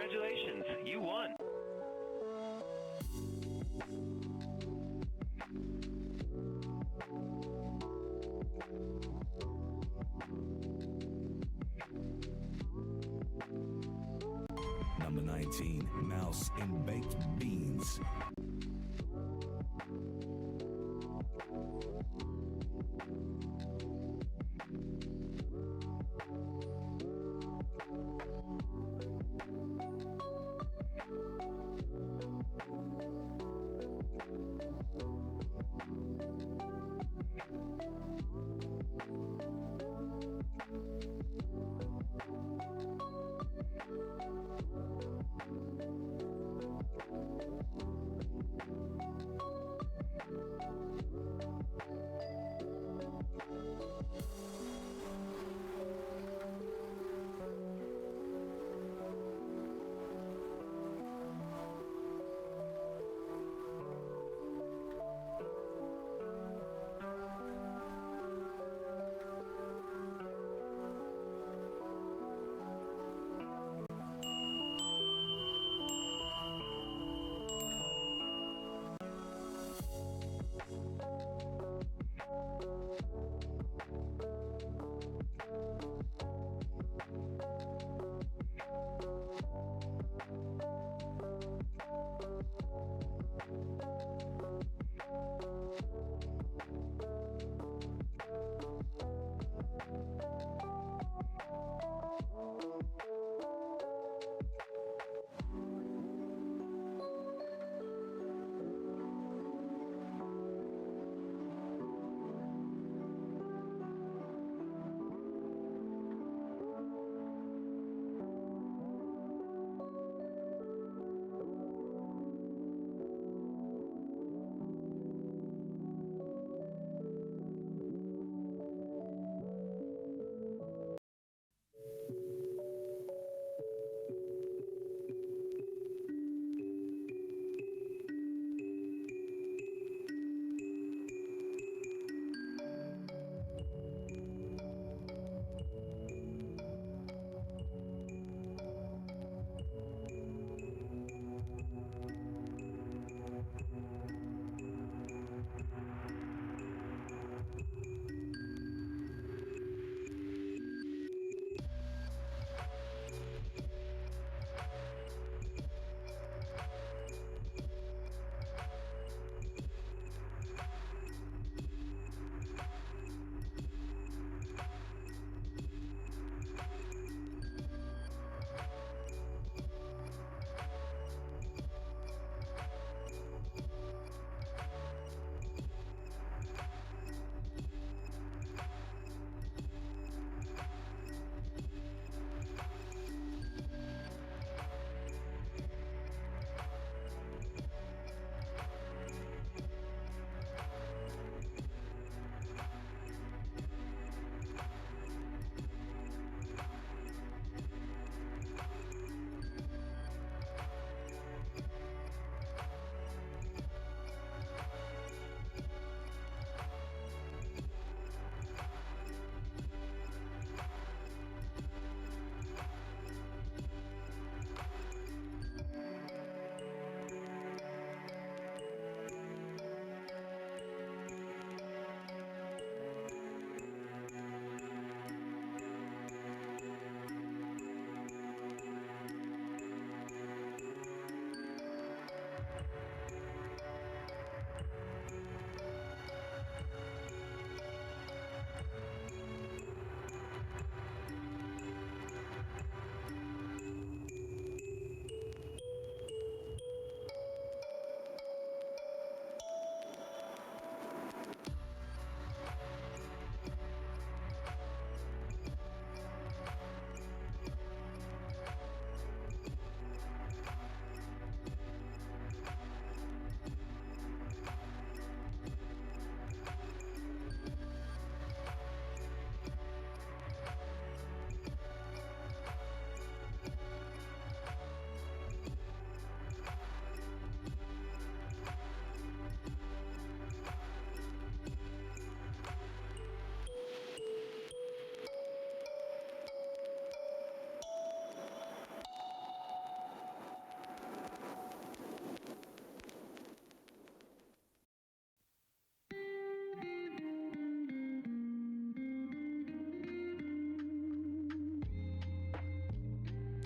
Congratulations, you won. Number 19, Mouse and Baked Beans.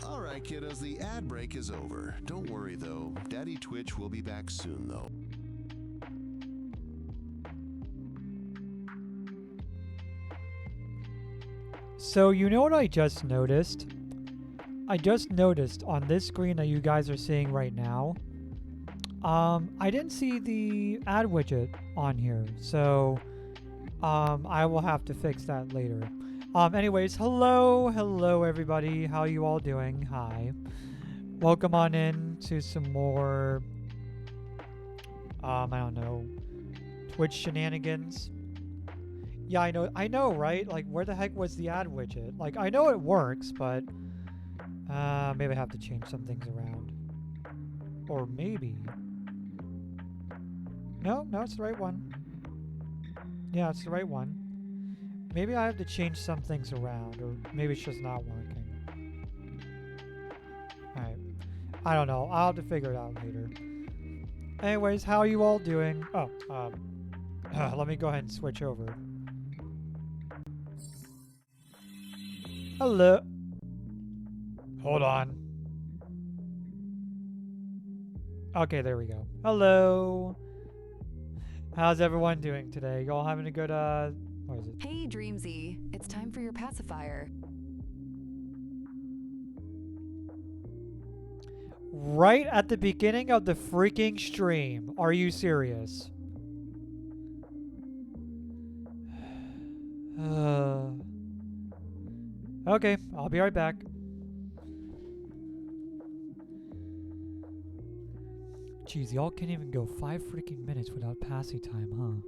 Alright, kiddos, the ad break is over. Don't worry, though. Daddy Twitch will be back soon, though. So, you know what I just noticed? I just noticed on this screen that you guys are seeing right now, I didn't see the ad widget on here, so I will have to fix that later. Anyways, hello everybody. How you all doing? Hi. Welcome on in to some more, I don't know, Twitch shenanigans. Yeah, I know, right? Like, where the heck was the ad widget? Like, I know it works, but maybe I have to change some things around. Or maybe. No, it's the right one. Yeah, it's the right one. Maybe I have to change some things around, or maybe it's just not working. Alright. I don't know. I'll have to figure it out later. Anyways, how are you all doing? Oh, let me go ahead and switch over. Hello. Hold on. Okay, there we go. Hello. How's everyone doing today? Y'all having a good, what is it? Hey, Dreamsy. It's time for your pacifier. Right at the beginning of the freaking stream. Are you serious? Okay, I'll be right back. Jeez, y'all can't even go 5 freaking minutes without passy time, huh?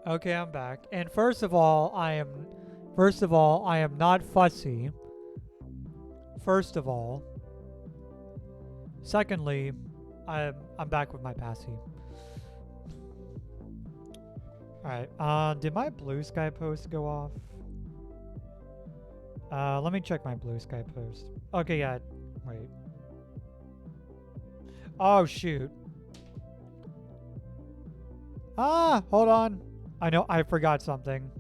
Okay, I'm back. And first of all, I am not fussy. First of all. Secondly, I'm back with my passy. Alright, did my blue sky post go off? Let me check my blue sky post. Okay, yeah, wait. Oh, shoot. Ah, hold on. I know, I forgot something.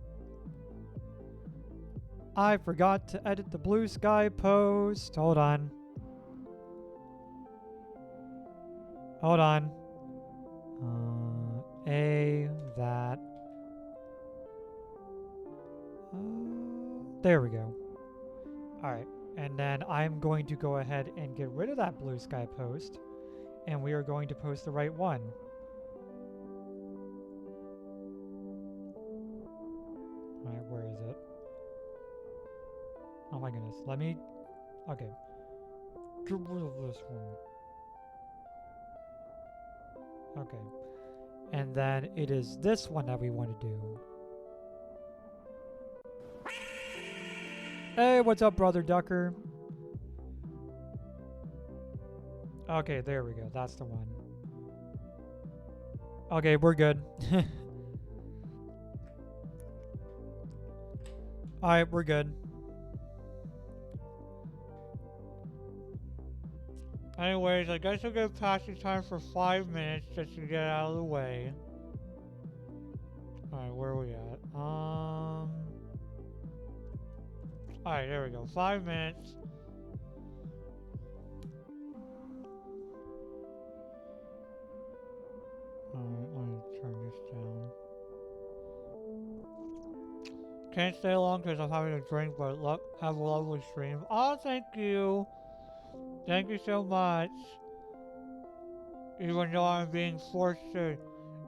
I forgot to edit the blue sky post. Hold on. Hold on. That. There we go. Alright, and then I'm going to go ahead and get rid of that blue sky post. And we are going to post the right one. Alright, where is it? Oh my goodness, let me... Okay. Get rid of this one. Okay. And then it is this one that we want to do. Hey, what's up, Brother Ducker? Okay, there we go. That's the one. Okay, we're good. Alright, we're good. Anyways, I guess I'll get past the time for 5 minutes just to get out of the way. Alright, where are we at? Alright, there we go. 5 minutes. Alright, let me turn this down. Can't stay long because I'm having a drink, but have a lovely stream. Oh, thank you. Thank you so much. Even though I'm being forced to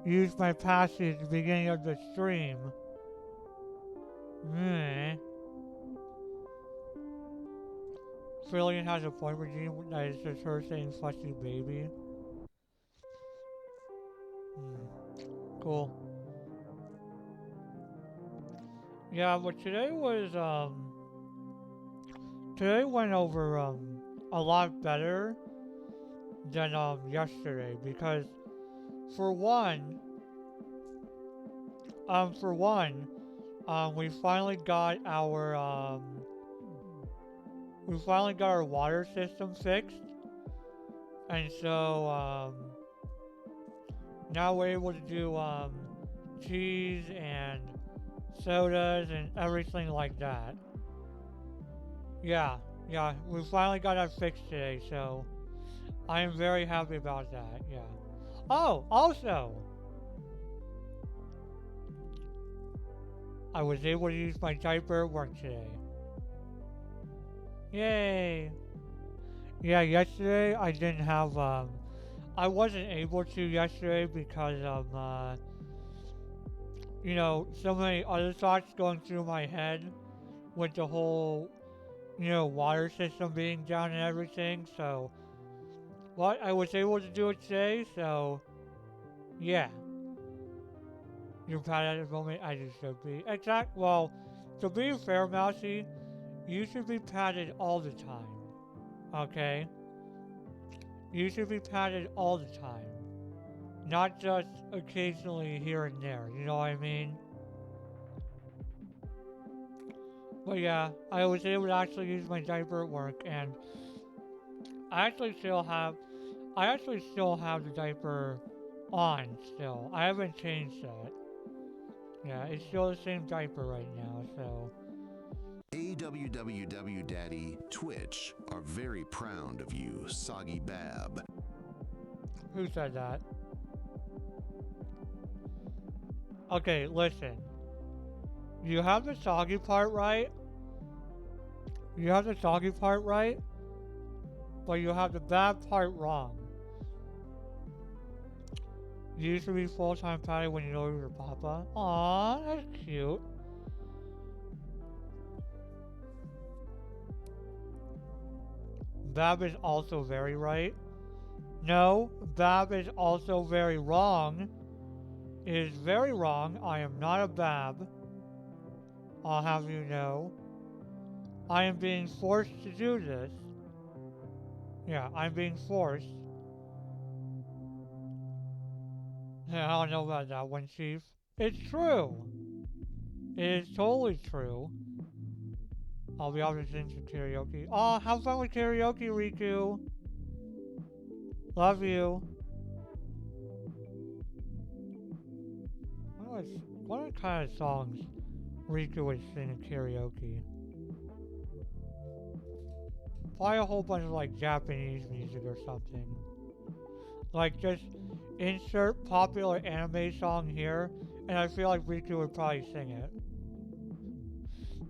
use my passage at the beginning of the stream. Trillian has a point regime that is just her saying fussy baby. Cool. Yeah, but today went over a lot better than yesterday because for one we finally got our water system fixed, and so now we're able to do cheese and sodas and everything like that. Yeah, we finally got that fixed today, so I am very happy about that. Yeah. Oh, also, I was able to use my diaper at work today. Yay! Yeah, yesterday I didn't have I wasn't able to yesterday because of so many other thoughts going through my head with the whole water system being down and everything. So, but I was able to do it today. So, yeah. You're proud at the moment, as you should be. Well, to be fair, Mousy, you should be patted all the time. Okay? You should be patted all the time. Not just occasionally here and there. You know what I mean? But yeah, I was able to actually use my diaper at work, and I actually still have the diaper on still. I haven't changed that. Yeah, it's still the same diaper right now, so. AWWW Daddy Twitch are very proud of you, Soggy Bab. Who said that? Okay, listen. You have the soggy part right. But you have the bad part wrong. You used to be full-time patty when you know your papa. Aww, that's cute. Bab is also very right. No, Bab is also very wrong. It is very wrong. I am not a Bab. I'll have you know. I am being forced to do this. Yeah, I'm being forced. Yeah, I don't know about that one, Chief. It's true. It is totally true. I'll be able to sing some karaoke. Oh, have fun with karaoke, Riku. Love you. What kind of songs Riku would sing in karaoke? Probably a whole bunch of like Japanese music or something. Like just insert popular anime song here, and I feel like Riku would probably sing it.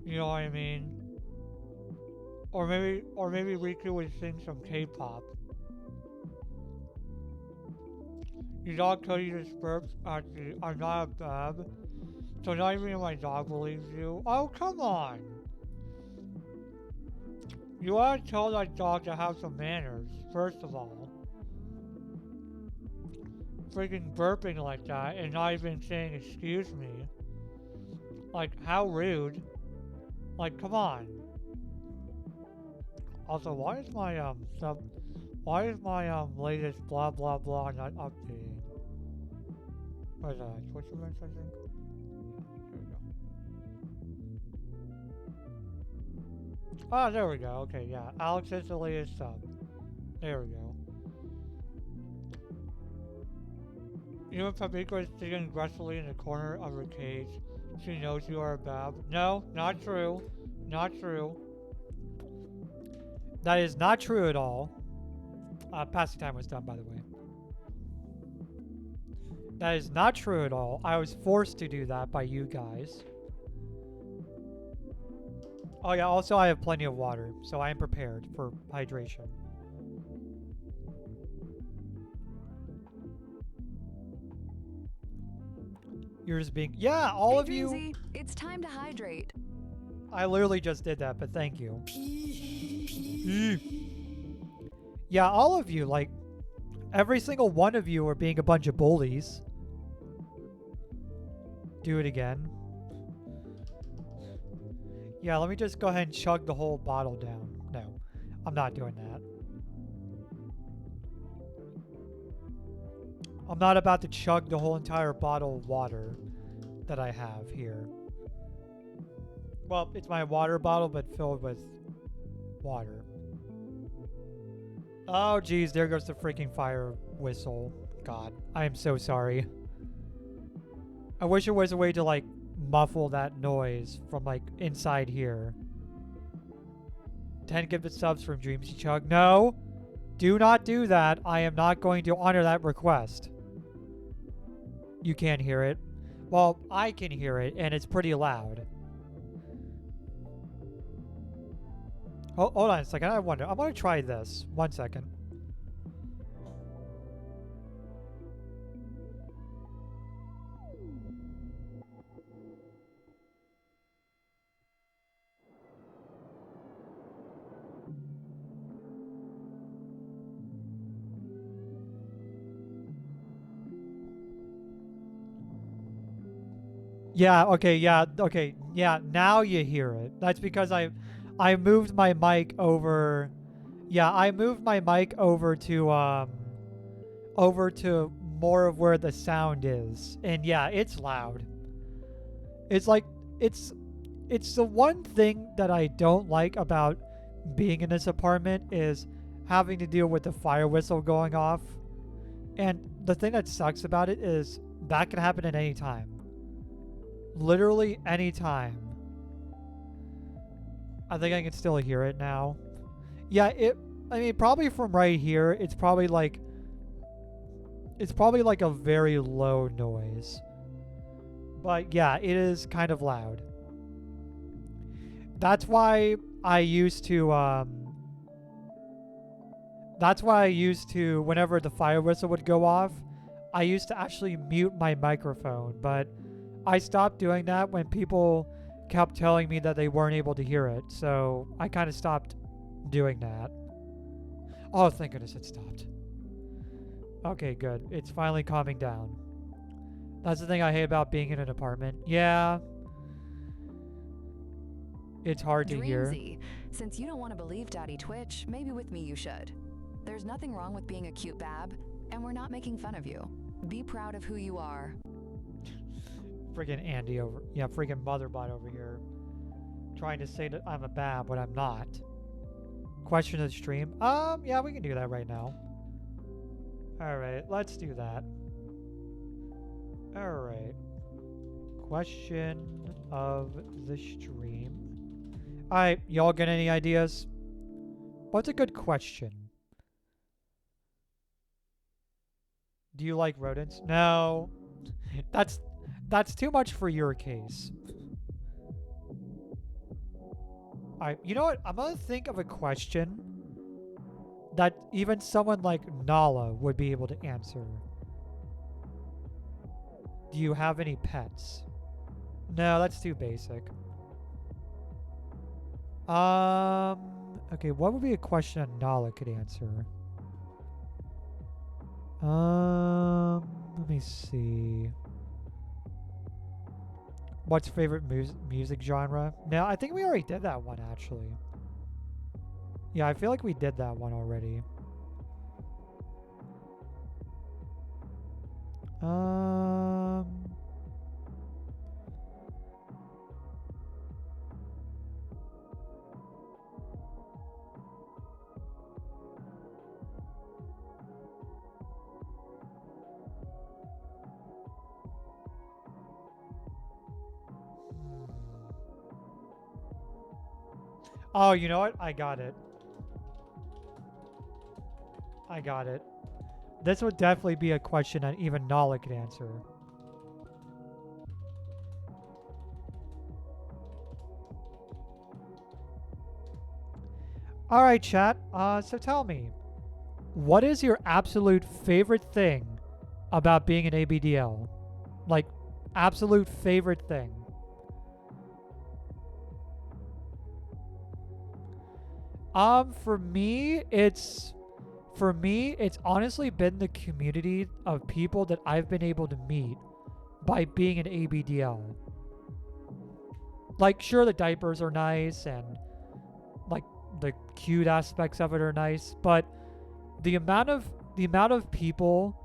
You know what I mean? Or maybe Riku would sing some K-pop. Your dog Cody just burped. Actually, I'm not a Bab, so not even my dog believes you. Oh, come on! You ought to tell that dog to have some manners, first of all. Freaking burping like that and not even saying excuse me. Like, how rude. Like, come on. Also, why is my latest blah blah blah not updating? Where's that? Twitch events, I think? Here we go. Ah, there we go. Okay, yeah. Alex is the latest sub. There we go. You know, Paprika is sitting aggressively in the corner of her cage. She knows you are a Bab. No, not true. Not true. That is not true at all. Passing time was done, by the way. That is not true at all. I was forced to do that by you guys. Oh yeah, also I have plenty of water, so I am prepared for hydration. You're just being... Yeah, all of you... Dreamsy, it's time to hydrate. I literally just did that, but thank you. Yeah, all of you, like, every single one of you are being a bunch of bullies. Do it again. Yeah, let me just go ahead and chug the whole bottle down. No, I'm not doing that. I'm not about to chug the whole entire bottle of water that I have here. Well, it's my water bottle, but filled with water. Oh, geez, there goes the freaking fire whistle. God, I am so sorry. I wish there was a way to, like, muffle that noise from, like, inside here. 10 gifted subs from Dreamsy Chug. No! Do not do that. I am not going to honor that request. You can't hear it. Well, I can hear it, and it's pretty loud. Oh, hold on a second. I want to try this. 1 second. Yeah, okay, yeah, now you hear it. That's because I moved my mic over. Yeah, I moved my mic over to more of where the sound is. And yeah, it's loud. It's like it's the one thing that I don't like about being in this apartment is having to deal with the fire whistle going off. And the thing that sucks about it is that can happen at any time. Literally any time. I think I can still hear it now. Yeah, I mean, probably from right here, it's probably like a very low noise. But yeah, it is kind of loud. That's why I used to whenever the fire whistle would go off, I used to actually mute my microphone, but I stopped doing that when people kept telling me that they weren't able to hear it, so I kind of stopped doing that. Oh, thank goodness it stopped. Okay, good. It's finally calming down. That's the thing I hate about being in an apartment. Yeah. It's hard to hear. Dreamsy, since you don't want to believe Daddy Twitch, maybe with me you should. There's nothing wrong with being a cute bab, and we're not making fun of you. Be proud of who you are. Friggin' Andy over. Yeah, friggin' Motherbot over here. Trying to say that I'm a bab when I'm not. Question of the stream. Yeah, we can do that right now. Alright, let's do that. Alright. Question of the stream. Alright, y'all got any ideas? What's a good question? Do you like rodents? No. That's too much for your case. Alright, you know what? I'm gonna think of a question that even someone like Nala would be able to answer. Do you have any pets? No, that's too basic. Okay, what would be a question that Nala could answer? Let me see. What's favorite music genre? No, I think we already did that one, actually. Yeah, I feel like we did that one already. Oh, you know what? I got it. I got it. This would definitely be a question that even Nala could answer. Alright, chat. So tell me, what is your absolute favorite thing about being an ABDL? Like, absolute favorite thing. For me, it's honestly been the community of people that I've been able to meet by being an ABDL. Like, sure, the diapers are nice and like the cute aspects of it are nice, but the amount of people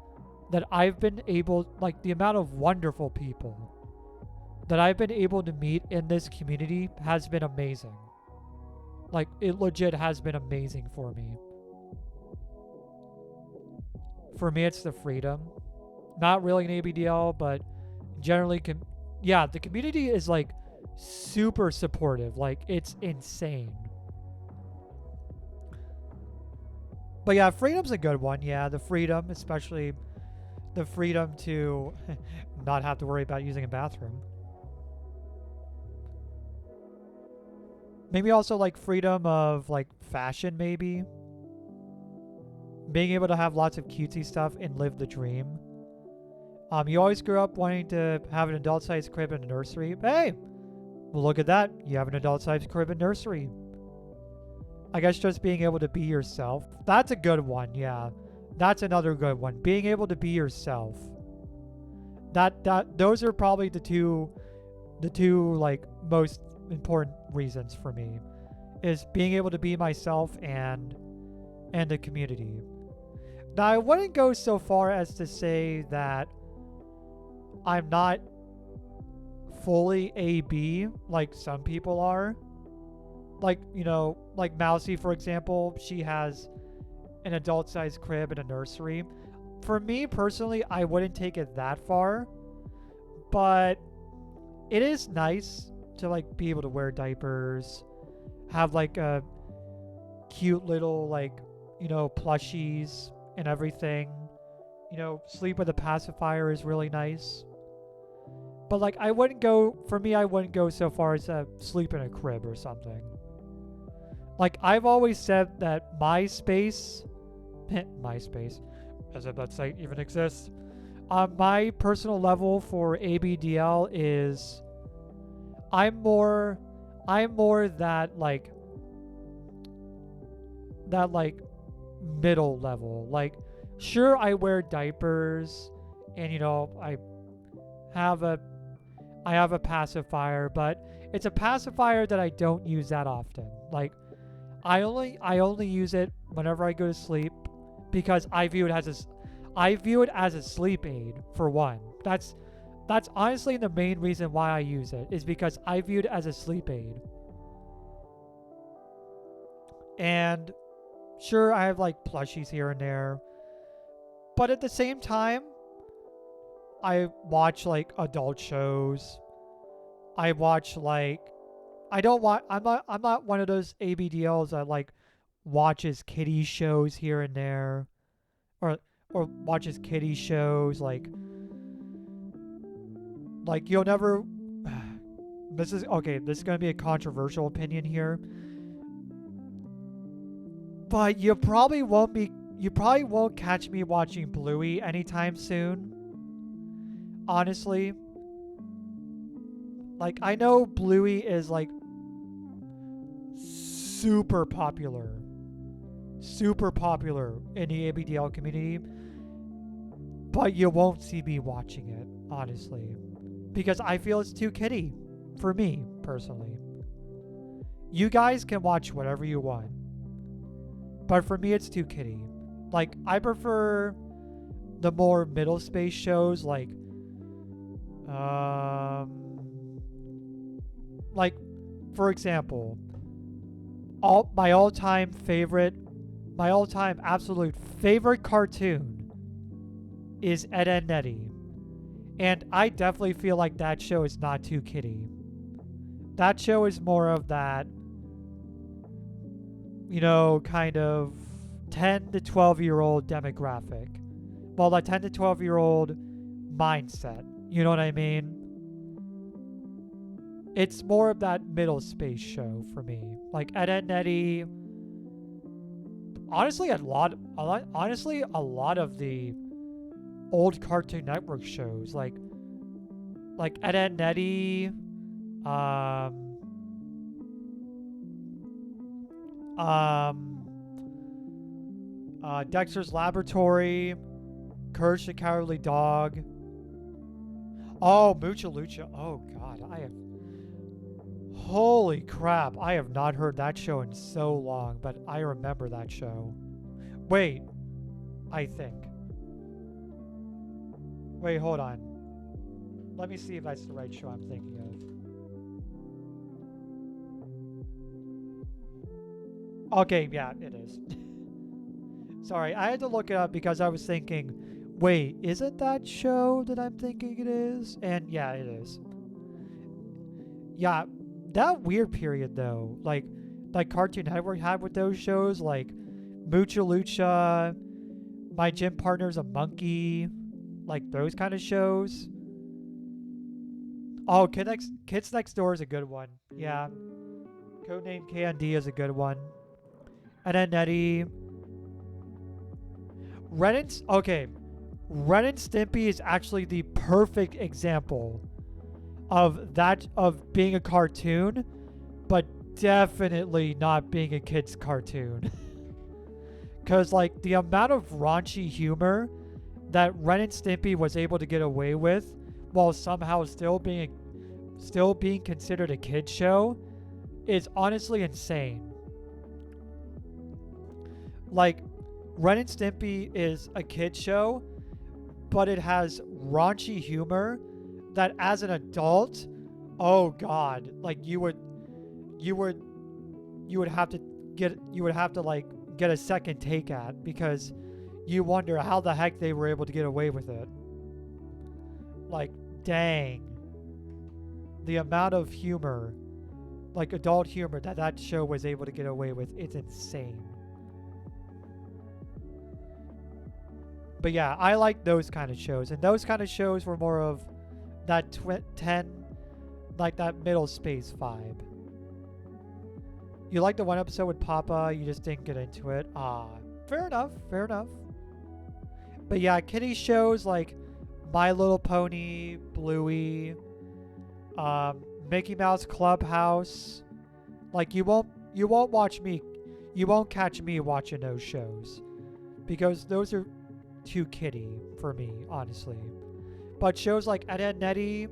that I've been able, like the amount of wonderful people that I've been able to meet in this community has been amazing. Like, it legit has been amazing for me. For me, it's the freedom. Not really an ABDL, but generally, the community is like super supportive. Like, it's insane. But yeah, freedom's a good one. Yeah, the freedom, especially the freedom to not have to worry about using a bathroom. Maybe also like freedom of like fashion, maybe. Being able to have lots of cutesy stuff and live the dream. You always grew up wanting to have an adult-sized crib and a nursery. Hey, well, look at that. You have an adult-sized crib and nursery. I guess just being able to be yourself. That's a good one, yeah. That's another good one. Being able to be yourself. Those are probably the two like most important reasons for me. Is being able to be myself and the community. Now, I wouldn't go so far as to say that I'm not fully AB like some people are. Like, you know, like Mousy, for example, she has an adult-sized crib and a nursery. For me, personally, I wouldn't take it that far. But it is nice to, like, be able to wear diapers, have, like, a cute little, like, you know, plushies and everything. You know, sleep with a pacifier is really nice. But, like, I wouldn't go so far as to sleep in a crib or something. Like, I've always said that MySpace, as if that site even exists, my personal level for ABDL is I'm more that middle level. Like, sure, I wear diapers and, you know, I have a pacifier, but it's a pacifier that I don't use that often. Like, I only use it whenever I go to sleep because I view it as a sleep aid, for one. That's honestly the main reason why I use it, is because I view it as a sleep aid. And sure, I have like plushies here and there, but at the same time, I watch like adult shows. I watch like I'm not one of those ABDLs that like watches kiddie shows here and there, or watches kiddie shows like you'll never. This is gonna be a controversial opinion here, but you probably won't catch me watching Bluey anytime soon. Honestly, like, I know Bluey is like super popular in the ABDL community, but you won't see me watching it, honestly, because I feel it's too kiddie for me personally. You guys can watch whatever you want, but for me it's too kiddie. Like, I prefer the more middle space shows, like for example, my all-time absolute favorite cartoon is Ed, Edd n Eddy. And I definitely feel like that show is not too kiddie. That show is more of that, you know, kind of 10 to 12-year-old demographic. Well, that 10 to 12-year-old mindset. You know what I mean? It's more of that middle space show for me. Like Ed, Edd n Eddy. Honestly, a lot of the old Cartoon Network shows, like Ed, Edd n Eddy, Dexter's Laboratory, Courage the Cowardly Dog. Oh, Mucha Lucha. Oh God, holy crap, I have not heard that show in so long, but I remember that show. Wait, I think. Wait, hold on. Let me see if that's the right show I'm thinking of. Okay, yeah, it is. Sorry, I had to look it up because I was thinking, wait, is it that show that I'm thinking it is? And yeah, it is. Yeah, that weird period though, like Cartoon Network had with those shows, like Mucha Lucha, My Gym Partner's a Monkey, like those kind of shows. Oh, Kids Next Door is a good one. Yeah. Codename K&D is a good one. And then Nettie. Ren and Stimpy is actually the perfect example of being a cartoon, but definitely not being a kid's cartoon. Because like the amount of raunchy humor that Ren and Stimpy was able to get away with while somehow still being considered a kid show is honestly insane. Like, Ren and Stimpy is a kid show, but it has raunchy humor that as an adult, oh god, like you would have to like get a second take at, because you wonder how the heck they were able to get away with it. Like, dang. The amount of humor, like adult humor that show was able to get away with, it's insane. But yeah, I like those kind of shows. And those kind of shows were more of that 10, like that middle space vibe. You like the one episode with Papa, you just didn't get into it. Fair enough, fair enough. But yeah, kiddie shows like My Little Pony, Bluey, Mickey Mouse Clubhouse. Like you won't catch me watching those shows, because those are too kiddie for me, honestly. But shows like Ed, Edd n Eddy,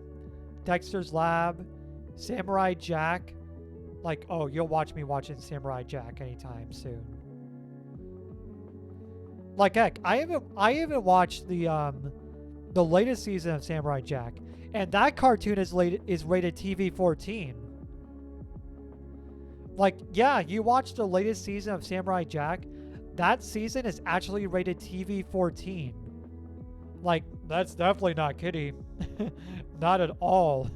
Dexter's Lab, Samurai Jack, like, oh, you'll watch me watching Samurai Jack anytime soon. Like, heck, I haven't watched the latest season of Samurai Jack, and that cartoon is rated TV 14. Like, yeah, you watched the latest season of Samurai Jack, that season is actually rated TV 14. Like, that's definitely not kiddie. Not at all.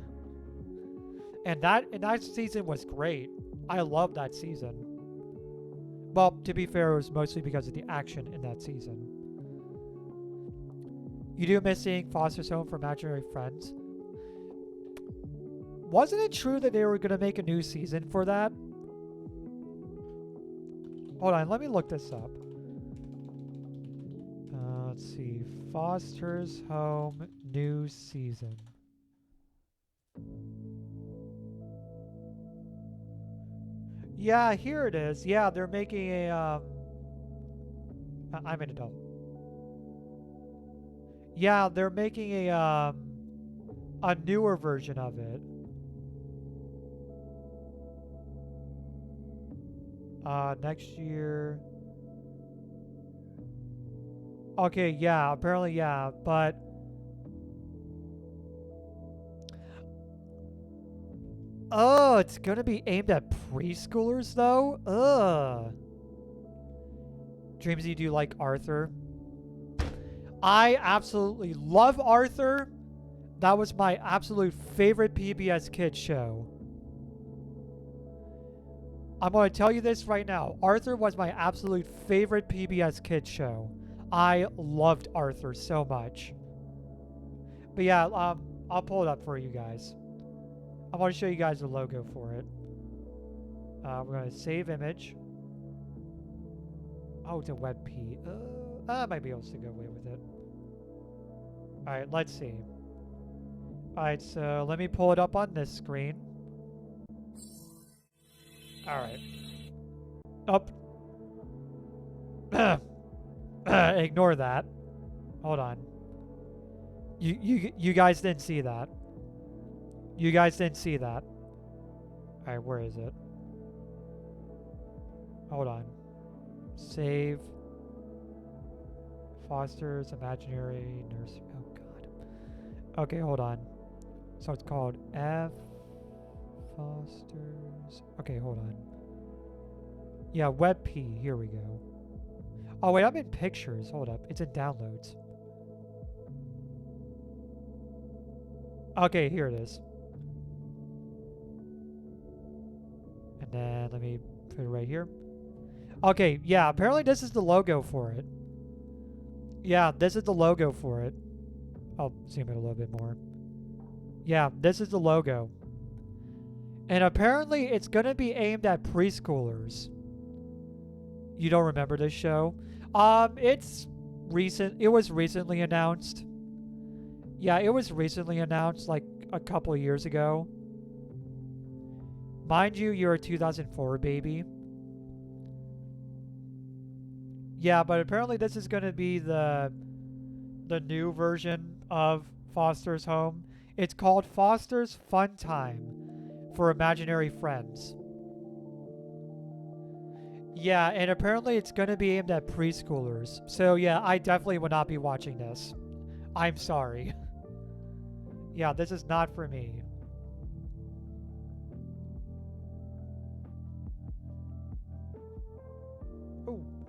And that season was great. I loved that season. Well, to be fair, it was mostly because of the action in that season. You do miss seeing Foster's Home for Imaginary Friends. Wasn't it true that they were going to make a new season for that? Hold on, let me look this up. Let's see. Foster's Home new season. Yeah, here it is. Yeah, they're making a I'm an adult. Yeah, they're making a newer version of it. Next year. Okay, yeah, apparently, yeah, but oh, it's gonna be aimed at preschoolers though? Ugh. Dreamsy, do you like Arthur? I absolutely love Arthur. That was my absolute favorite PBS Kids show. I'm going to tell you this right now. Arthur was my absolute favorite PBS Kids show. I loved Arthur so much. But yeah, I'll pull it up for you guys. I want to show you guys the logo for it. We're going to save image. Oh, it's a WebP. I might be able to go away with it. Alright, let's see. Alright, so let me pull it up on this screen. Alright. Up. Ignore that. Hold on. You guys didn't see that. You guys didn't see that. Alright, where is it? Hold on. Save. Foster's Imaginary Nursery. Oh, God. Okay, hold on. So it's called F. Foster's. Okay, hold on. Yeah, WebP. Here we go. Oh, wait, I'm in pictures. Hold up. It's in downloads. Okay, here it is. And then let me put it right here. Okay, yeah, apparently this is the logo for it. Yeah, this is the logo for it. I'll zoom in a little bit more. Yeah, this is the logo. And apparently it's going to be aimed at preschoolers. You don't remember this show? It's recent. It was recently announced. Yeah, it was recently announced like a couple of years ago. Mind you, you're a 2004 baby. Yeah, but apparently this is going to be the new version of Foster's Home. It's called Foster's Fun Time for Imaginary Friends. Yeah, and apparently it's going to be aimed at preschoolers. So yeah, I definitely would not be watching this. I'm sorry. Yeah, this is not for me.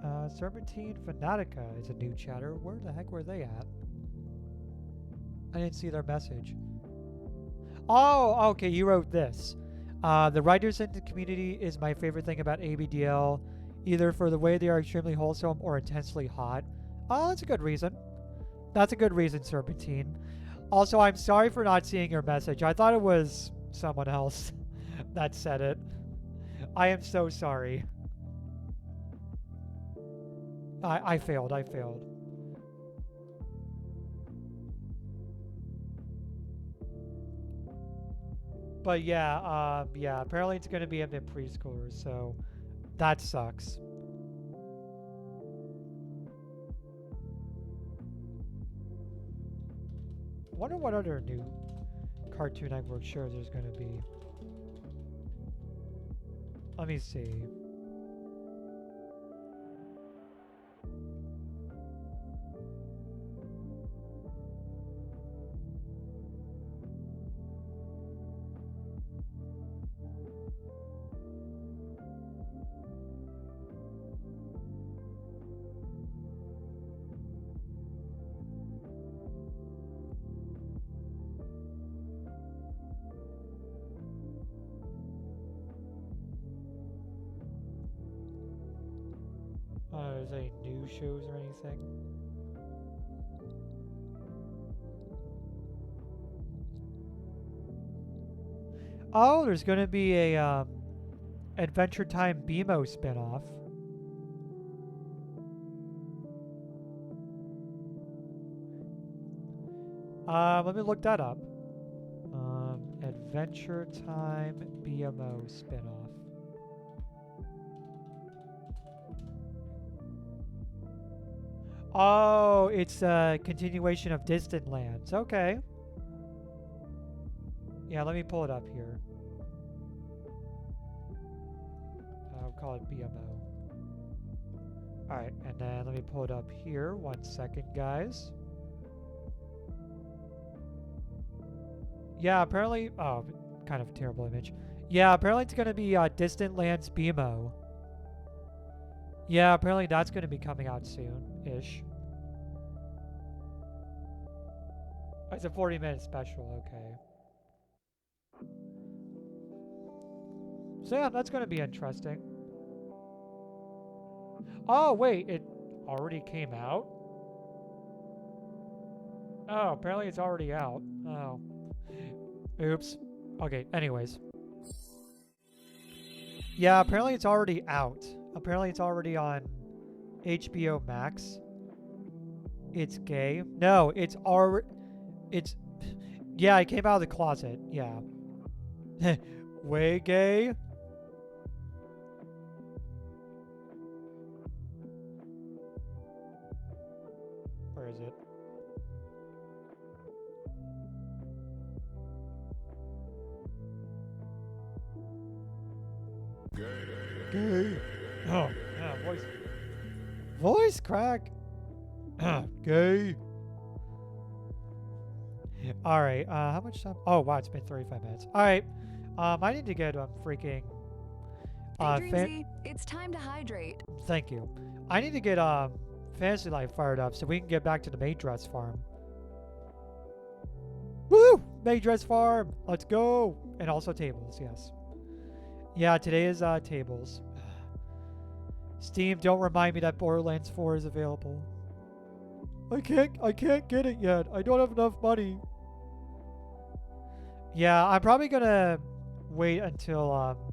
Oh, Serpentine Fanatica is a new chatter. Where the heck were they at? I didn't see their message. Oh, okay, you wrote this. The writers in the community is my favorite thing about ABDL, either for the way they are extremely wholesome or intensely hot. Oh, that's a good reason. That's a good reason, Serpentine. Also, I'm sorry for not seeing your message. I thought it was someone else that said it. I am so sorry. I failed. I failed. But yeah, yeah, apparently it's going to be a bit preschoolers, so that sucks. I wonder what other new Cartoon Network shows there's going to be. Let me see. Is there any new shows or anything? Oh, there's going to be a Adventure Time BMO spinoff. Let me look that up. Adventure Time BMO spinoff. Oh, it's a continuation of Distant Lands. Okay. Yeah, let me pull it up here. I'll call it BMO. Alright, and then let me pull it up here. 1 second, guys. Yeah, apparently... Oh, kind of a terrible image. Yeah, apparently it's going to be Distant Lands BMO. Yeah, apparently that's going to be coming out soon-ish. It's a 40-minute special, okay. So yeah, that's going to be interesting. Oh, wait, it already came out? Oh, apparently it's already out. Oh. Oops. Okay, anyways. Yeah, apparently it's already out. Apparently it's already on HBO Max. It's gay. No, it's already... It's... Yeah, I came out of the closet. Yeah. Way gay? Gay. Oh, yeah, voice crack. Gay. All right. How much time? Oh, wow, it's been 35 minutes. All right. I need to get freaking. Hey, Dreamsy, it's time to hydrate. Thank you. I need to get Fantasy Life fired up so we can get back to the maid dress farm. Woo! Maid dress farm. Let's go. And also tables. Yes. Yeah. Today is tables. Steam, don't remind me that Borderlands 4 is available. I can't get it yet. I don't have enough money. Yeah, I'm probably gonna wait until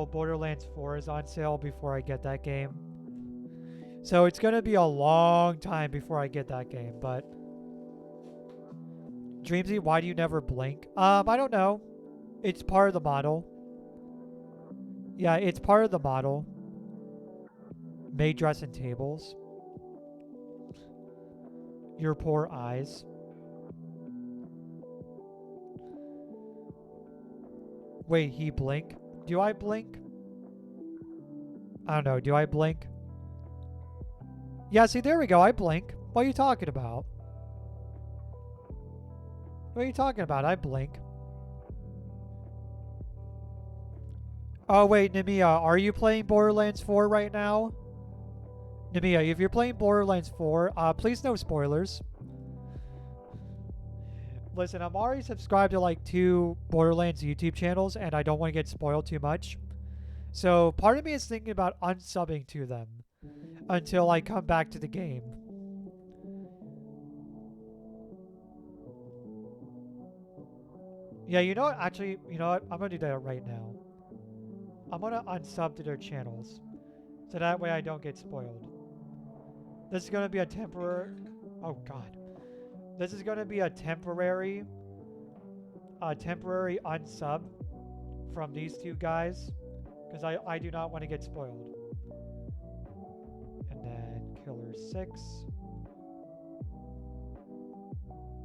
Borderlands 4 is on sale before I get that game. So it's gonna be a long time before I get that game, but Dreamsy, why do you never blink? I don't know. It's part of the model. Yeah, it's part of the model. Maid dress and tables. Your poor eyes. Wait, he blink? Do I blink? I don't know. Do I blink? Yeah, see, there we go. I blink. What are you talking about? What are you talking about? I blink. Oh, wait, Namiya, are you playing Borderlands 4 right now? Namiya, if you're playing Borderlands 4, please no spoilers. Listen, I'm already subscribed to like 2 Borderlands YouTube channels, and I don't want to get spoiled too much. So part of me is thinking about unsubbing to them until I come back to the game. Yeah, you know what? Actually, you know what? I'm going to do that right now. I'm going to unsub to their channels. So that way I don't get spoiled. This is going to be a temporary... Oh, God. This is going to be a temporary unsub from these 2 guys. Because I do not want to get spoiled. And then Killer 6.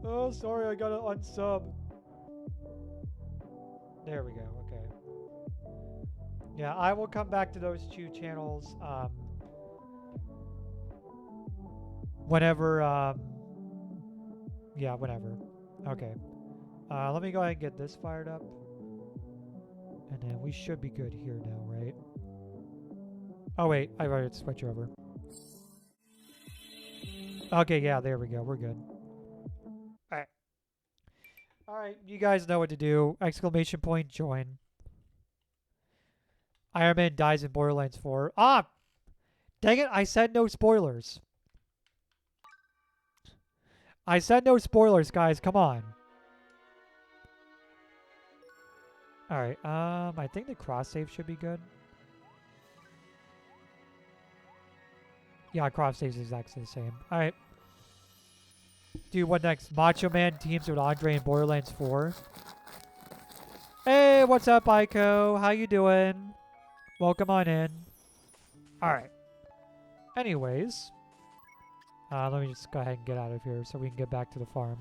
Oh, sorry, I got to unsub. There we go, okay. Yeah, I will come back to those 2 channels whenever, yeah, whenever. Okay. Let me go ahead and get this fired up. And then we should be good here now, right? Oh, wait, I've already switched over. Okay, yeah, there we go. We're good. Alright. Alright, you guys know what to do. Exclamation point, join. Iron Man dies in Borderlands 4. Ah! Dang it, I said no spoilers. I said no spoilers, guys. Come on. Alright, I think the cross save should be good. Yeah, cross save's exactly the same. Alright. Dude, what next? Macho Man teams with Andre in Borderlands 4. Hey, what's up, Aiko? How you doing? Welcome on in. Alright. Anyways. Let me just go ahead and get out of here so we can get back to the farm.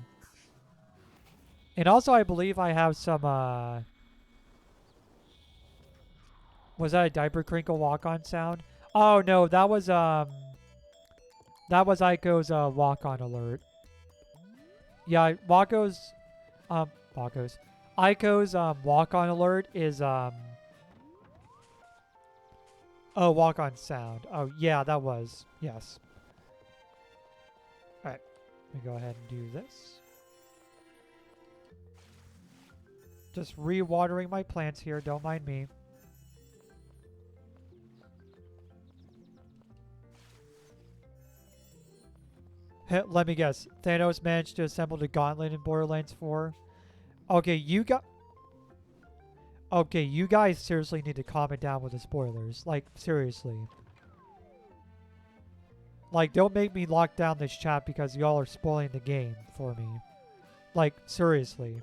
And also, I believe I have some, was that a diaper crinkle walk-on sound? Oh, no, that was Aiko's, walk-on alert. Yeah, Aiko's, walk-on alert is, oh, walk-on sound. Oh, yeah, that was, yes. Alright, let me go ahead and do this. Just re-watering my plants here, don't mind me. Let me guess. Thanos managed to assemble the gauntlet in Borderlands 4. Okay, you guys seriously need to calm it down with the spoilers. Like, seriously. Like, don't make me lock down this chat because y'all are spoiling the game for me. Like, seriously.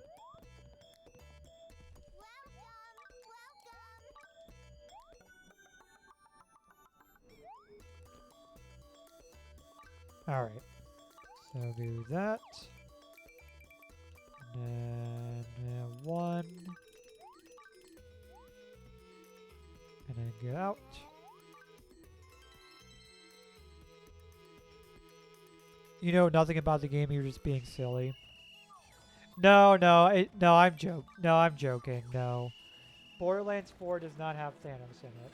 Alright. So do that. And then 1. And then get out. You know nothing about the game. You're just being silly. No, no, I'm joking. No, Borderlands 4 does not have Thanos in it.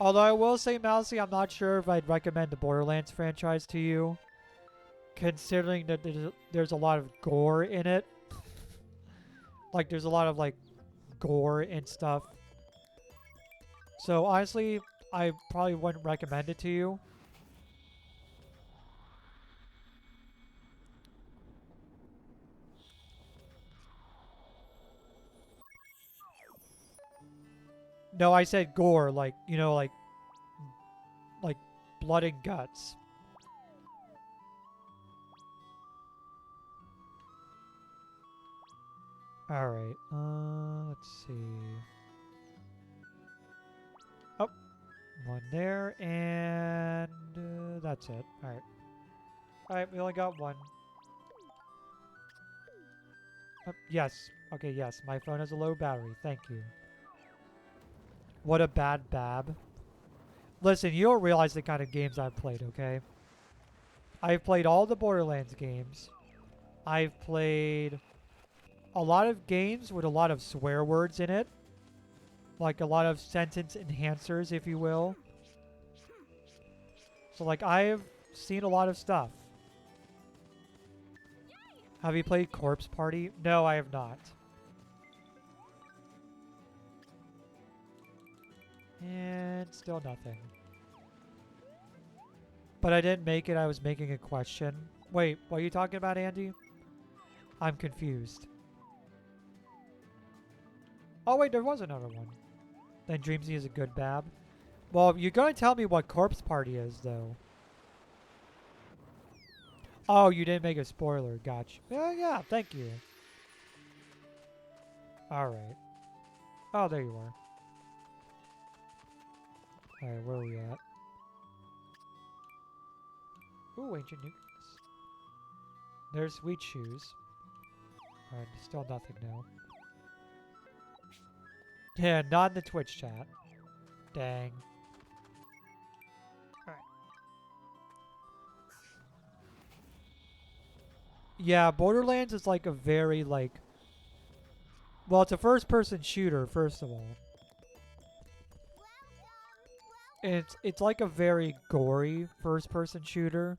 Although I will say, Mousy, I'm not sure if I'd recommend the Borderlands franchise to you, considering that there's a lot of gore in it. Like, there's a lot of, like, gore and stuff. So, honestly, I probably wouldn't recommend it to you. No, I said gore, like, you know, like blood and guts. Alright, let's see. Oh, one there, and that's it. Alright. Alright, we only got one. Yes. Okay, yes, my phone has a low battery. Thank you. What a bad bab. Listen, you don't realize the kind of games I've played, okay? I've played all the Borderlands games. I've played a lot of games with a lot of swear words in it. Like a lot of sentence enhancers, if you will. So, like, I've seen a lot of stuff. Have you played Corpse Party? No, I have not. And still nothing. But I didn't make it. I was making a question. Wait, what are you talking about, Andy? I'm confused. Oh, wait, there was another one. Then Dreamsy is a good bab. Well, you're going to tell me what Corpse Party is, though. Oh, you didn't make a spoiler. Gotcha. Yeah, thank you. Alright. Oh, there you are. Alright, where are we at? Ooh, ancient newts. There's sweet shoes. Alright, still nothing now. Yeah, not in the Twitch chat. Dang. Alright. Yeah, Borderlands is like a very, like... Well, it's a first-person shooter, first of all. And it's like a very gory first-person shooter.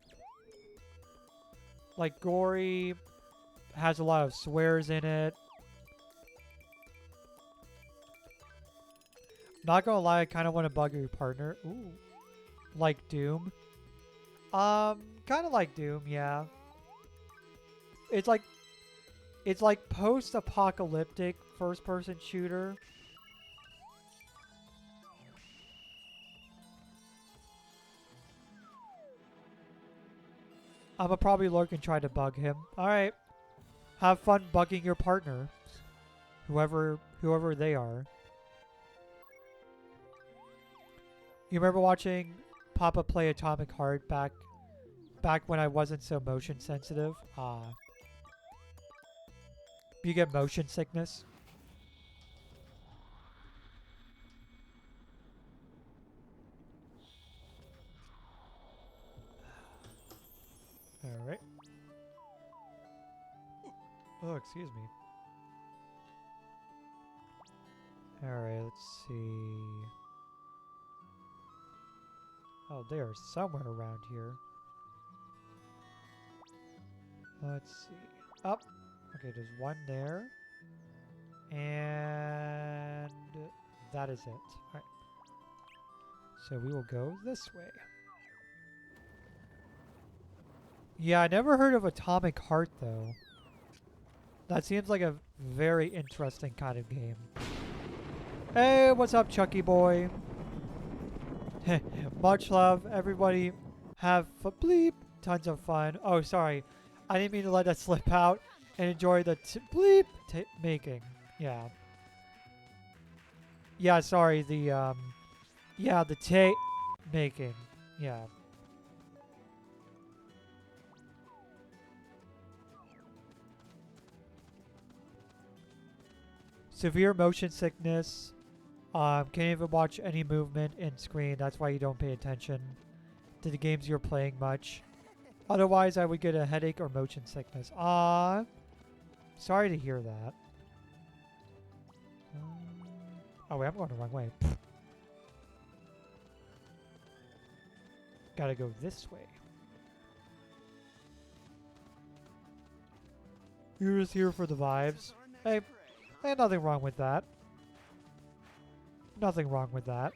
Like, gory, has a lot of swears in it. Not gonna lie, I kind of want to bug your partner. Ooh. Like Doom. Kind of like Doom, yeah. It's like post-apocalyptic first-person shooter. I'ma probably lurk and try to bug him. Alright. Have fun bugging your partner. Whoever they are. You remember watching Papa play Atomic Heart back when I wasn't so motion sensitive? You get motion sickness? Alright. Oh, excuse me. Alright, let's see. Oh, they are somewhere around here. Let's see. Up. Okay, there's one there. And that is it. Alright. So we will go this way. Yeah, I never heard of Atomic Heart, though. That seems like a very interesting kind of game. Hey, what's up, Chucky boy? Much love, everybody. Have bleep tons of fun. Oh, sorry. I didn't mean to let that slip out. And enjoy the bleep making. Yeah. Yeah, sorry. The, yeah, the tape making. Yeah. severe motion sickness. Can't even watch any movement in screen. That's why you don't pay attention to the games you're playing much. Otherwise, I would get a headache or motion sickness. Sorry to hear that. Oh wait, I'm going the wrong way. Gotta go this way. You're just here for the vibes. Hey, nothing wrong with that. Nothing wrong with that.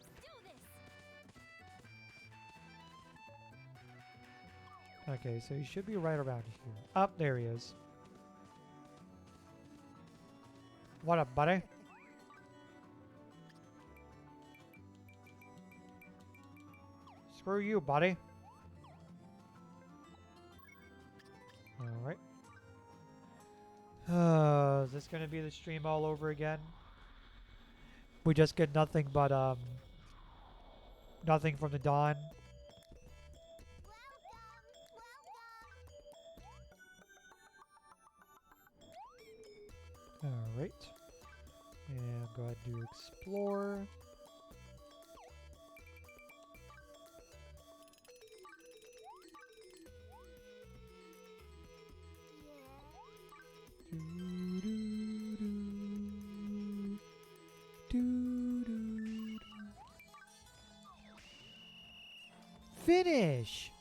Okay, so he should be right around here. Up, there he is. What up, buddy? Screw you, buddy. Alright. Is this gonna be the stream all over again? We just get nothing but, nothing from the dawn. Alright. And go ahead and do explore. Finish!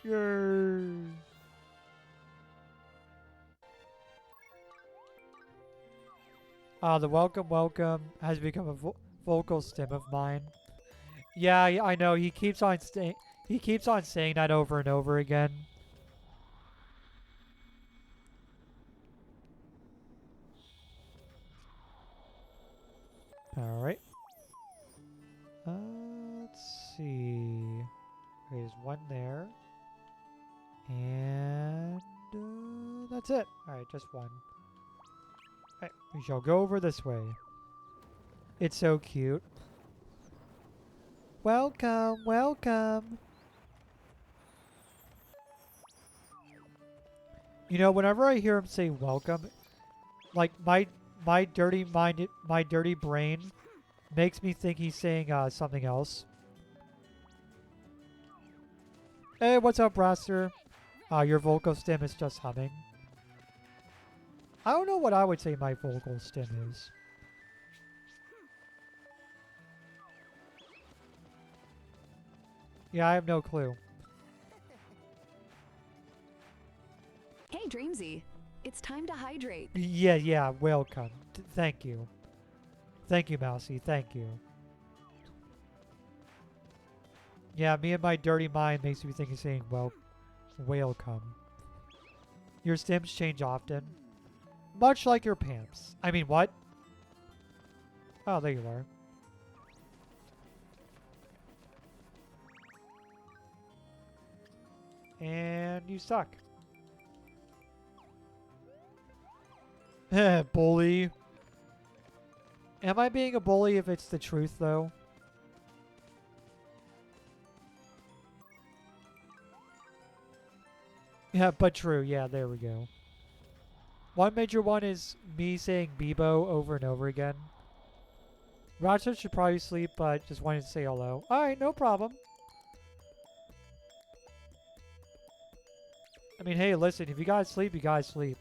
Yay! The welcome has become a vocal stim of mine. Yeah, I know. He keeps on saying that over and over again. All right. Let's see. There's one there, and that's it. All right, just one. All right, we shall go over this way. It's so cute. Welcome, welcome. You know, whenever I hear him say welcome, like my dirty brain makes me think he's saying something else. Hey, what's up, Braster? Your vocal stem is just humming. I don't know what I would say my vocal stem is. Yeah, I have no clue. Hey, Dreamsy. It's time to hydrate. Yeah, welcome. Thank you. Thank you, Mousy. Thank you. Yeah, me and my dirty mind makes me think he's saying, well, welcome. Your stems change often. Much like your pants. I mean, what? Oh, there you are. And you suck. Bully. Am I being a bully if it's the truth, though? Yeah, but true. Yeah, there we go. One major one is me saying Bebo over and over again. Roger should probably sleep, but just wanted to say hello. Alright, no problem. I mean, hey, listen, if you guys sleep, you guys sleep.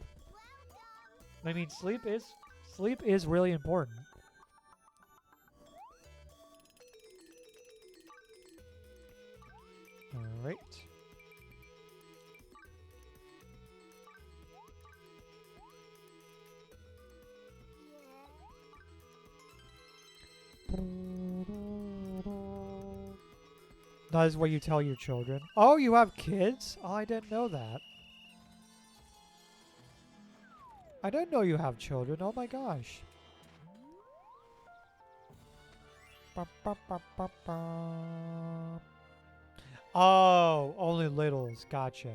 I mean, sleep is really important. All right. That is what you tell your children. Oh, you have kids? Oh, I didn't know that. I didn't know you have children. Oh my gosh. Oh, only littles. Gotcha.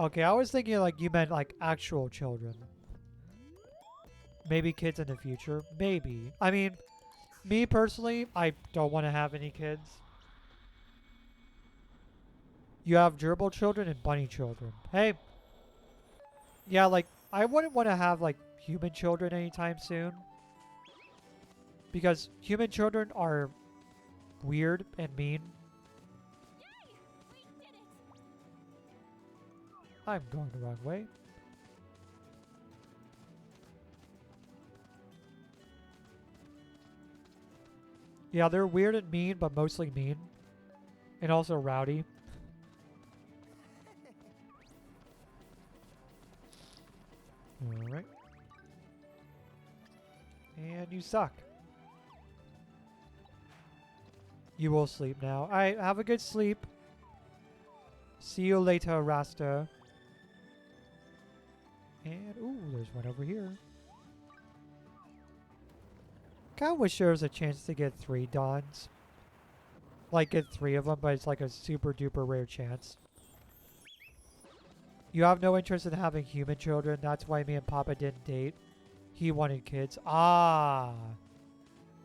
Okay, I was thinking like you meant like actual children. Maybe kids in the future. Maybe. I mean, me personally, I don't want to have any kids. You have gerbil children and bunny children. Hey. Yeah, like, I wouldn't want to have, like, human children anytime soon. Because human children are weird and mean. I'm going the wrong way. Yeah, they're weird and mean, but mostly mean. And also rowdy. Alright. And you suck. You will sleep now. Alright, have a good sleep. See you later, Rasta. And, ooh, there's one over here. Kinda wish there was a chance to get 3 Dawns. Like, get 3 of them, but it's like a super duper rare chance. You have no interest in having human children. That's why me and Papa didn't date. He wanted kids. Ah.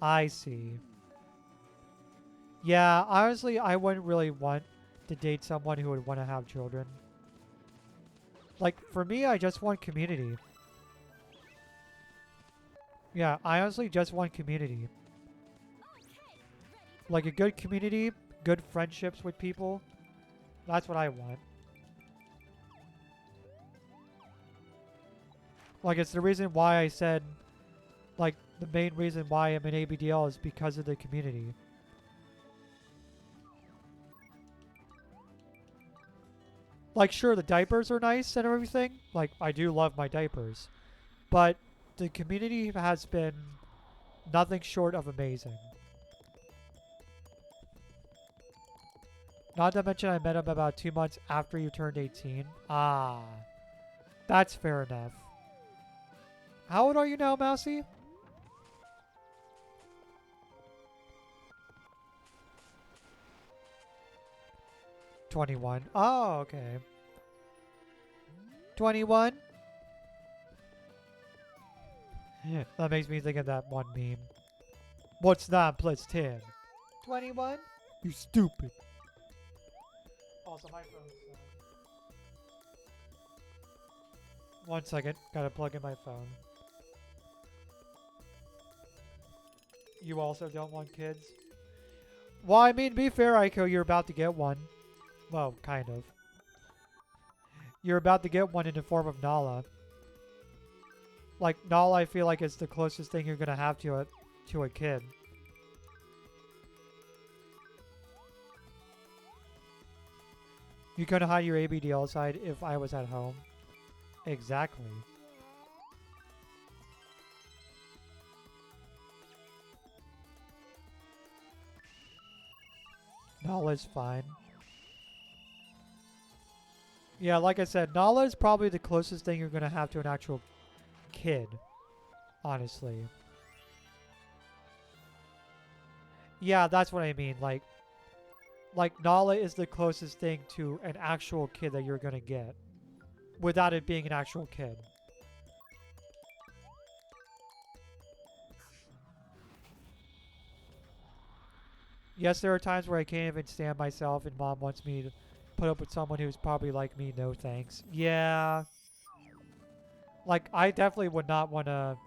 I see. Yeah, honestly, I wouldn't really want to date someone who would want to have children. Like, for me, I just want community. Yeah, I honestly just want community. Like a good community, good friendships with people. That's what I want. Like, it's the reason why I said, like, the main reason why I'm in ABDL is because of the community. Like, sure, the diapers are nice and everything. Like, I do love my diapers. But the community has been nothing short of amazing. Not to mention I met him about 2 months after you turned 18. Ah. That's fair enough. How old are you now, Mousy? $21. Oh, okay. 21? That makes me think of that one meme. What's 9 plus 10? 21? You stupid. Also, my phone's... 1 second. Gotta plug in my phone. You also don't want kids? Well, I mean, be fair, Aiko, you're about to get one. Well, kind of. You're about to get one in the form of Nala. Like, Nala, I feel like is the closest thing you're gonna have to a kid. You couldn't hide your ABDL side if I was at home. Exactly. Nala's fine. Yeah, like I said, Nala is probably the closest thing you're going to have to an actual kid. Honestly. Yeah, that's what I mean. Like Nala is the closest thing to an actual kid that you're going to get. Without it being an actual kid. Yes, there are times where I can't even stand myself and Mom wants me to put up with someone who's probably like me. No thanks. Yeah. Like, I definitely would not want to,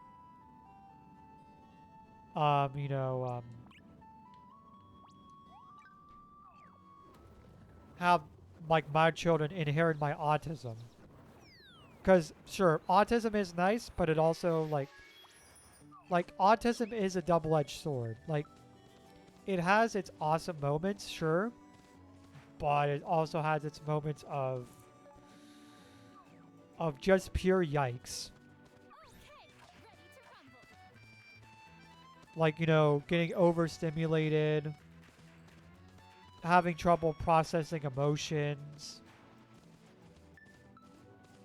have, like, my children inherit my autism. Because, sure, autism is nice, but it also, like, autism is a double-edged sword. Like, it has its awesome moments, sure, but it also has its moments of just pure yikes. Like, getting overstimulated, having trouble processing emotions,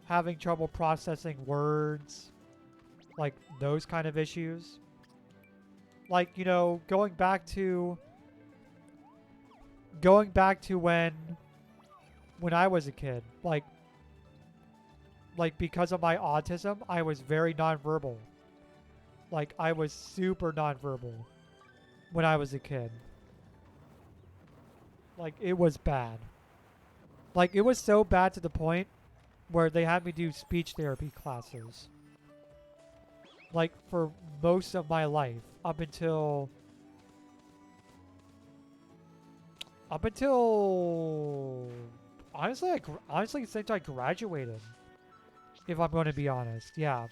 having trouble processing words, like those kind of issues. Like, going back to when I was a kid, like because of my autism, I was very nonverbal. Like, I was super nonverbal when I was a kid. Like, it was bad. Like, it was so bad to the point where they had me do speech therapy classes. Like, for most of my life. Up until... Honestly, since I graduated. If I'm going to be honest. Yeah.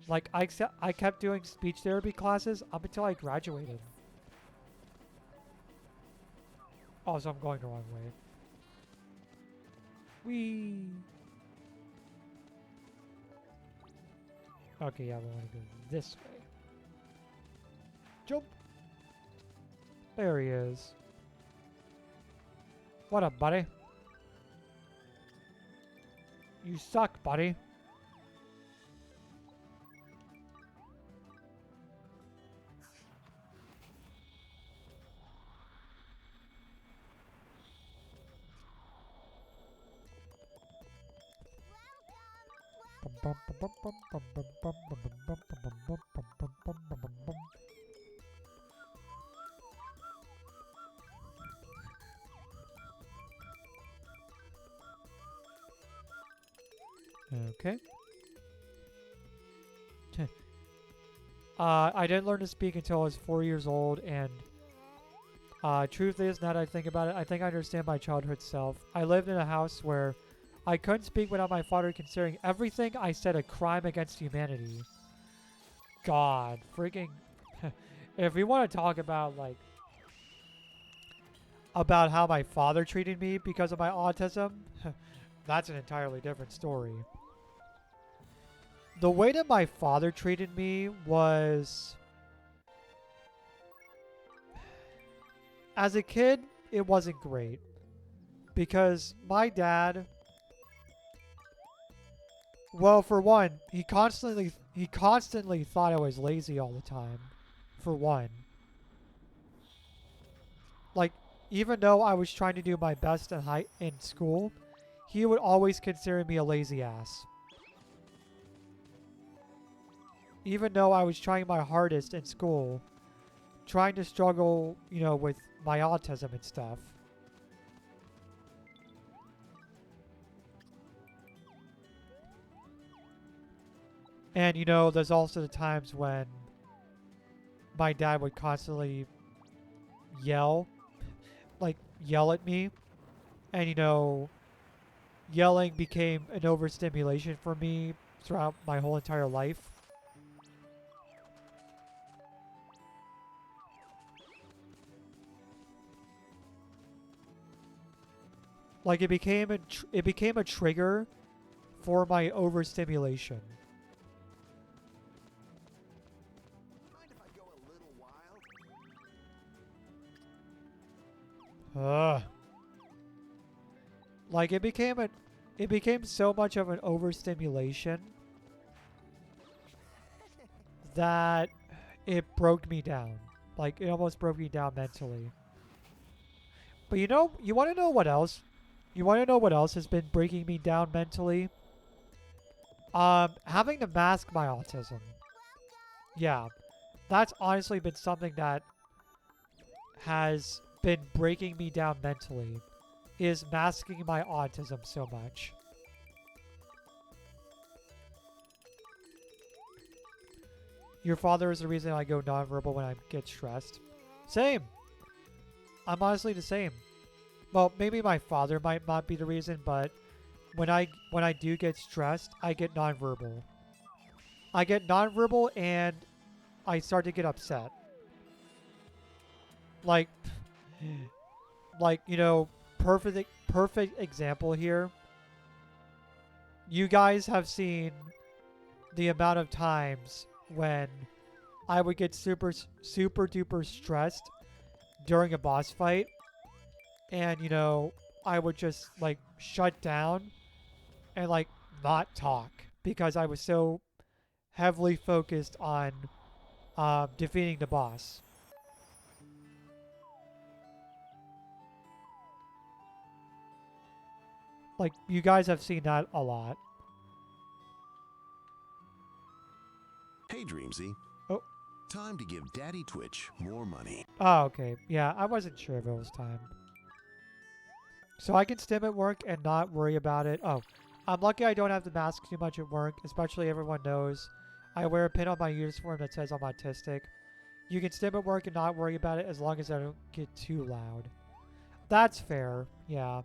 Like, I kept doing speech therapy classes up until I graduated. Oh, so I'm going the wrong way. Whee! Okay, yeah, we want to go this way. Jump! There he is. What up, buddy? You suck, buddy. Okay. I didn't learn to speak until I was 4 years old, and truth is, now that I think about it, I think I understand my childhood self. I lived in a house where I couldn't speak without my father considering everything I said a crime against humanity. God, freaking... If we want to talk about, like... About how my father treated me because of my autism, that's an entirely different story. The way that my father treated me was... As a kid, it wasn't great. Because my dad... Well, for one, he constantly thought I was lazy all the time. For one. Like, even though I was trying to do my best in school, he would always consider me a lazy ass. Even though I was trying my hardest in school, trying to struggle, you know, with my autism and stuff. And, you know, there's also the times when my dad would constantly yell at me. And, you know, yelling became an overstimulation for me throughout my whole entire life. Like, it became a trigger for my overstimulation. Mind if I go a little wild? Like, it became so much of an overstimulation that it broke me down. Like, it almost broke me down mentally. But you know, you want to know what else? You want to know what else has been breaking me down mentally? Having to mask my autism. Yeah, that's honestly been something that has been breaking me down mentally, is masking my autism so much. Your father is the reason I go nonverbal when I get stressed. Same. I'm honestly the same. Well, maybe my father might not be the reason, but when I do get stressed, I get nonverbal. I get nonverbal and I start to get upset. Like, you know, perfect example here. You guys have seen the amount of times when I would get super duper stressed during a boss fight, and, you know, I would just, like, shut down and, like, not talk because I was so heavily focused on defeating the boss. Like, you guys have seen that a lot. Hey, Dreamsy. Oh. Time to give Daddy Twitch more money. Oh, okay. Yeah, I wasn't sure if it was time. So I can stim at work and not worry about it. Oh, I'm lucky I don't have to mask too much at work, especially everyone knows I wear a pin on my uniform that says I'm autistic. You can stim at work and not worry about it as long as I don't get too loud. That's fair, yeah.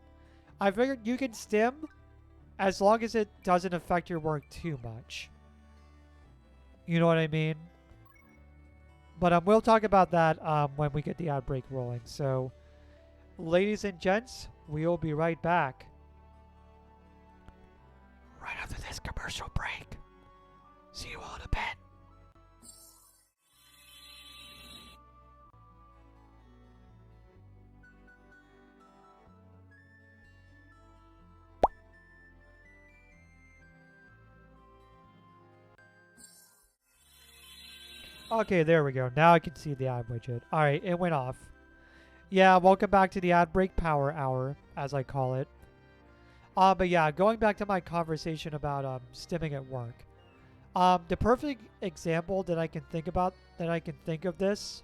I figured you can stim as long as it doesn't affect your work too much. You know what I mean? But we'll talk about that when we get the ad break rolling. So, ladies and gents, we'll be right back. Right after this commercial break. See you all in a bit. Okay, there we go. Now I can see the ad widget. Alright, it went off. Yeah, welcome back to the ad break power hour, as I call it. But yeah, going back to my conversation about stimming at work. The perfect example that I can think of this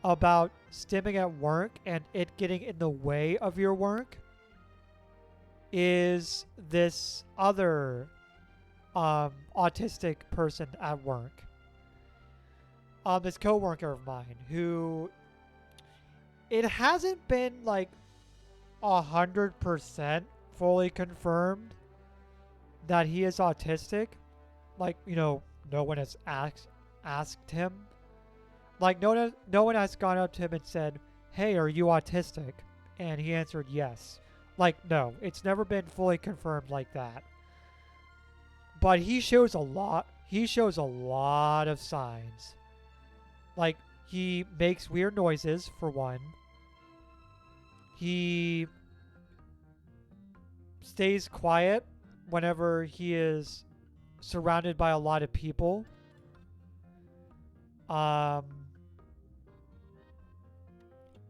about stimming at work and it getting in the way of your work is this other autistic person at work. This coworker of mine who it hasn't been like 100% fully confirmed that he is autistic. Like, you know, no one has asked him. Like, no one has gone up to him and said, "Hey, are you autistic?" And he answered yes. Like, no, it's never been fully confirmed like that. But he shows a lot. He shows a lot of signs. Like, he makes weird noises, for one. He stays quiet whenever he is surrounded by a lot of people.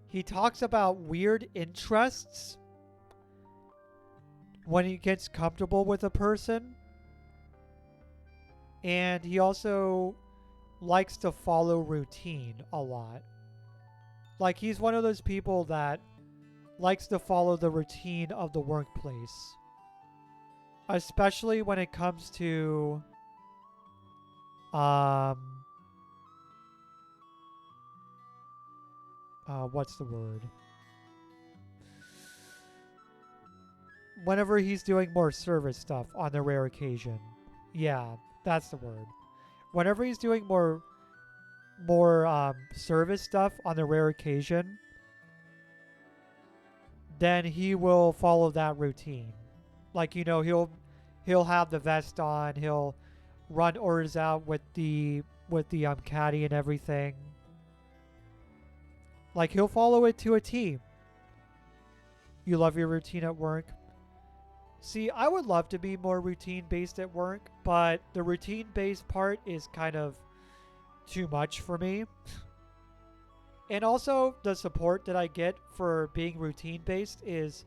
He talks about weird interests when he gets comfortable with a person. And he also likes to follow routine a lot. Like, he's one of those people that likes to follow the routine of the workplace. Especially when it comes to what's the word? Whenever he's doing more service stuff on the rare occasion. Yeah, that's the word. Whenever he's doing more service stuff on the rare occasion, then he will follow that routine. Like, you know, he'll have the vest on, he'll run orders out with the caddy and everything. Like, he'll follow it to a T. You love your routine at work? See, I would love to be more routine-based at work, but the routine-based part is kind of too much for me. And also, the support that I get for being routine-based is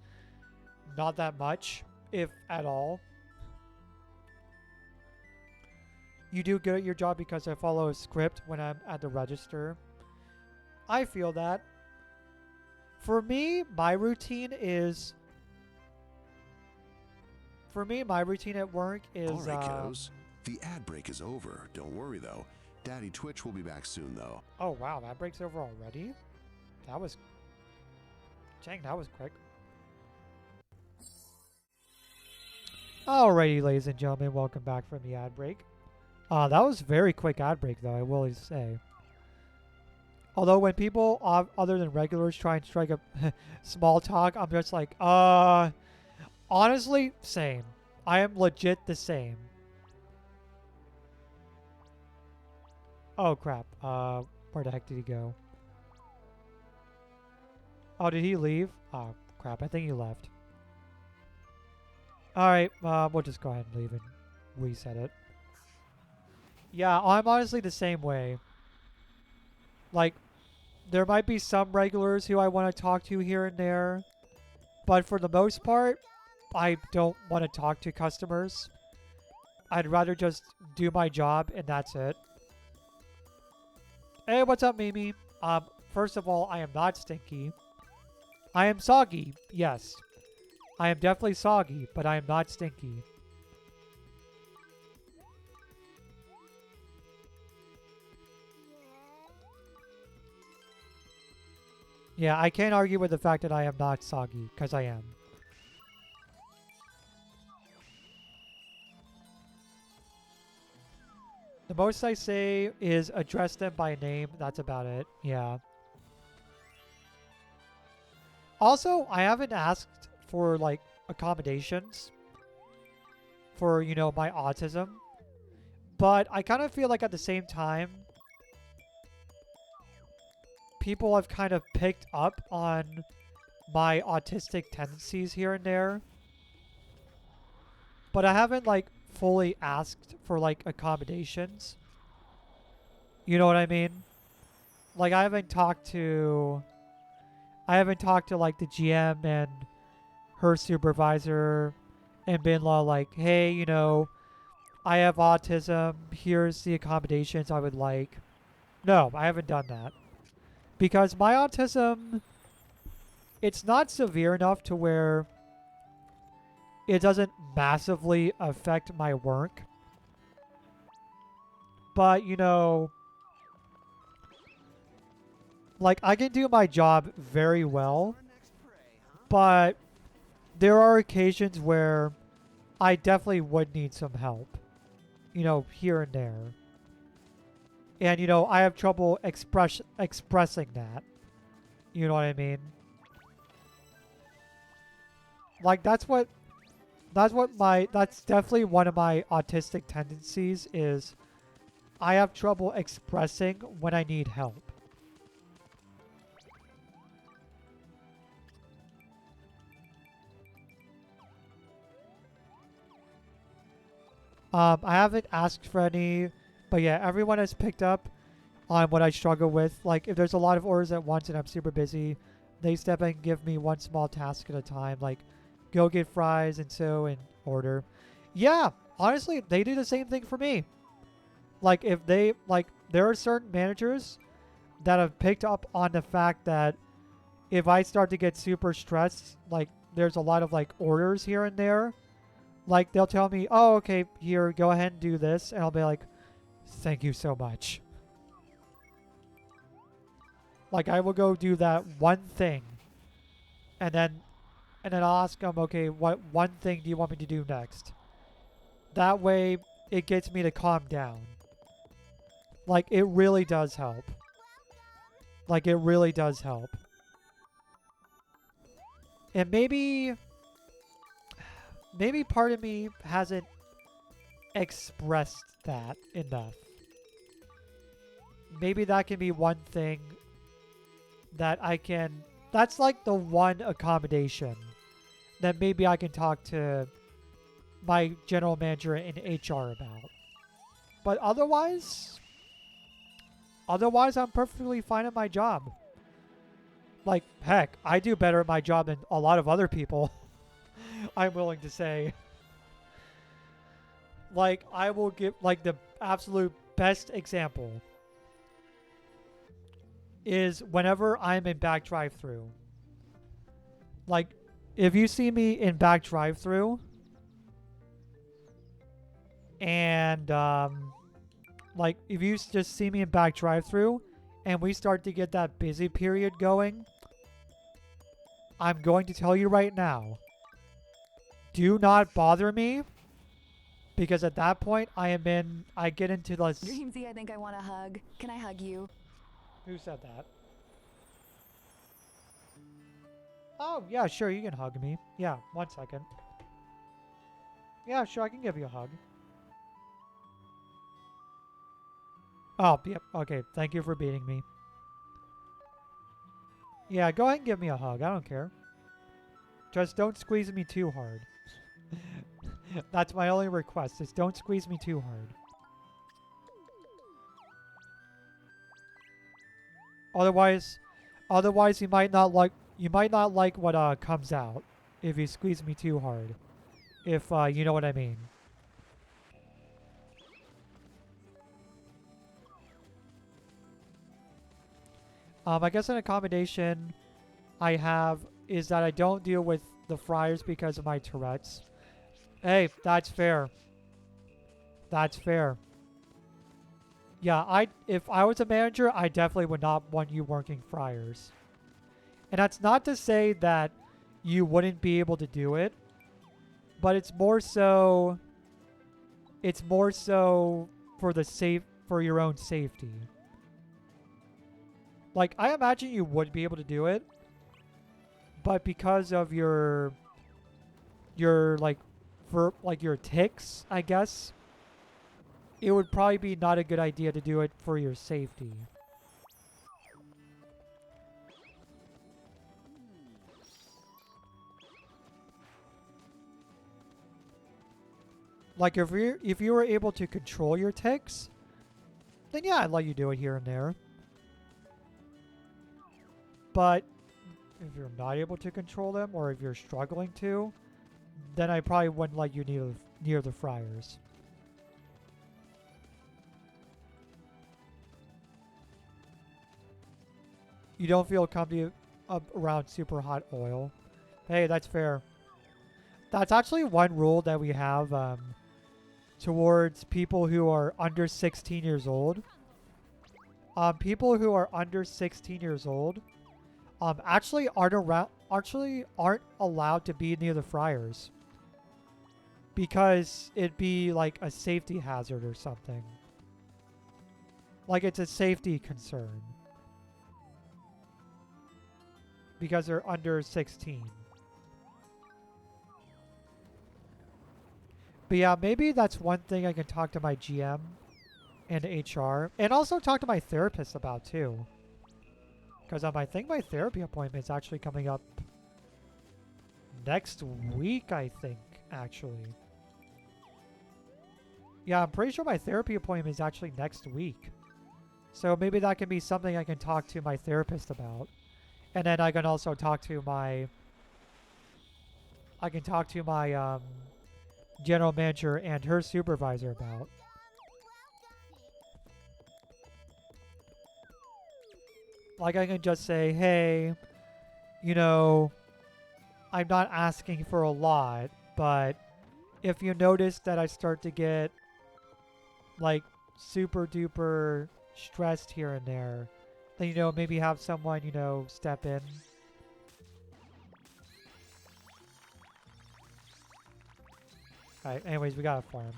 not that much, if at all. You do good at your job because I follow a script when I'm at the register. I feel that. For me, my routine at work is... All right, kiddos. The ad break is over. Don't worry, though. Daddy Twitch will be back soon, though. Oh, wow. That break's over already? That was... Dang, that was quick. Alrighty, ladies and gentlemen. Welcome back from the ad break. That was a very quick ad break, though, I will say. Although when people other than regulars try and strike up small talk, I'm just like, honestly, same. I am legit the same. Oh, crap. Where the heck did he go? Oh, did he leave? Oh, crap. I think he left. Alright, we'll just go ahead and leave and reset it. Yeah, I'm honestly the same way. Like, there might be some regulars who I want to talk to here and there, but for the most part, I don't want to talk to customers. I'd rather just do my job and that's it. Hey, what's up, Mimi? First of all, I am not stinky. I am soggy, yes. I am definitely soggy, but I am not stinky. Yeah, I can't argue with the fact that I am not soggy, because I am. The most I say is address them by name. That's about it. Yeah. Also, I haven't asked for, like, accommodations for, you know, my autism. But I kind of feel like at the same time, people have kind of picked up on my autistic tendencies here and there. But I haven't, like, fully asked for, like, accommodations. You know what I mean? Like, I haven't talked to, like, the GM and her supervisor and been like, hey, you know, I have autism. Here's the accommodations I would like. No, I haven't done that. Because my autism, it's not severe enough to where it doesn't massively affect my work. But, you know, like, I can do my job very well. But there are occasions where I definitely would need some help. You know, here and there. And, you know, I have trouble expressing that. You know what I mean? Like, that's definitely one of my autistic tendencies is I have trouble expressing when I need help. I haven't asked for any, but yeah, everyone has picked up on what I struggle with. Like, if there's a lot of orders at once and I'm super busy, they step in and give me one small task at a time, like go get fries and so and order. Yeah, honestly, they do the same thing for me. Like, if they, like, there are certain managers that have picked up on the fact that if I start to get super stressed, like, there's a lot of, like, orders here and there. Like, they'll tell me, oh, okay, here, go ahead and do this. And I'll be like, thank you so much. Like, I will go do that one thing. And then I'll ask them, okay, what one thing do you want me to do next? That way, it gets me to calm down. Like, it really does help. Like, it really does help. And maybe part of me hasn't expressed that enough. Maybe that can be one thing that I can... That's like the one accommodation that maybe I can talk to my general manager in HR about. But otherwise, I'm perfectly fine at my job. Like, heck, I do better at my job than a lot of other people. I'm willing to say. Like, I will give, like, the absolute best example is whenever I'm in back drive-thru. Like, if you see me in back drive-thru and, like, if you just see me in back drive-thru and we start to get that busy period going, I'm going to tell you right now, do not bother me, because at that point I get into the... Dreamsy, I think I want a hug. Can I hug you? Who said that? Oh, yeah, sure, you can hug me. Yeah, 1 second. Yeah, sure, I can give you a hug. Oh, yep, okay, thank you for beating me. Yeah, go ahead and give me a hug, I don't care. Just don't squeeze me too hard. That's my only request, is don't squeeze me too hard. Otherwise you might not like what comes out if you squeeze me too hard. If you know what I mean. I guess an accommodation I have is that I don't deal with the fryers because of my Tourette's. Hey, that's fair. That's fair. Yeah, if I was a manager, I definitely would not want you working fryers. And that's not to say that you wouldn't be able to do it, but it's more so for your own safety. Like, I imagine you would be able to do it, but because of your your ticks, I guess, it would probably be not a good idea to do it for your safety. Like, if you were able to control your ticks, then yeah, I'd let you do it here and there. But if you're not able to control them, or if you're struggling to, then I probably wouldn't let you near the fryers. You don't feel comfy around super hot oil. Hey, that's fair. That's actually one rule that we have towards people who are under 16 years old. People who are under 16 years old actually aren't allowed to be near the fryers because it'd be like a safety hazard or something. Like, it's a safety concern because they're under 16. But yeah, maybe that's one thing I can talk to my GM and HR, and also talk to my therapist about too. Because I think my therapy appointment is actually coming up next week, I think, actually. Yeah, I'm pretty sure my therapy appointment is actually next week. So maybe that can be something I can talk to my therapist about. And then I can also talk to my general manager and her supervisor about. Like, I can just say, hey, you know, I'm not asking for a lot, but if you notice that I start to get, like, super duper stressed here and there, then, you know, maybe have someone, you know, step in. Alright, anyways, we gotta farm.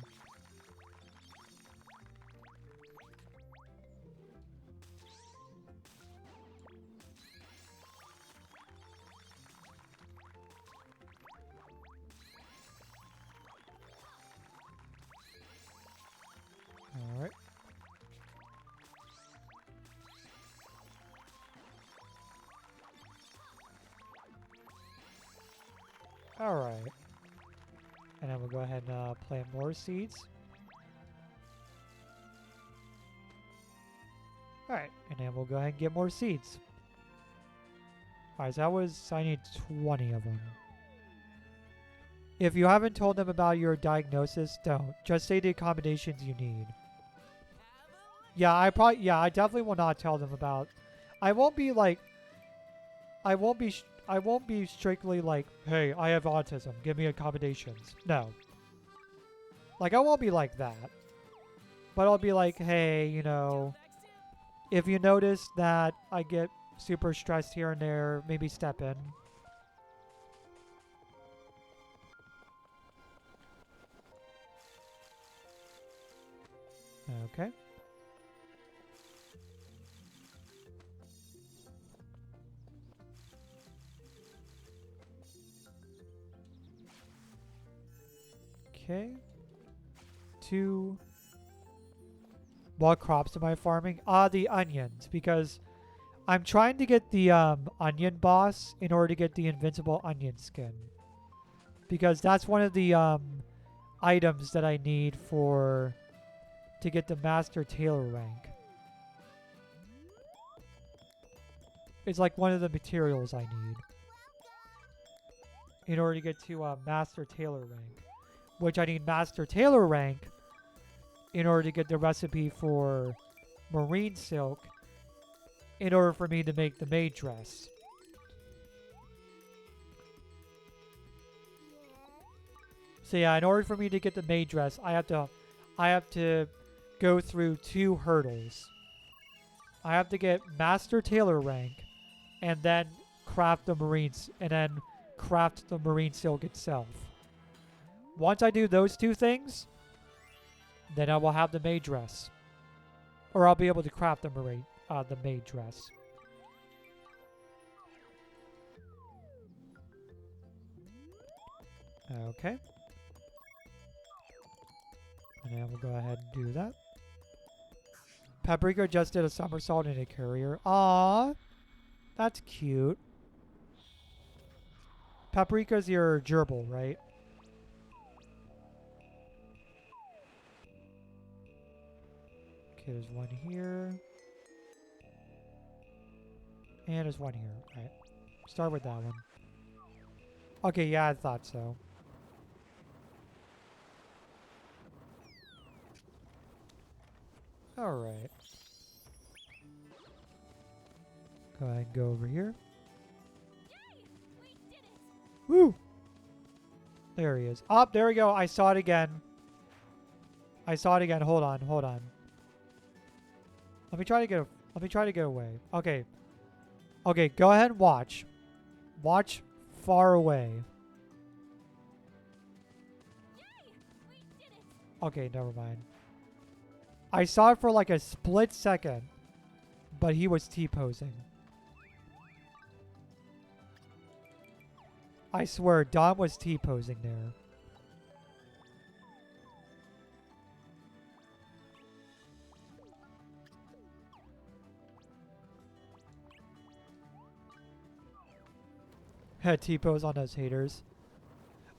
Alright. Alright. And then we'll go ahead and plant more seeds. Alright, and then we'll go ahead and get more seeds. Alright, so I need 20 of them. If you haven't told them about your diagnosis, don't. Just say the accommodations you need. Yeah, I definitely will not tell them about. I won't be strictly like, hey, I have autism, give me accommodations. No. Like, I won't be like that. But I'll be like, hey, you know, if you notice that I get super stressed here and there, maybe step in. Okay. Okay. 2. What crops am I farming? The onions, because I'm trying to get the onion boss in order to get the invincible onion skin. Because that's one of the items that I need to get the master tailor rank. It's like one of the materials I need in order to get to master tailor rank. Which I need master tailor rank in order to get the recipe for marine silk in order for me to make the maid dress. So yeah, in order for me to get the maid dress, I have to go through 2 hurdles. I have to get Master Tailor rank, and then craft the marine silk itself. Once I do those 2 things, then I will have the maid dress, or I'll be able to craft the maid dress. Okay. And then we'll go ahead and do that. Paprika just did a somersault in a carrier. Aww. That's cute. Paprika's your gerbil, right? Okay, there's one here. And there's one here. Alright. Start with that one. Okay, yeah, I thought so. Alright. Go ahead and go over here. Woo! There he is. Oh, there we go. I saw it again. Hold on. Let me try to get away. Okay. Okay, go ahead and watch. Watch far away. Okay, never mind. I saw it for like a split second, but he was T-posing. I swear, Dom was T-posing there. Had T-pose on those haters.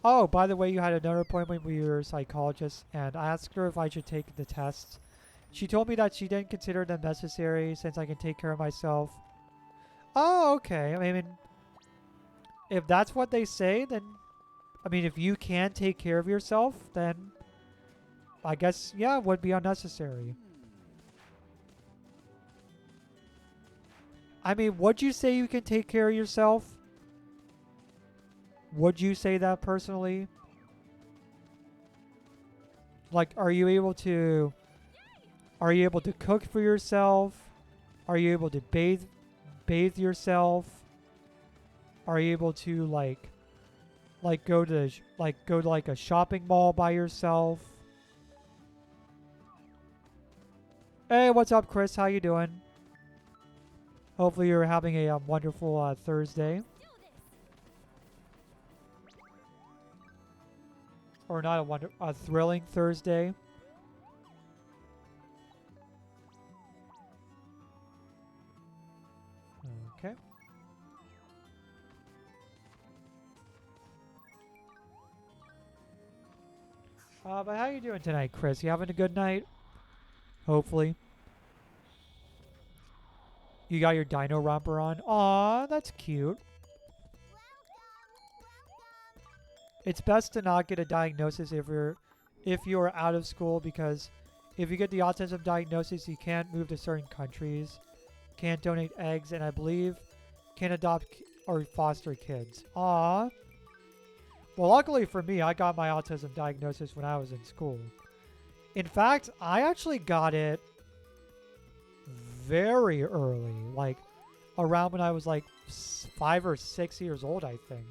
Oh, by the way, you had another appointment with your psychologist, and I asked her if I should take the tests. She told me that she didn't consider them necessary since I can take care of myself. Oh, okay. I mean, if that's what they say, then... I mean, if you can take care of yourself, then... I guess, yeah, it would be unnecessary. I mean, would you say you can take care of yourself? Would you say that personally? Like, are you able to cook for yourself? Are you able to bathe yourself? Are you able to like go to like a shopping mall by yourself? Hey, what's up, Chris? How you doing? Hopefully you're having a wonderful Thursday. Or not a thrilling Thursday. Okay. But how you doing tonight, Chris? You having a good night? Hopefully. You got your dino romper on? Aw, that's cute. It's best to not get a diagnosis if you're out of school, because if you get the autism diagnosis, you can't move to certain countries, can't donate eggs, and I believe can't adopt or foster kids. Aww. Well, luckily for me, I got my autism diagnosis when I was in school. In fact, I actually got it very early, like around when I was like 5 or 6 years old, I think.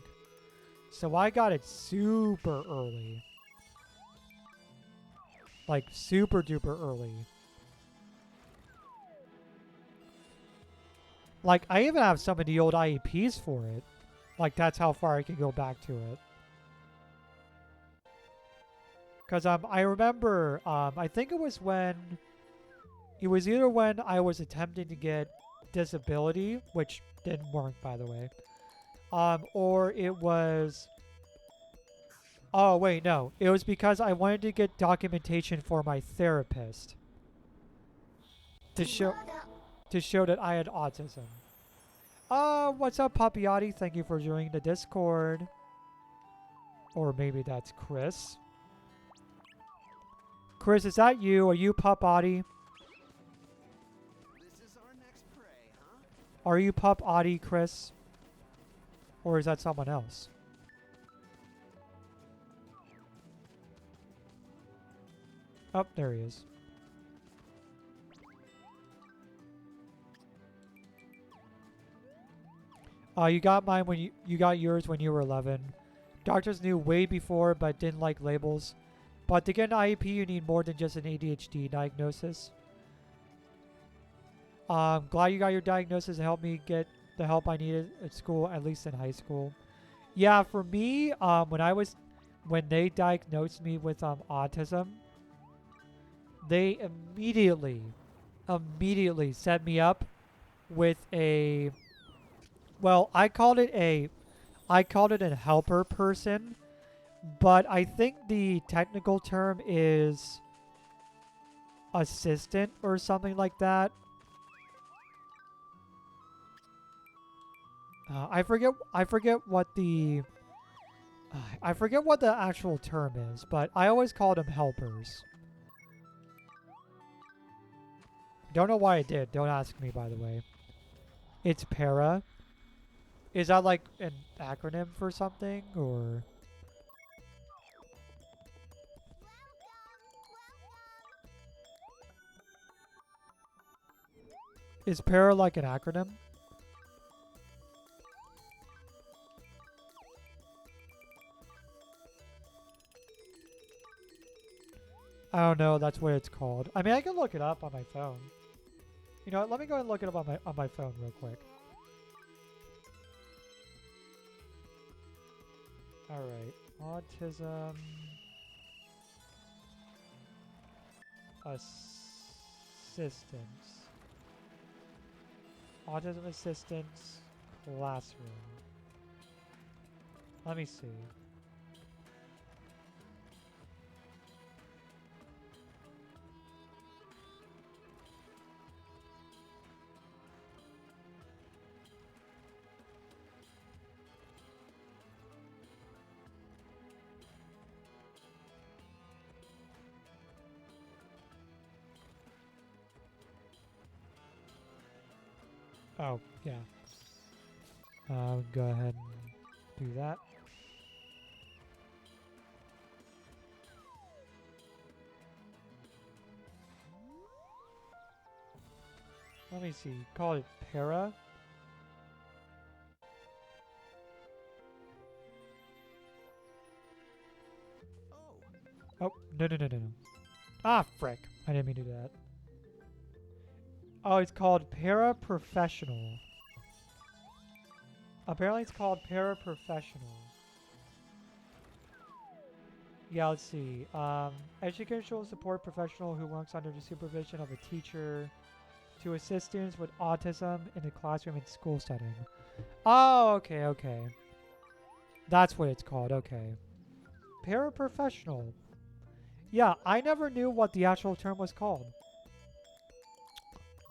So I got it super early. Like super duper early. Like I even have some of the old IEPs for it. Like that's how far I can go back to it. Because I remember, I think it was either when I was attempting to get disability, which didn't work, by the way, or it was, oh wait, no, it was because I wanted to get documentation for my therapist to show that I had autism. What's up, Papiati? Thank you for joining the Discord. Or maybe that's Chris. Chris, is that you? Are you Pup Audie? This is our next prey, huh? Are you Pup Audie, Chris? Or is that someone else? Oh, there he is. You got mine when you got yours when you were 11. Doctors knew way before but didn't like labels. But to get an IEP, you need more than just an ADHD diagnosis. Glad you got your diagnosis and helped me get the help I needed at school, at least in high school. Yeah, for me, when they diagnosed me with autism, they immediately set me up with a, well, I called it a helper person, but I think the technical term is assistant or something like that. I forget what the actual term is, but I always called them helpers. Don't know why I did. Don't ask me, by the way. It's para. Is that like an acronym for something, or? Is para like an acronym? I don't know. That's what it's called. I mean, I can look it up on my phone. You know what? Let me go and look it up on my phone real quick. All right. Autism assistance. Autism assistance classroom. Let me see. Oh, yeah. Go ahead and do that. Let me see. Call it para. Oh, no. Ah, frick. I didn't mean to do that. Oh, it's called paraprofessional. Apparently it's called paraprofessional. Yeah, let's see. Educational support professional who works under the supervision of a teacher to assist students with autism in the classroom and school setting. Oh, okay. That's what it's called, okay. Paraprofessional. Yeah, I never knew what the actual term was called.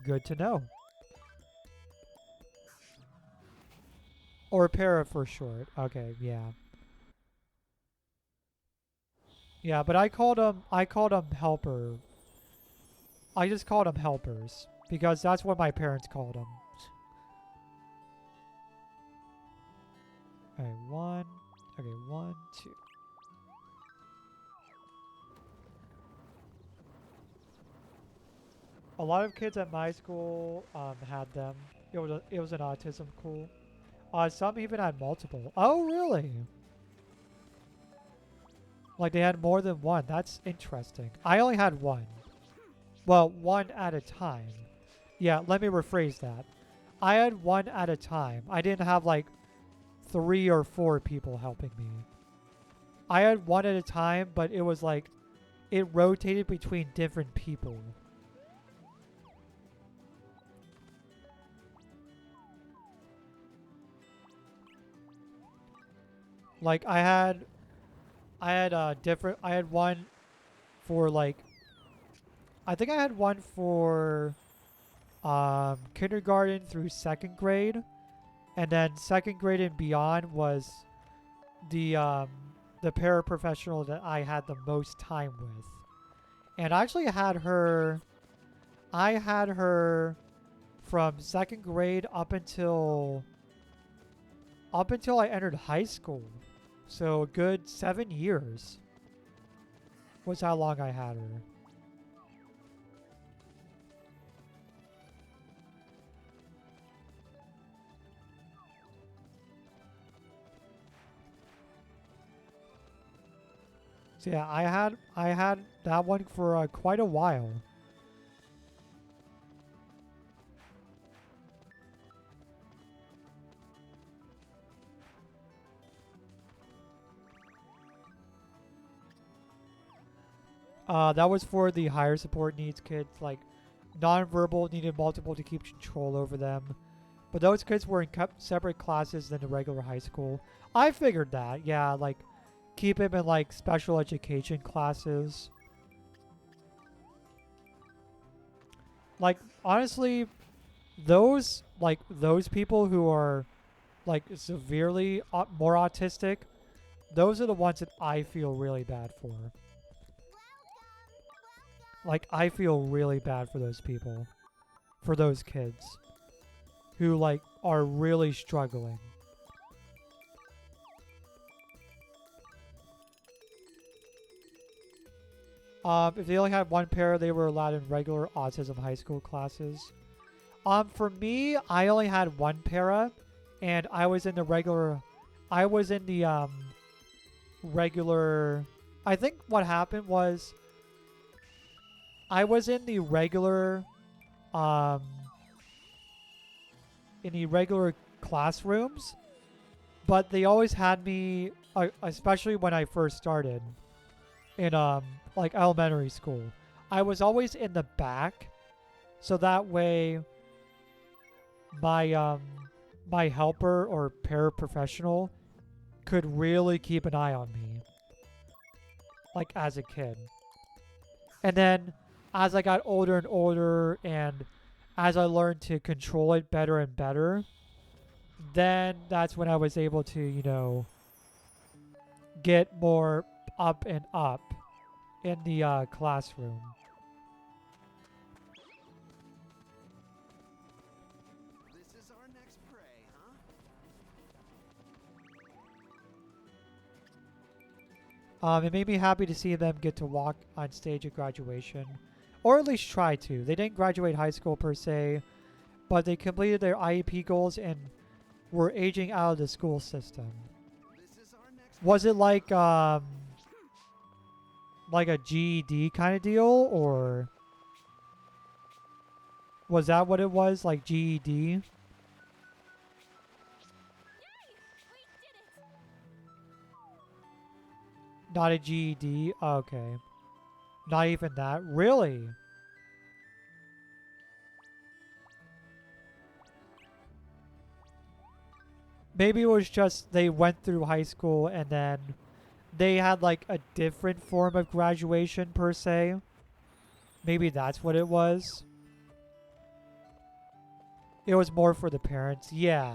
Good to know. Or para for short. Okay, yeah. Yeah, but I called them helper. I just called them helpers because that's what my parents called them. Okay, one, two. A lot of kids at my school had them. It was an autism school. Some even had multiple. Oh, really? Like they had more than one. That's interesting. I only had one. Well, one at a time. Yeah, let me rephrase that. I had one at a time. I didn't have like 3 or 4 people helping me. I had one at a time, but it was like it rotated between different people. Like I had one for like, I think I had one for kindergarten through 2nd grade, and then 2nd grade and beyond was the paraprofessional that I had the most time with. And I actually had her from 2nd grade up until I entered high school. So a good 7 years was how long I had her. So yeah, I had that one for quite a while. That was for the higher support needs kids, like nonverbal, needed multiple to keep control over them. But those kids were in separate classes than the regular high school. I figured that, yeah, like keep him in like special education classes. Like honestly, those people who are like severely more autistic, those are the ones that I feel really bad for. Like, I feel really bad for those people. For those kids. Who, like, are really struggling. If they only had one pair, they were allowed in regular autism high school classes. For me, I only had one para. And I was in the regular... I was in the, regular... I think what happened was... I was in the regular classrooms, but they always had me, especially when I first started in like elementary school. I was always in the back, so that way my my helper or paraprofessional could really keep an eye on me, like as a kid. And then as I got older and older and as I learned to control it better and better, then that's when I was able to, you know, get more up and up in the classroom. This is our next prey, huh? It made me happy to see them get to walk on stage at graduation. Or at least try to. They didn't graduate high school per se, but they completed their IEP goals and were aging out of the school system. This is our next Was it like a GED kind of deal, or was that what it was, like GED? Not a GED? Okay. Not even that? Really? Maybe it was just they went through high school and then they had like a different form of graduation per se. Maybe that's what it was. It was more for the parents. Yeah.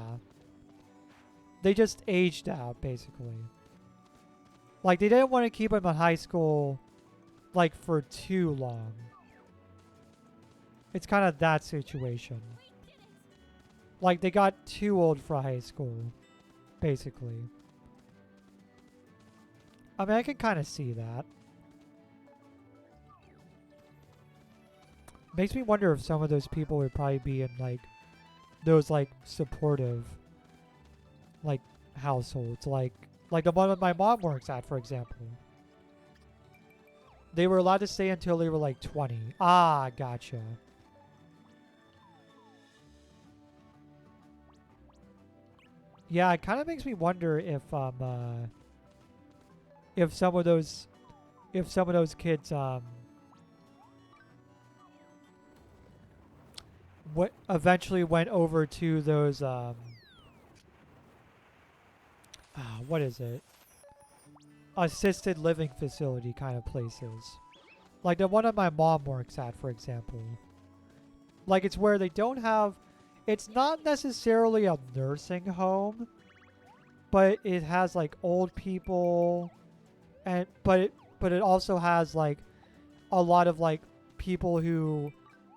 They just aged out, basically. Like, they didn't want to keep them in high school like for too long. It's kind of that situation. Like they got too old for high school, basically. I mean, I can kind of see that. Makes me wonder if some of those people would probably be in like those like supportive like households, like the one that my mom works at, for example. They were allowed to stay until they were like 20. Ah, gotcha. Yeah, it kind of makes me wonder if some of those kids what eventually went over to those what is it? Assisted living facility kind of places. Like the one that my mom works at, for example. Like it's where they don't have... It's not necessarily a nursing home, but it has like old people, and but it also has like a lot of like people who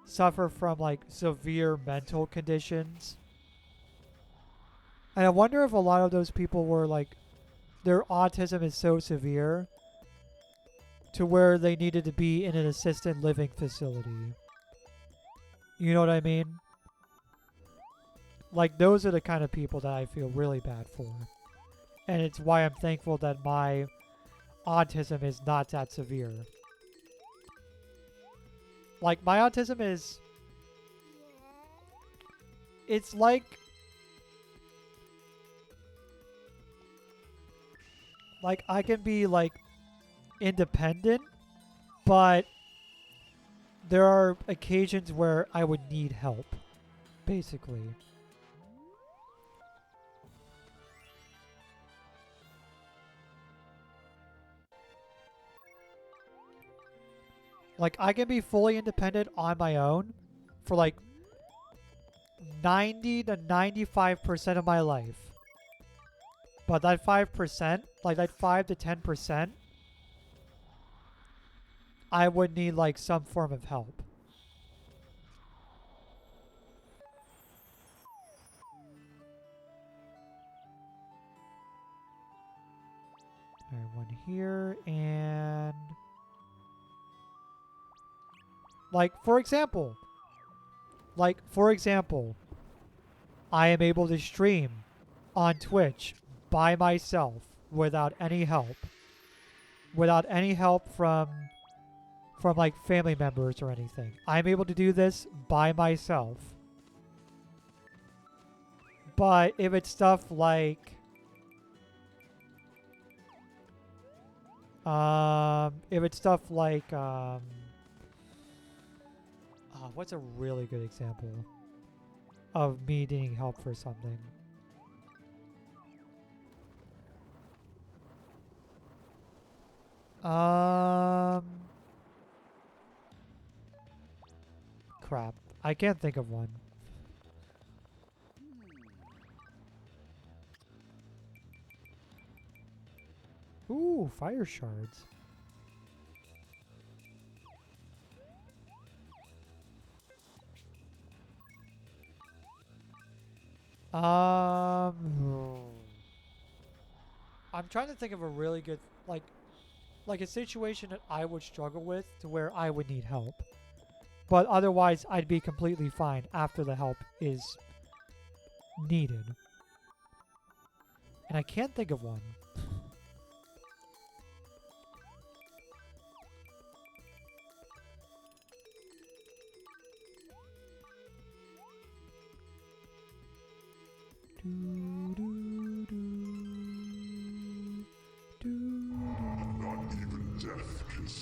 suffer from like severe mental conditions. And I wonder if a lot of those people were like, their autism is so severe to where they needed to be in an assisted living facility. You know what I mean? Like, those are the kind of people that I feel really bad for. And it's why I'm thankful that my autism is not that severe. Like, my autism is... It's like... Like, I can be, like, independent, but there are occasions where I would need help, basically. Like, I can be fully independent on my own for, like, 90 to 95% of my life. But that 5%, like that 5 to 10%, I would need, like, some form of help. Alright, one here, and... Like, for example, I am able to stream on Twitch by myself without any help. Without any help from like family members or anything. I'm able to do this by myself. But if it's stuff like what's a really good example of me needing help for something? Crap. I can't think of one. Ooh, fire shards. I'm trying to think of a really good, like a situation that I would struggle with to where I would need help. But otherwise, I'd be completely fine after the help is needed. And I can't think of one.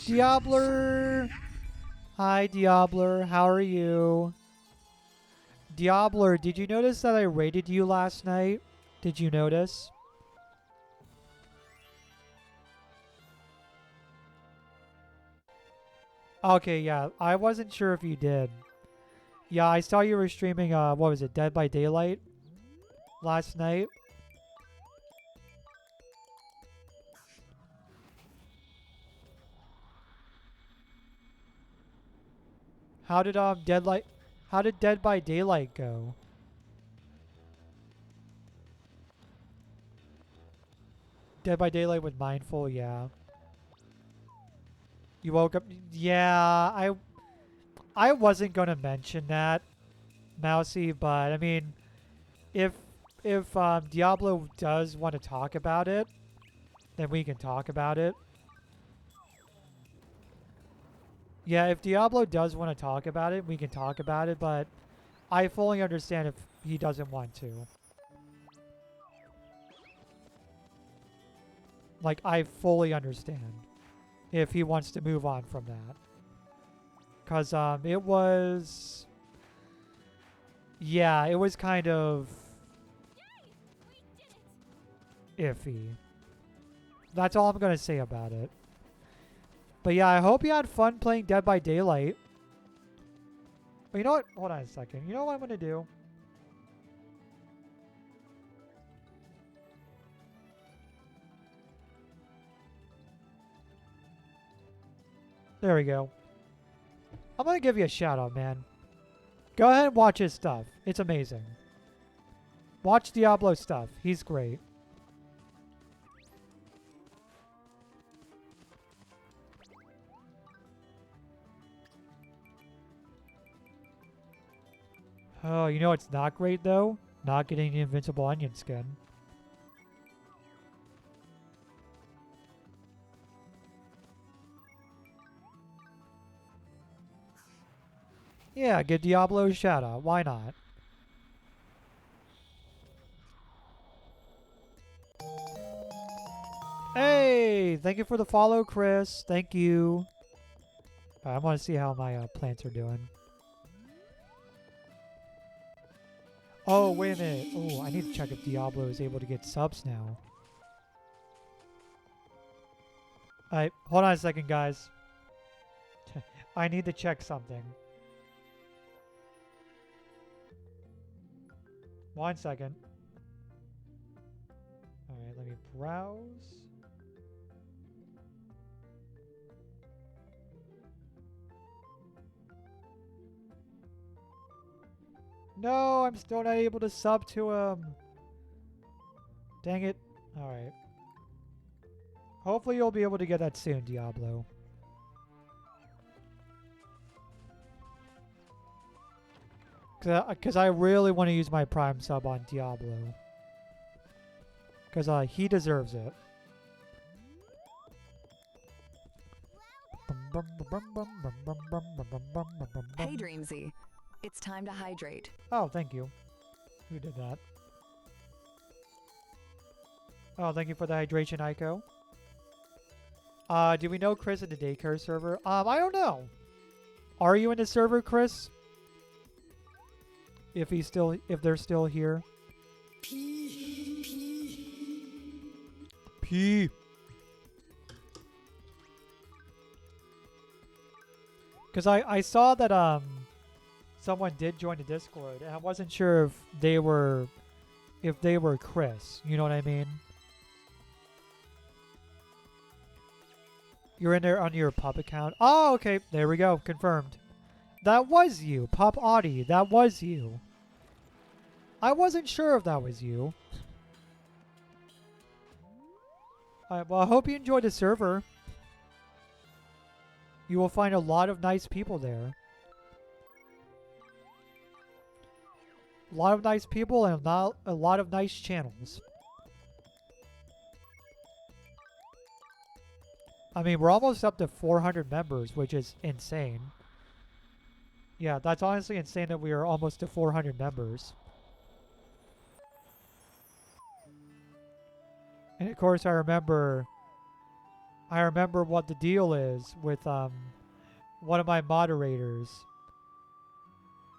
Diabler! Hi, Diabler. How are you? Diabler, did you notice that I raided you last night? Did you notice? Okay, yeah. I wasn't sure if you did. Yeah, I saw you were streaming, what was it, Dead by Daylight? Last night. How did Dead by Daylight go? Dead by Daylight with Mindful, yeah. You woke up, yeah, I wasn't gonna mention that, Mousy, but I mean, if Diablo does want to talk about it, then we can talk about it. Yeah, if Diablo does want to talk about it, we can talk about it, but I fully understand if he doesn't want to. Like, I fully understand if he wants to move on from that. Because, it was... Yeah, it was kind of... iffy. That's all I'm going to say about it. But yeah, I hope you had fun playing Dead by Daylight. But you know what? Hold on a second. You know what I'm going to do? There we go. I'm going to give you a shout out, man. Go ahead and watch his stuff. It's amazing. Watch Diablo stuff. He's great. Oh, you know what's not great, though? Not getting the Invincible Onion skin. Yeah, give Diablo a shout out. Why not? Hey, thank you for the follow, Chris. Thank you. I want to see how my plants are doing. Oh, wait a minute. Oh, I need to check if Diablo is able to get subs now. Alright, hold on a second, guys. I need to check something. 1 second. Alright, let me browse. No, I'm still not able to sub to him. Dang it. Alright. Hopefully you'll be able to get that soon, Diablo. Because I really want to use my Prime sub on Diablo. Because he deserves it. Hey, Dreamsy. It's time to hydrate. Oh, thank you. Who did that? Oh, thank you for the hydration, Aiko. Do we know Chris in the daycare server? I don't know. Are you in the server, Chris? If they're still here. P. Because I saw that someone did join the Discord, and I wasn't sure if they were Chris. You know what I mean? You're in there on your pub account. Oh, okay. There we go. Confirmed. That was you, Pop Audie. That was you. I wasn't sure if that was you. Alright, well, I hope you enjoyed the server. You will find a lot of nice people there. A lot of nice people and a lot of nice channels. I mean, we're almost up to 400 members, which is insane. Yeah, that's honestly insane that we are almost to 400 members. And of course, I remember what the deal is with one of my moderators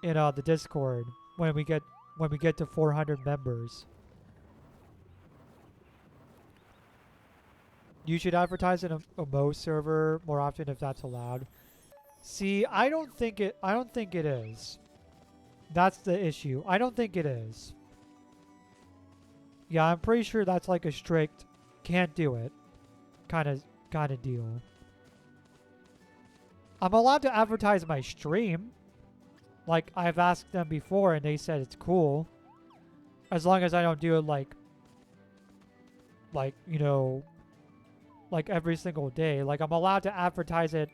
in the Discord when we get to 400 members. You should advertise in a Mo server more often if that's allowed. See, I don't think it is. That's the issue. I don't think it is. Yeah, I'm pretty sure that's like a strict can't do it kind of deal. I'm allowed to advertise my stream. Like I've asked them before and they said it's cool. As long as I don't do it like you know, like every single day. Like I'm allowed to advertise it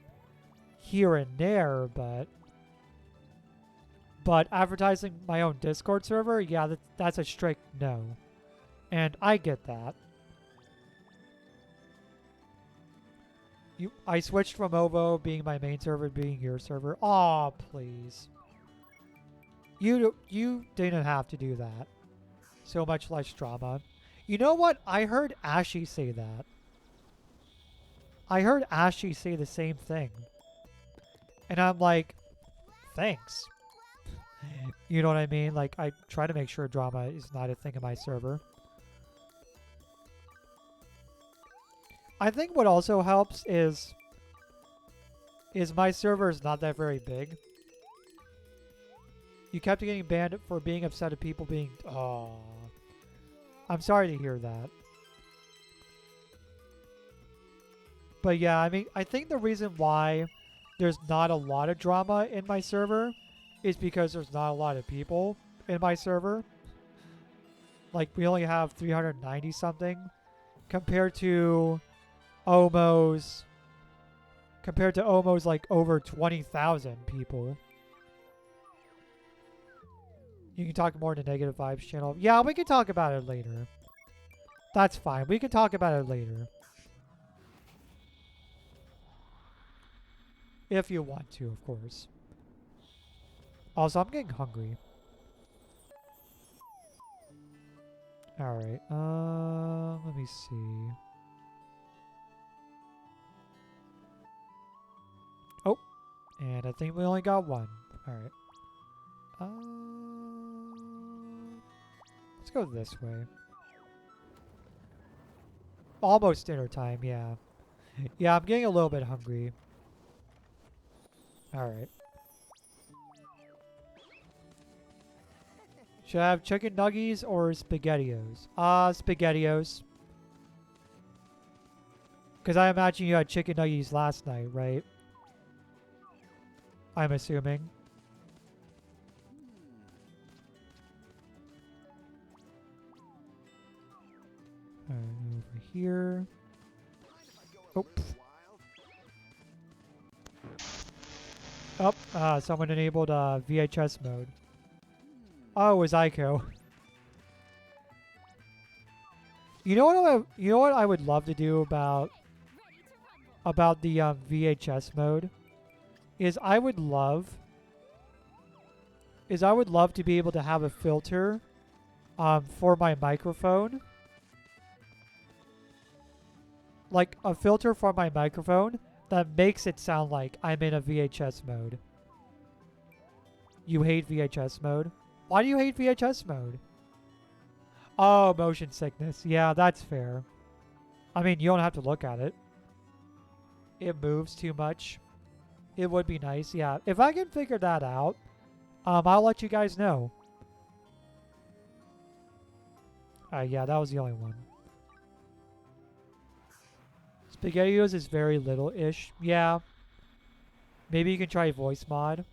here and there, but advertising my own Discord server, yeah, that's a strict no. And I get that. I switched from OVO being my main server to being your server. Aw, please. You didn't have to do that. So much less drama. You know what? I heard Ashy say that. I heard Ashy say the same thing. And I'm like, thanks. You know what I mean? Like, I try to make sure drama is not a thing in my server. I think what also helps is my server is not that very big. You kept getting banned for being upset at people being... Oh, I'm sorry to hear that. But yeah, I mean, I think the reason why there's not a lot of drama in my server is because there's not a lot of people in my server. Like, we only have 390 something compared to Omo's like over 20,000 people. You can talk more in the negative vibes channel. Yeah, we can talk about it later. That's fine. We can talk about it later. If you want to, of course. Also, I'm getting hungry. Alright, let me see. Oh, and I think we only got one. Alright. Let's go this way. Almost dinner time, yeah. Yeah, I'm getting a little bit hungry. Alright. Should I have chicken nuggies or SpaghettiOs? SpaghettiOs. Because I imagine you had chicken nuggies last night, right? I'm assuming. Alright, over here. Oh. Oh, someone enabled VHS mode. Oh, it was Ico. You know what I would love to do about the VHS mode is I would love to be able to have a filter for my microphone. Like a filter for my microphone that makes it sound like I'm in a VHS mode. You hate VHS mode? Why do you hate VHS mode? Oh, motion sickness. Yeah, that's fair. I mean, you don't have to look at it. It moves too much. It would be nice, yeah. If I can figure that out, I'll let you guys know. Yeah, that was the only one. SpaghettiOs is very little-ish. Yeah. Maybe you can try voice mod.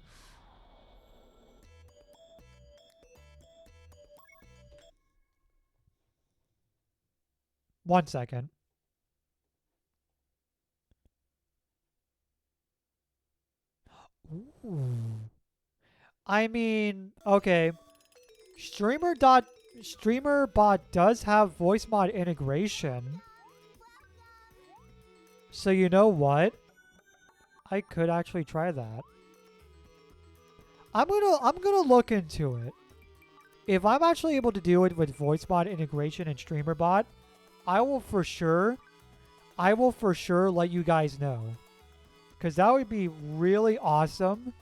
One second. Ooh. I mean, okay. StreamerBot does have voice mod integration. So you know what? I could actually try that. I'm gonna look into it. If I'm actually able to do it with voice mod integration and StreamerBot, I will for sure let you guys know. Because that would be really awesome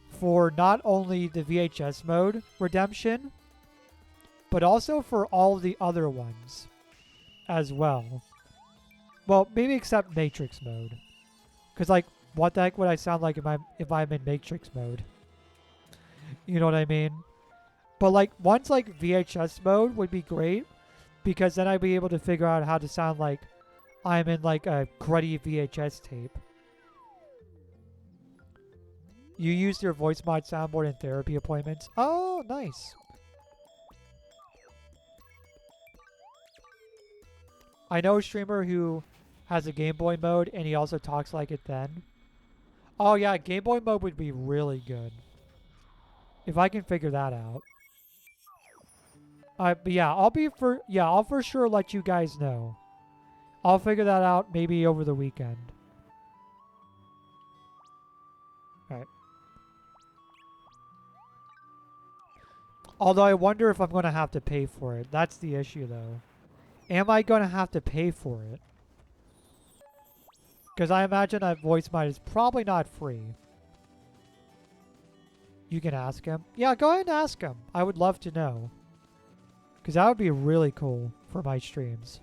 for not only the VHS mode redemption, but also for all the other ones as well. Well, maybe except Matrix mode. Because, like, what the heck would I sound like if I'm in Matrix mode? You know what I mean? But, like, once, like, VHS mode would be great. Because then I'd be able to figure out how to sound like I'm in, like, a cruddy VHS tape. You used your voice mod soundboard in therapy appointments? Oh, nice. I know a streamer who has a Game Boy mode and he also talks like it then. Oh yeah, Game Boy mode would be really good. If I can figure that out. But yeah, I'll for sure let you guys know. I'll figure that out maybe over the weekend. Alright. Although I wonder if I'm going to have to pay for it. That's the issue though. Am I going to have to pay for it? Because I imagine that voice mod is probably not free. You can ask him. Yeah, go ahead and ask him. I would love to know. Because that would be really cool for my streams.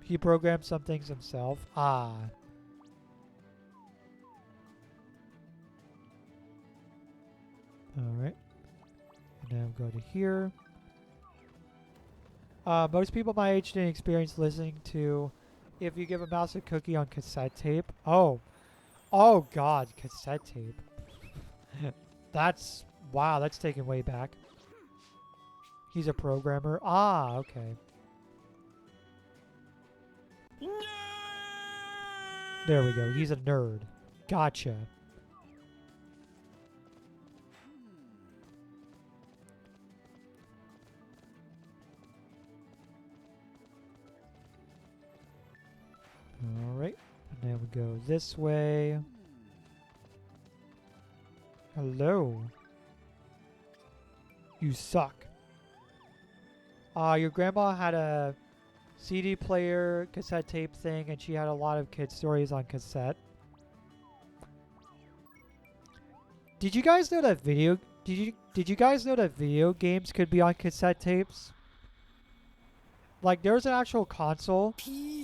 He programmed some things himself. Ah. Alright. And now go to here. Most people my age didn't experience listening to If You Give a Mouse a Cookie on cassette tape. Oh. Oh god, cassette tape. Wow, that's taken way back. He's a programmer. Ah, okay. There we go. He's a nerd. Gotcha. go this way. Hello. You suck. Your grandma had a CD player, cassette tape thing, and she had a lot of kid stories on cassette. Did you guys know that did you guys know that video games could be on cassette tapes? Like there was an actual console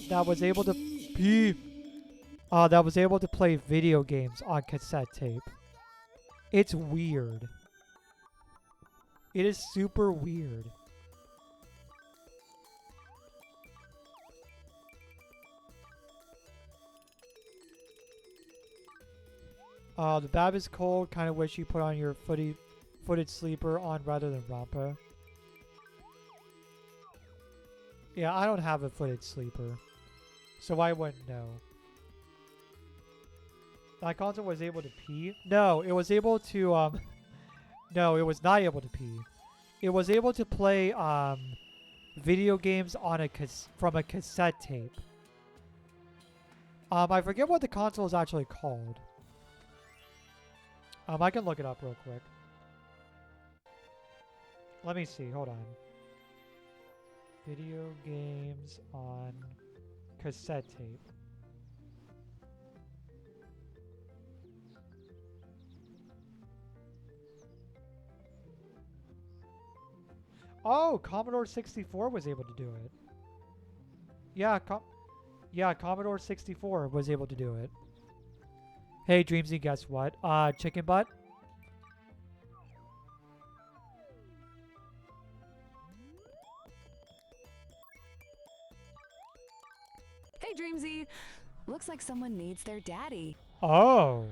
that was able to that was able to play video games on cassette tape. It's weird. It is super weird. The bab is cold. Kind of wish you put on your footed sleeper on rather than Rampa. Yeah, I don't have a footed sleeper, so I wouldn't know. That console was able to pee? No, it was able to, no, it was not able to pee. It was able to play, video games on from a cassette tape. I forget what the console is actually called. I can look it up real quick. Let me see, hold on. Video games on cassette tape. Oh, Commodore 64 was able to do it. Yeah, Commodore 64 was able to do it. Hey, Dreamsy, guess what? Chicken butt? Hey, Dreamsy. Looks like someone needs their daddy. Oh.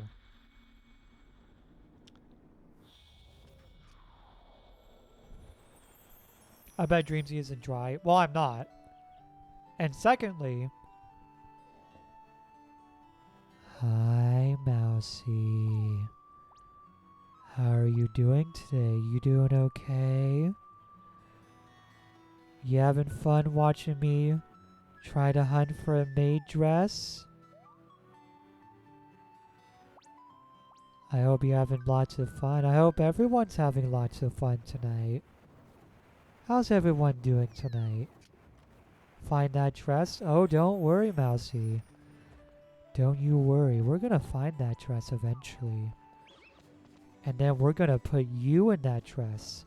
I bet Dreamsy isn't dry. Well, I'm not. And secondly... Hi, Mousy. How are you doing today? You doing okay? You having fun watching me try to hunt for a maid dress? I hope you're having lots of fun. I hope everyone's having lots of fun tonight. How's everyone doing tonight? Find that dress? Oh, don't worry, Mousy. Don't you worry. We're gonna find that dress eventually. And then we're gonna put you in that dress.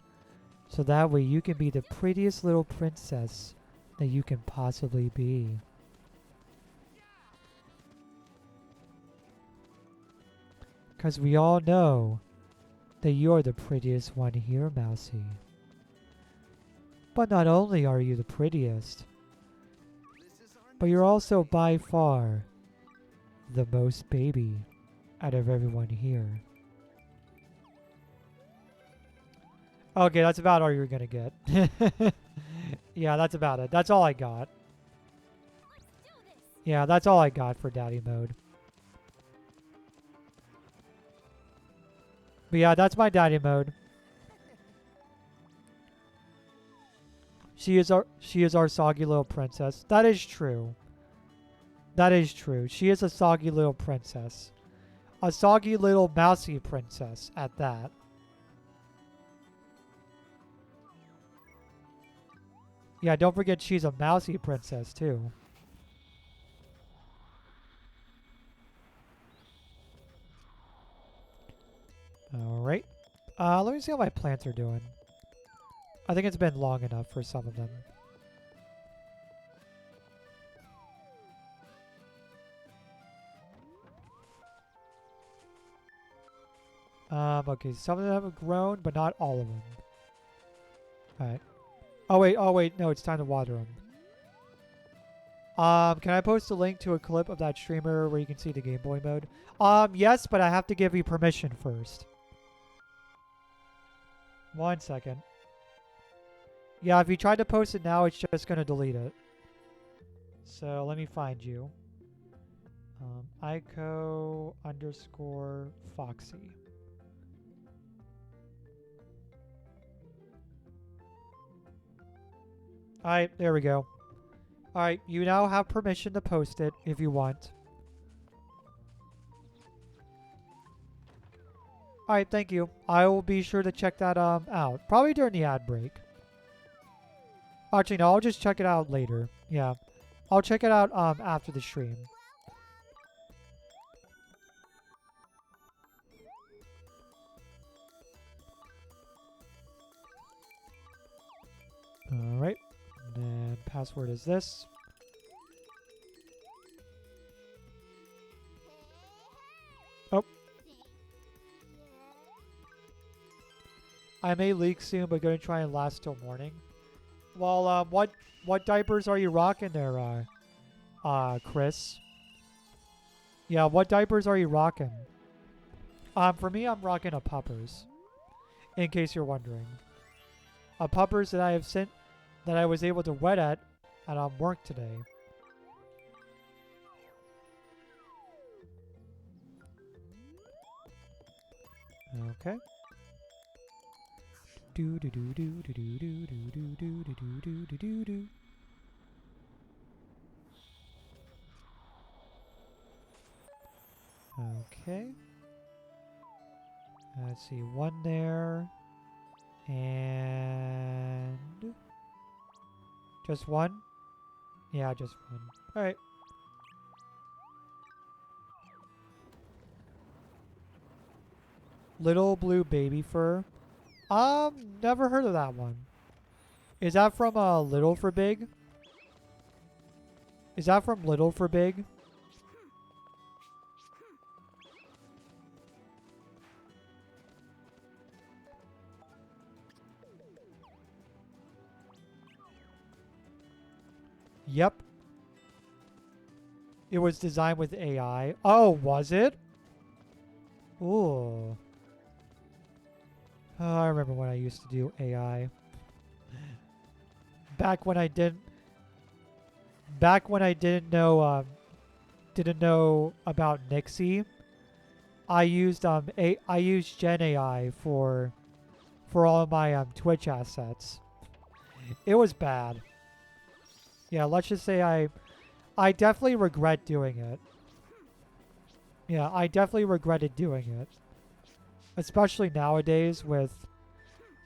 So that way you can be the prettiest little princess that you can possibly be. Because we all know that you're the prettiest one here, Mousy. But not only are you the prettiest, but you're also by far the most baby out of everyone here. Okay, that's about all you're gonna get. Yeah, that's about it. That's all I got. Yeah, that's all I got for daddy mode. But yeah, that's my daddy mode. She is our soggy little princess. That is true. That is true. She is a soggy little princess. A soggy little mousy princess at that. Yeah, don't forget she's a mousy princess too. Alright. Let me see how my plants are doing. I think it's been long enough for some of them. Okay, some of them have grown, but not all of them. Alright. Oh wait, no, it's time to water them. Can I post a link to a clip of that streamer where you can see the Game Boy mode? Yes, but I have to give you permission first. 1 second. Yeah, if you try to post it now, it's just gonna delete it. So let me find you. Ico_Foxy. Alright, there we go. Alright, you now have permission to post it if you want. Alright, thank you. I will be sure to check that out. Probably during the ad break. Actually, no, I'll just check it out later. Yeah. I'll check it out after the stream. Alright. And then password is this. Oh. I may leak soon, but going to try and last till morning. Well, what diapers are you rocking there, Chris? Yeah, what diapers are you rocking? For me, I'm rocking a Puppers. In case you're wondering, a Puppers that I have sent, that I was able to wet at work today. Okay. Do do do do do do do do do do do do do do do. Okay. Let's see, one there. And just one? Yeah, just one. Alright. Little Blue Baby Fur. Never heard of that one. Is that from Little for Big? Is that from Little for Big? Yep. It was designed with AI. Oh, was it? Ooh. Oh, I remember when I used to do AI. Back when I didn't know about Nixie, I used Gen AI for all of my Twitch assets. It was bad. Yeah, let's just say I definitely regret doing it. Yeah, I definitely regretted doing it. Especially nowadays with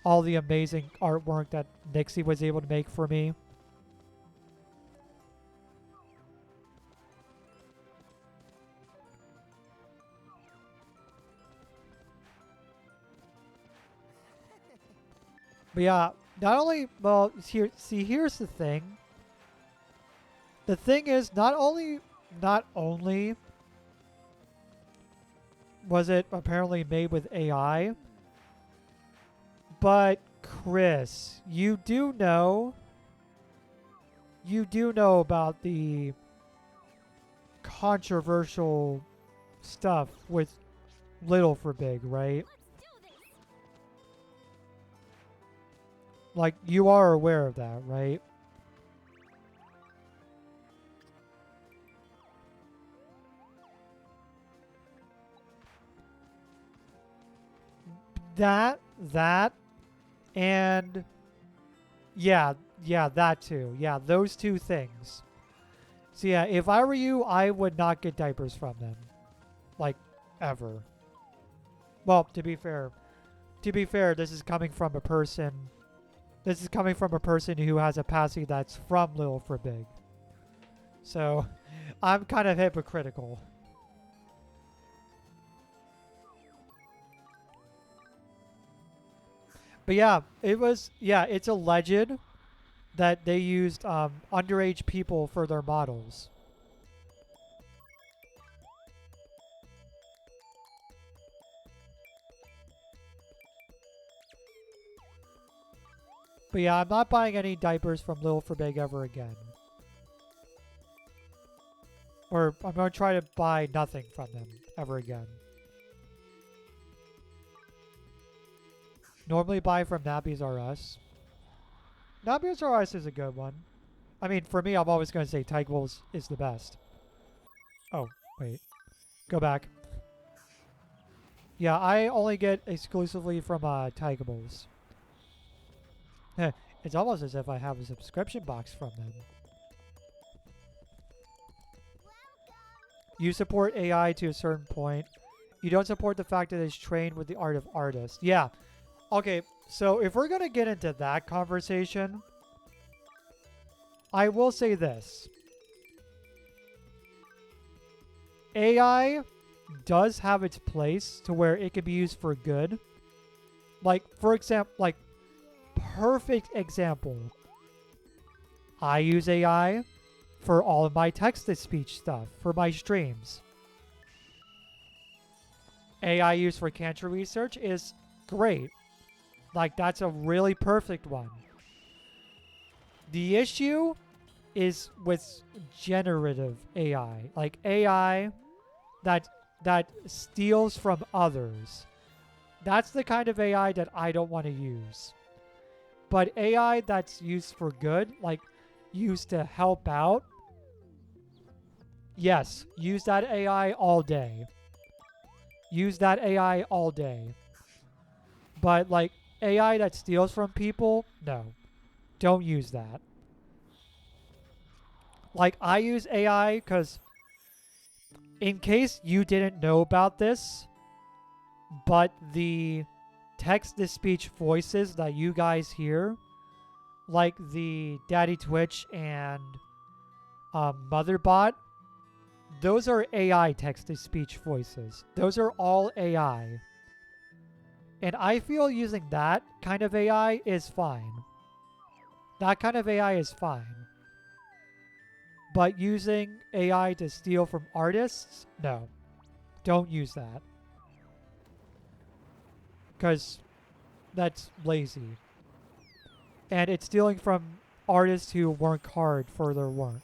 all the amazing artwork that Nixie was able to make for me. But yeah, not only, well, here's the thing. The thing is, not only was it apparently made with AI, but Chris, you do know about the controversial stuff with Little for Big, right? Like, you are aware of that, right? That, and yeah, that too. Yeah, those two things. So yeah, if I were you, I would not get diapers from them. Like, ever. Well, to be fair, this is coming from a person who has a passy that's from Little for Big. So, I'm kind of hypocritical. But yeah, it's alleged that they used underage people for their models. But yeah, I'm not buying any diapers from Little for Big ever again. Or I'm going to try to buy nothing from them ever again. Normally buy from Nappies R Us. Nappies R Us is a good one. I mean, for me, I'm always going to say Tykeables is the best. Oh, wait. Go back. Yeah, I only get exclusively from Tykeables. It's almost as if I have a subscription box from them. You support AI to a certain point. You don't support the fact that it's trained with the art of artists. Yeah. Okay, so if we're going to get into that conversation, I will say this. AI does have its place to where it can be used for good. Like, for example, like, perfect example. I use AI for all of my text-to-speech stuff, for my streams. AI used for cancer research is great. Like, that's a really perfect one. The issue is with generative AI. Like, AI that steals from others. That's the kind of AI that I don't want to use. But AI that's used for good, like used to help out, yes, use that AI all day. Use that AI all day. But like AI that steals from people, no. Don't use that. Like I use AI because in case you didn't know about this, but the text-to-speech voices that you guys hear, like the Daddy Twitch and Motherbot, those are AI text-to-speech voices. Those are all AI. And I feel using that kind of AI is fine. That kind of AI is fine. But using AI to steal from artists, no. Don't use that. Because that's lazy. And it's stealing from artists who work hard for their work.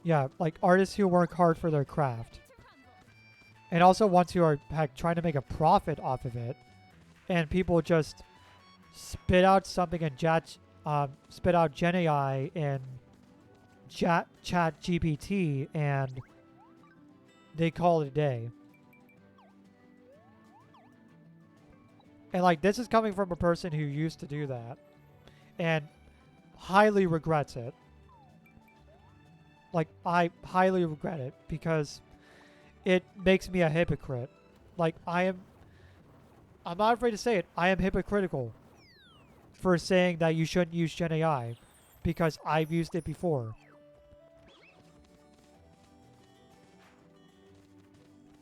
Yeah, like artists who work hard for their craft. And also ones who are trying to make a profit off of it. And people just spit out something in spit out Gen AI in Chat GPT and they call it a day. And like this is coming from a person who used to do that and highly regrets it. Like I highly regret it because it makes me a hypocrite. Like I'm not afraid to say it. I am hypocritical for saying that you shouldn't use Gen AI because I've used it before.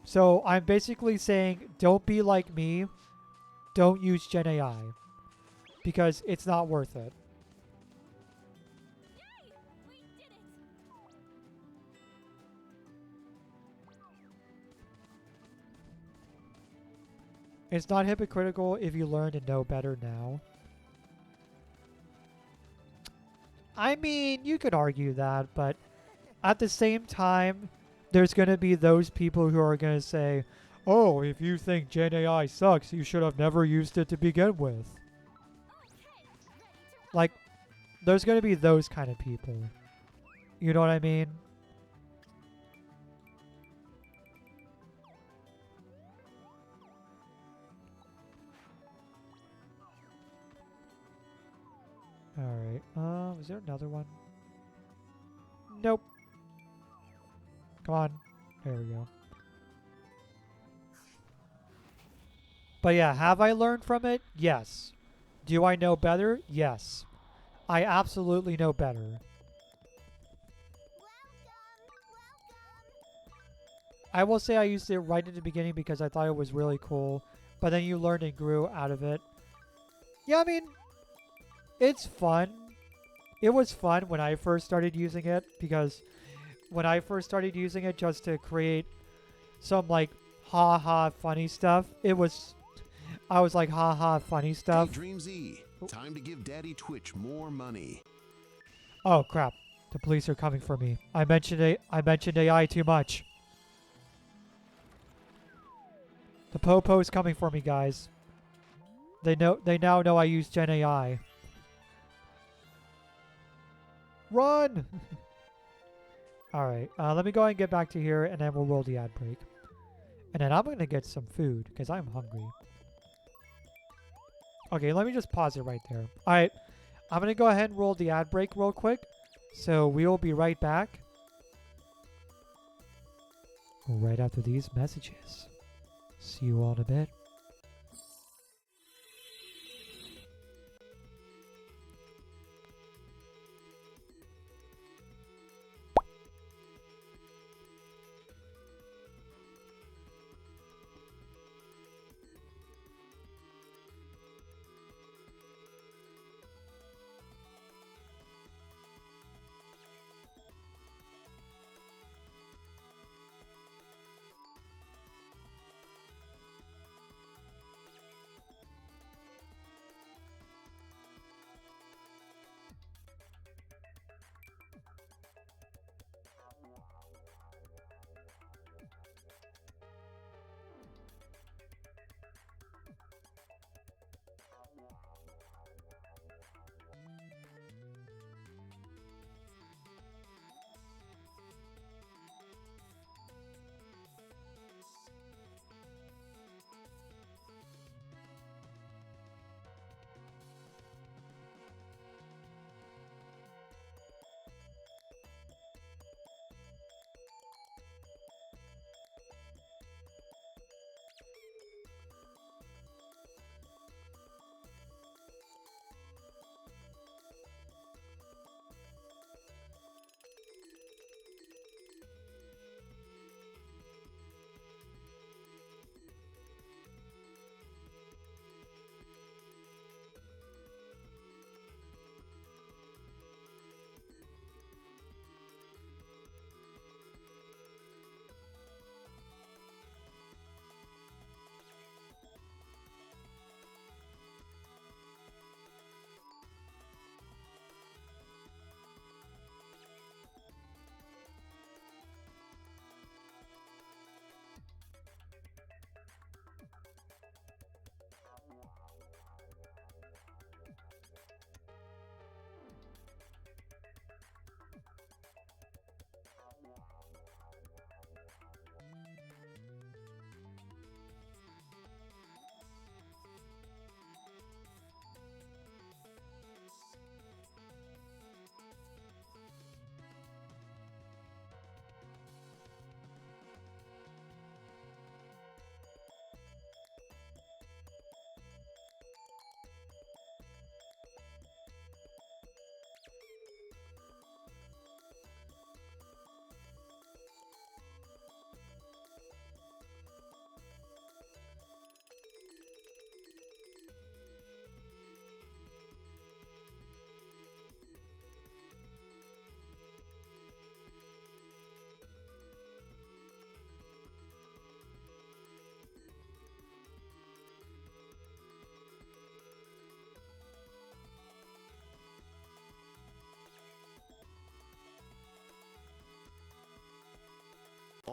So I'm basically saying don't be like me. Don't use Gen AI because it's not worth it. It's not hypocritical if you learn to know better now. I mean, you could argue that, but at the same time, there's going to be those people who are going to say, oh, if you think Gen AI sucks, you should have never used it to begin with. Like, there's going to be those kind of people. You know what I mean? Alright, is there another one? Nope. Come on. There we go. But yeah, have I learned from it? Yes. Do I know better? Yes. I absolutely know better. I will say I used it right in the beginning because I thought it was really cool. But then you learned and grew out of it. Yeah, I mean, it's fun. It was fun when I first started using it because when I first started using it just to create some like ha funny stuff, I was like ha funny stuff. Hey, Dreamsy, time to give Daddy Twitch more money. Oh crap. The police are coming for me. I mentioned AI too much. The Popo's coming for me, guys. They now know I use Gen AI. Run! Alright, let me go and get back to here, and then we'll roll the ad break. And then I'm going to get some food, because I'm hungry. Okay, let me just pause it right there. All right, I'm going to go ahead and roll the ad break real quick. So we will be right back right after these messages. See you all in a bit.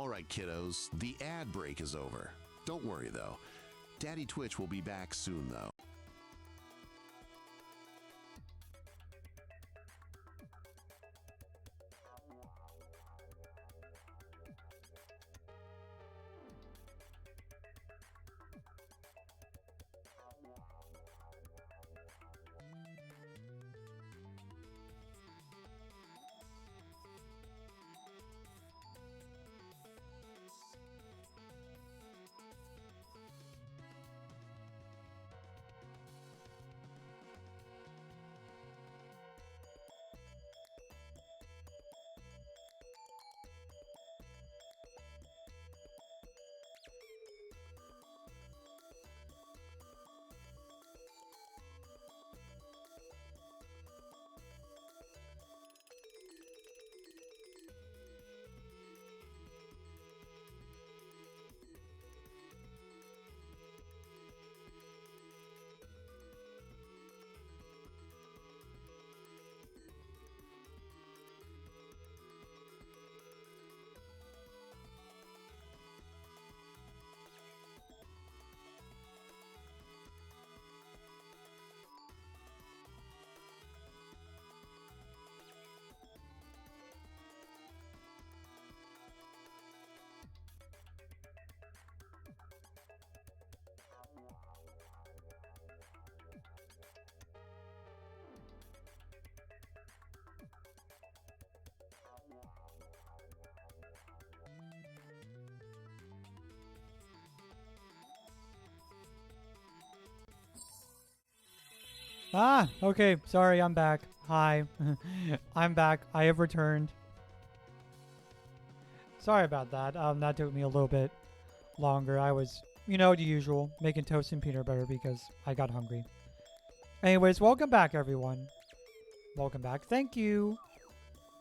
All right, kiddos, the ad break is over. Don't worry, though. Daddy Twitch will be back soon, though. Ah, okay. Sorry, I'm back. Hi. I'm back. I have returned. Sorry about that. That took me a little bit longer. I was, you know, the usual, making toast and peanut butter because I got hungry. Anyways, welcome back, everyone. Welcome back. Thank you.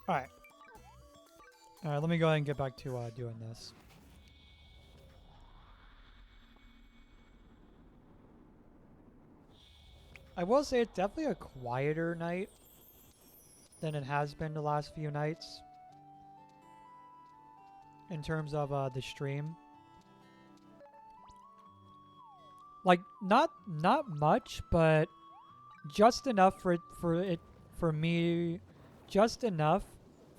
All right. All right, let me go ahead and get back to doing this. I will say it's definitely a quieter night than it has been the last few nights in terms of the stream. Like not much, but just enough for me just enough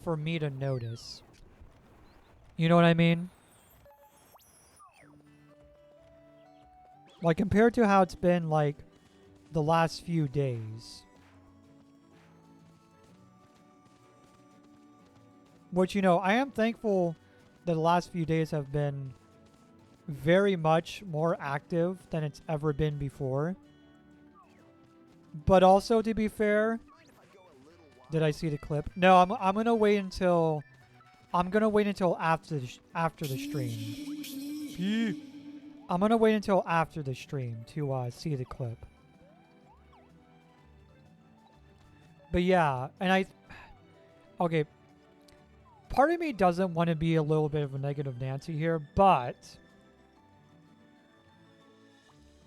for me to notice. You know what I mean? Like compared to how it's been like the last few days. Which, you know, I am thankful that the last few days have been very much more active than it's ever been before. But also, to be fair, did I see the clip? No, I'm gonna wait until after the stream. I'm gonna wait until after the stream to see the clip. But yeah, and okay. Part of me doesn't want to be a little bit of a negative Nancy here, but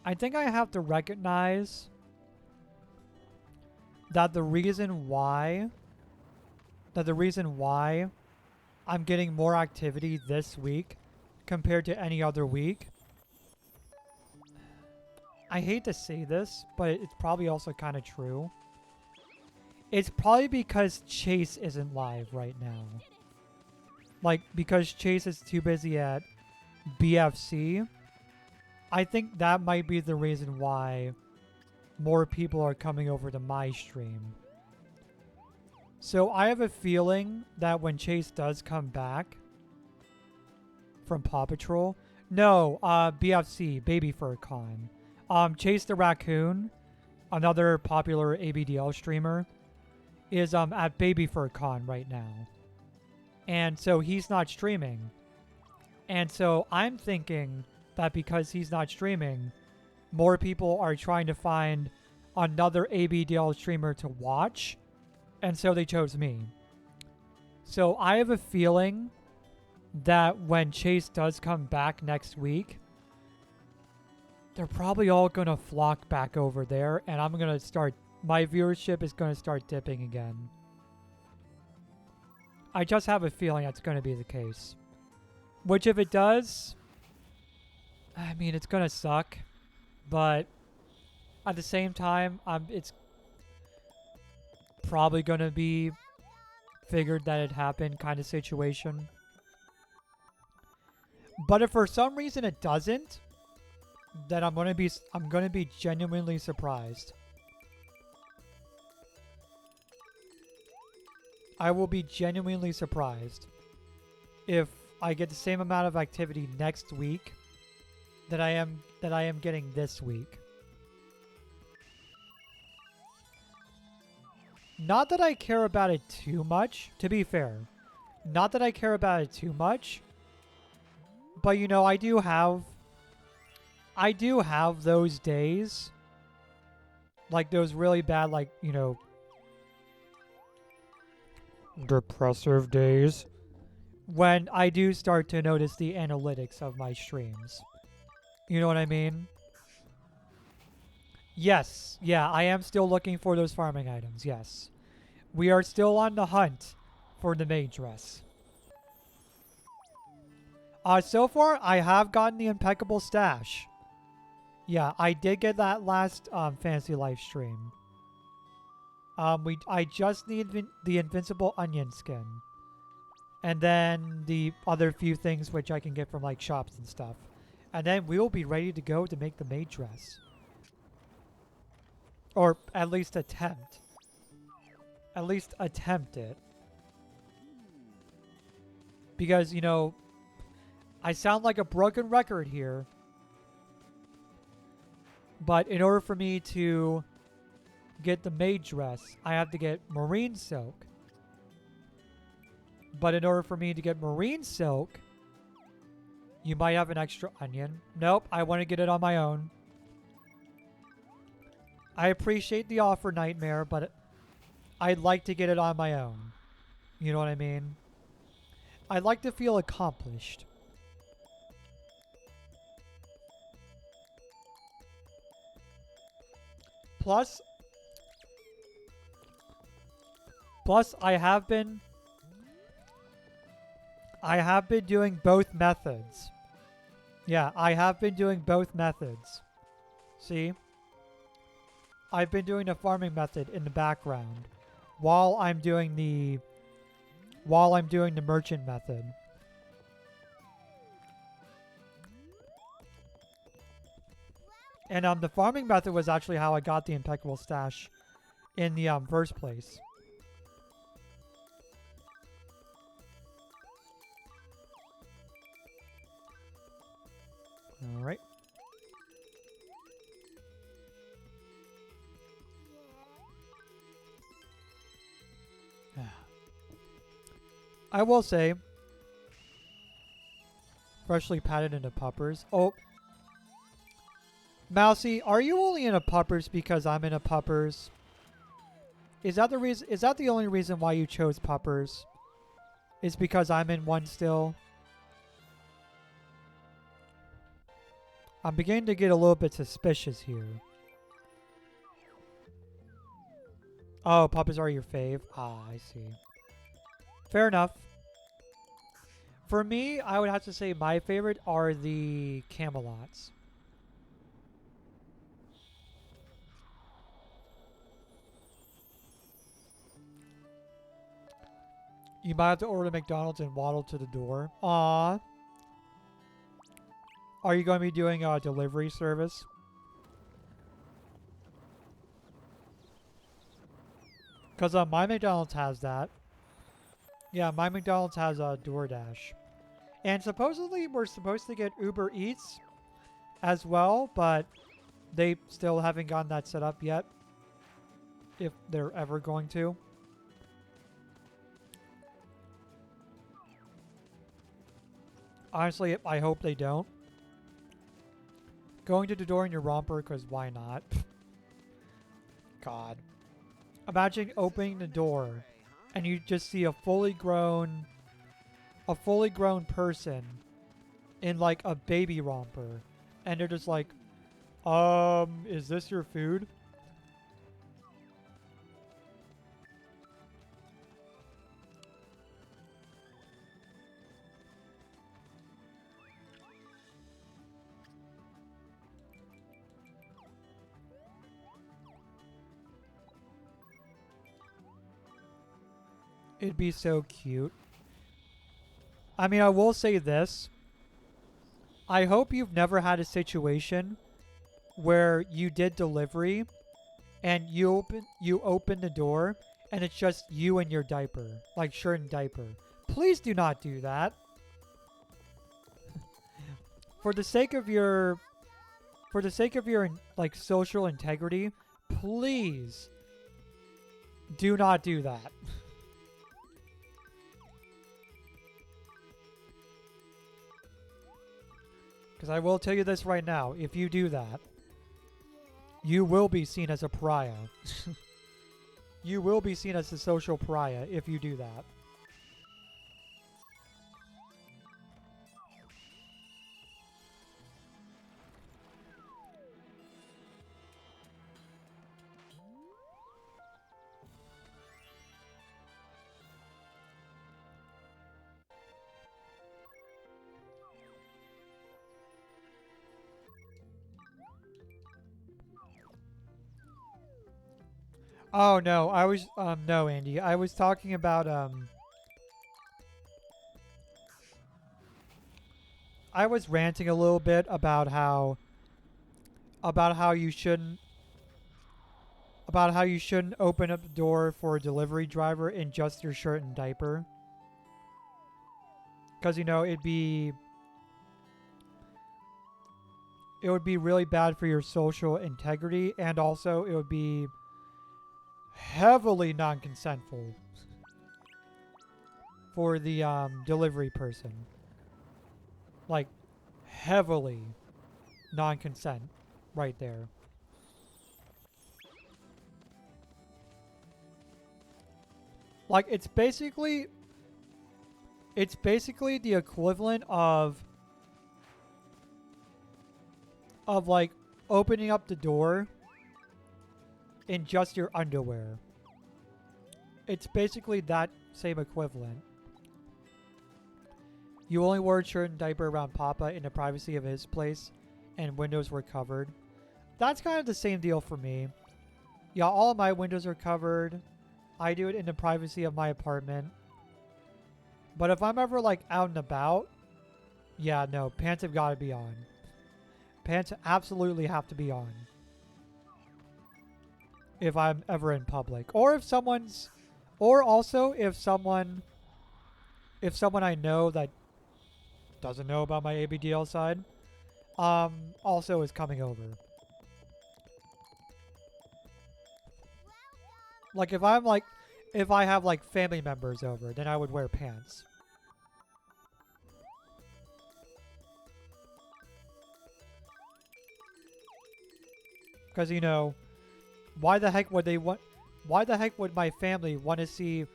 I think I have to recognize that the reason why I'm getting more activity this week compared to any other week. I hate to say this, but it's probably also kind of true. It's probably because Chase isn't live right now. Like, because Chase is too busy at BFC, I think that might be the reason why more people are coming over to my stream. So I have a feeling that when Chase does come back from Paw Patrol, no, BFC, Baby Fur Con, Chase the Raccoon, another popular ABDL streamer, is at Baby Fur Con right now. And so he's not streaming. And so I'm thinking that because he's not streaming, more people are trying to find another ABDL streamer to watch. And so they chose me. So I have a feeling that when Chase does come back next week, they're probably all going to flock back over there. And I'm going to start, my viewership is going to start dipping again. I just have a feeling that's going to be the case. Which if it does, I mean, it's going to suck. But at the same time, it's probably going to be figured that it happened kind of situation. But if for some reason it doesn't, then I'm going to be genuinely surprised. I will be genuinely surprised if I get the same amount of activity next week that I am getting this week. Not that I care about it too much, to be fair. Not that I care about it too much. But you know, I do have those days. Like those really bad, like, you know, depressive days when I do start to notice the analytics of my streams. You know what I mean? Yes. Yeah, I am still looking for those farming items. Yes. We are still on the hunt for the maid dress. So far, I have gotten the impeccable stash. Yeah, I did get that last Fantasy Life stream. I just need the invincible onion skin. And then the other few things which I can get from like shops and stuff. And then we will be ready to go to make the maid dress. Or at least attempt. At least attempt it. Because, you know, I sound like a broken record here. But in order for me to get the maid dress, I have to get marine silk. But in order for me to get marine silk, you might have an extra onion. Nope, I want to get it on my own. I appreciate the offer, Nightmare, but I'd like to get it on my own. You know what I mean? I'd like to feel accomplished. Plus, I have been doing both methods. Yeah, I have been doing both methods. See? I've been doing the farming method in the background while I'm doing the merchant method. And the farming method was actually how I got the impeccable stash in the first place. All right. I will say, freshly patted into puppers. Oh, Mousy, are you only in a puppers because I'm in a puppers? Is that the reason? Is that the only reason why you chose puppers? Is because I'm in one still? I'm beginning to get a little bit suspicious here. Oh, puppers are your fave? Ah, I see. Fair enough. For me, I would have to say my favorite are the Camelots. You might have to order McDonald's and waddle to the door. Aww. Are you going to be doing a delivery service? Because my McDonald's has that. Yeah, my McDonald's has a DoorDash. And supposedly we're supposed to get Uber Eats as well, but they still haven't gotten that set up yet. If they're ever going to. Honestly, I hope they don't. Going to the door in your romper, because why not? God. Imagine opening the door and you just see a fully grown person in like a baby romper. And they're just like, is this your food? It'd be so cute. I mean, I will say this. I hope you've never had a situation where you did delivery and you open the door and it's just you and your diaper, like shirt and diaper. Please do not do that. For the sake of your like social integrity, please do not do that. Because I will tell you this right now, if you do that, you will be seen as a pariah. You will be seen as a social pariah if you do that. Oh no, I was no, Andy. I was talking about I was ranting a little bit about how you shouldn't open up the door for a delivery driver in just your shirt and diaper. Cuz you know, it would be really bad for your social integrity, and also it would be heavily non-consentful for the delivery person. Like, heavily non-consent right there. Like, it's basically the equivalent of like opening up the door in just your underwear. It's basically that same equivalent. You only wore a shirt and diaper around Papa in the privacy of his place, and windows were covered. That's kind of the same deal for me. Yeah, all of my windows are covered. I do it in the privacy of my apartment. But if I'm ever like out and about, yeah, no, pants have got to be on. Pants absolutely have to be on. If I'm ever in public. Or if someone's... Or also if someone I know that doesn't know about my ABDL side, also is coming over. Like if I have like family members over, then I would wear pants. Because, you know, why the heck would my family want to see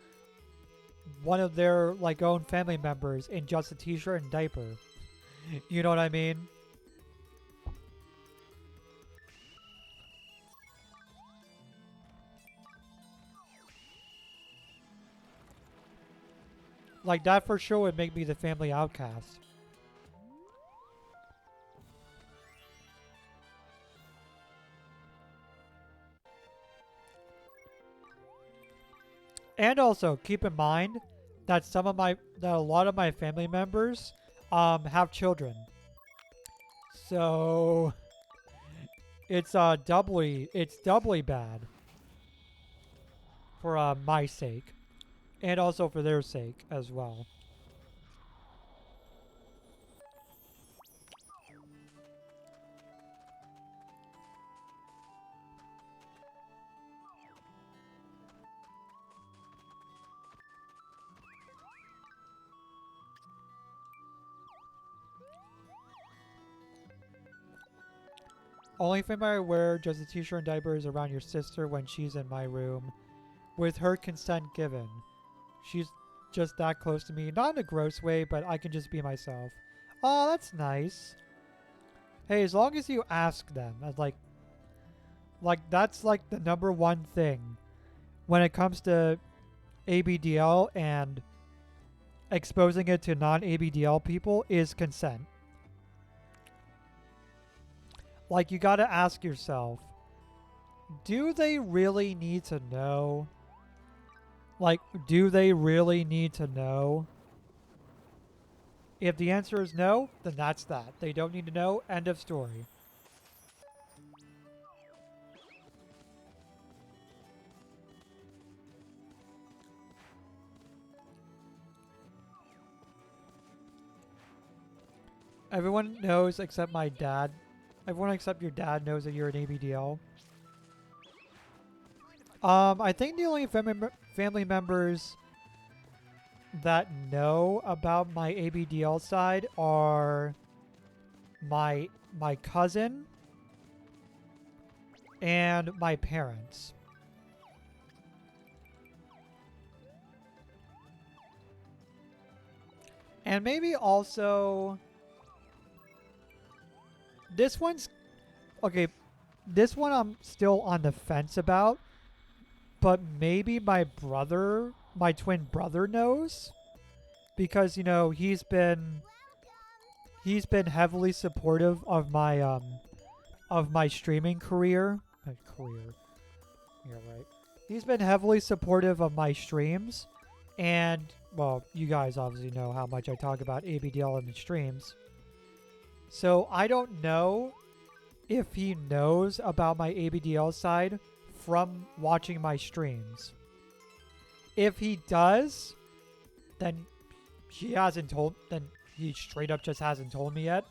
one of their like own family members in just a t-shirt and diaper? You know what I mean? Like that for sure would make me the family outcast. And also keep in mind that a lot of my family members have children. So it's doubly bad for my sake and also for their sake as well. Only thing I wear just a t-shirt and diapers around your sister when she's in my room, with her consent given. She's just that close to me, not in a gross way, but I can just be myself. Oh, that's nice. Hey, as long as you ask them, like that's like the number one thing when it comes to ABDL and exposing it to non-ABDL people is consent. Like, you gotta ask yourself, do they really need to know? Like, do they really need to know? If the answer is no, then that's that. They don't need to know. End of story. Everyone knows except my dad. Everyone except your dad knows that you're an ABDL. I think the only family members that know about my ABDL side are my cousin and my parents. And maybe also this one's okay. This one I'm still on the fence about, but maybe my twin brother knows, because you know he's been heavily supportive of my streaming career. Yeah, right. He's been heavily supportive of my streams, and well, you guys obviously know how much I talk about ABDL in the streams. So I don't know if he knows about my ABDL side from watching my streams. If he does, then he straight up just hasn't told me yet.